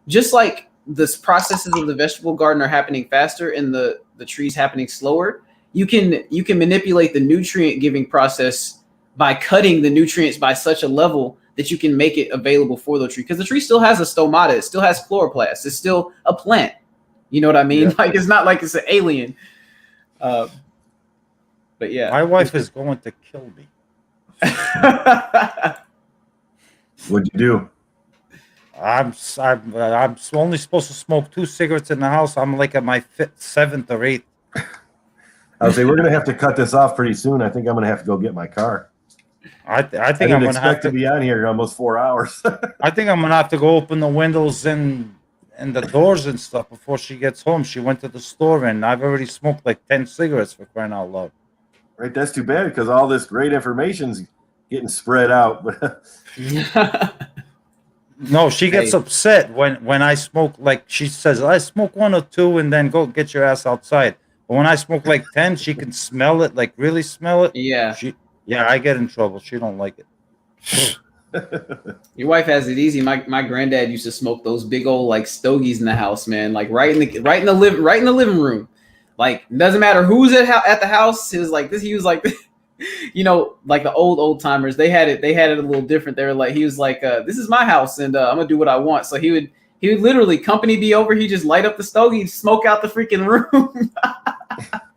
just like the processes of the vegetable garden are happening faster and the trees happening slower, you can manipulate the nutrient giving process by cutting the nutrients by such a level that you can make it available for the tree. Because the tree still has a stomata, it still has chloroplast, it's still a plant. You know what I mean? Yeah. Like it's not like it's an alien. But yeah, my wife is going to kill me. What'd you do? I'm only supposed to smoke 2 cigarettes in the house. I'm like at my 7th or 8th. I would say we're gonna have to cut this off pretty soon. I think I'm gonna have to go get my car. I think I'm gonna have to be on here in almost 4 hours. I think I'm gonna have to go open the windows and the doors and stuff before she gets home. She went to the store and I've already smoked like 10 cigarettes, for crying out loud. Right, that's too bad because all this great information's getting spread out. No, she gets upset when I smoke. Like she says, I smoke 1 or 2 and then go get your ass outside. But when I smoke like 10, she can smell it, like really smell it. Yeah. I get in trouble. She don't like it. Your wife has it easy. My granddad used to smoke those big old like stogies in the house, man. Like right in the living room. Like doesn't matter who's at the house. He was like this. He was like, like the old timers. They had it a little different. They were like, he was like, this is my house and I'm gonna do what I want. So he would literally company be over. He just light up the stogie, smoke out the freaking room.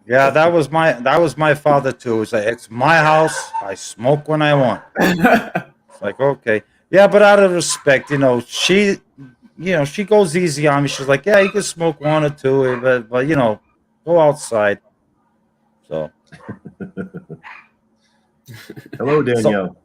Yeah, that was my father too. It's like, it's my house. I smoke when I want. It's like, okay. Yeah, but out of respect, she goes easy on me. She's like, yeah, you can smoke 1 or 2, but go outside. So. Hello, Danielle.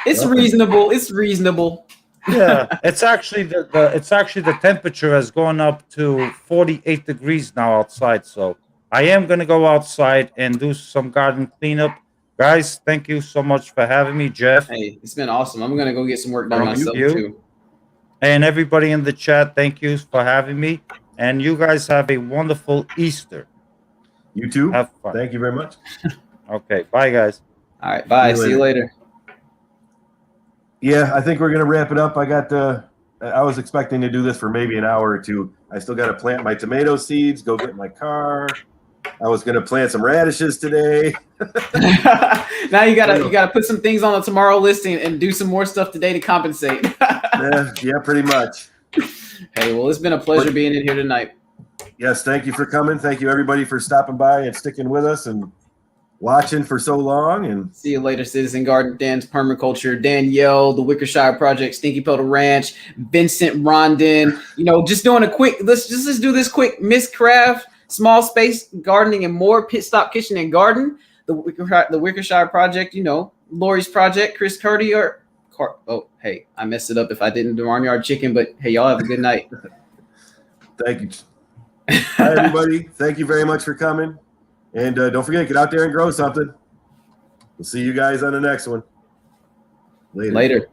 It's reasonable. It's reasonable. Yeah, it's actually the temperature has gone up to 48 degrees now outside. So I am going to go outside and do some garden cleanup. Guys, thank you so much for having me, Jeff. Hey, it's been awesome. I'm going to go get some work done myself too. And everybody in the chat, thank you for having me. And you guys have a wonderful Easter. You too. Have fun. Thank you very much. Okay, bye, guys. All right, bye. See you later. Yeah, I think we're going to wrap it up. I got I was expecting to do this for maybe an hour or two. I still got to plant my tomato seeds, go get my car. I was going to plant some radishes today. Now you gotta put some things on the tomorrow list and do some more stuff today to compensate. Yeah, pretty much. Hey, well, it's been a pleasure being in here tonight. Yes, thank you for coming. Thank you, everybody, for stopping by and sticking with us and watching for so long. And see you later, Citizen Garden, Dan's Permaculture, Danielle, the Wickershire Project, Stinky Pelter Ranch, Vincent Rondon. Just doing a quick. Let's do this quick. Miss Craft, Small Space Gardening and More, Pit Stop Kitchen and Garden, the Wickershire Project. Lori's Project, Chris Curdy oh, hey, I messed it up if I didn't do Barnyard Chicken, but hey, y'all have a good night. Thank you. Hi, everybody. Thank you very much for coming. And don't forget, get out there and grow something. We'll see you guys on the next one. Later.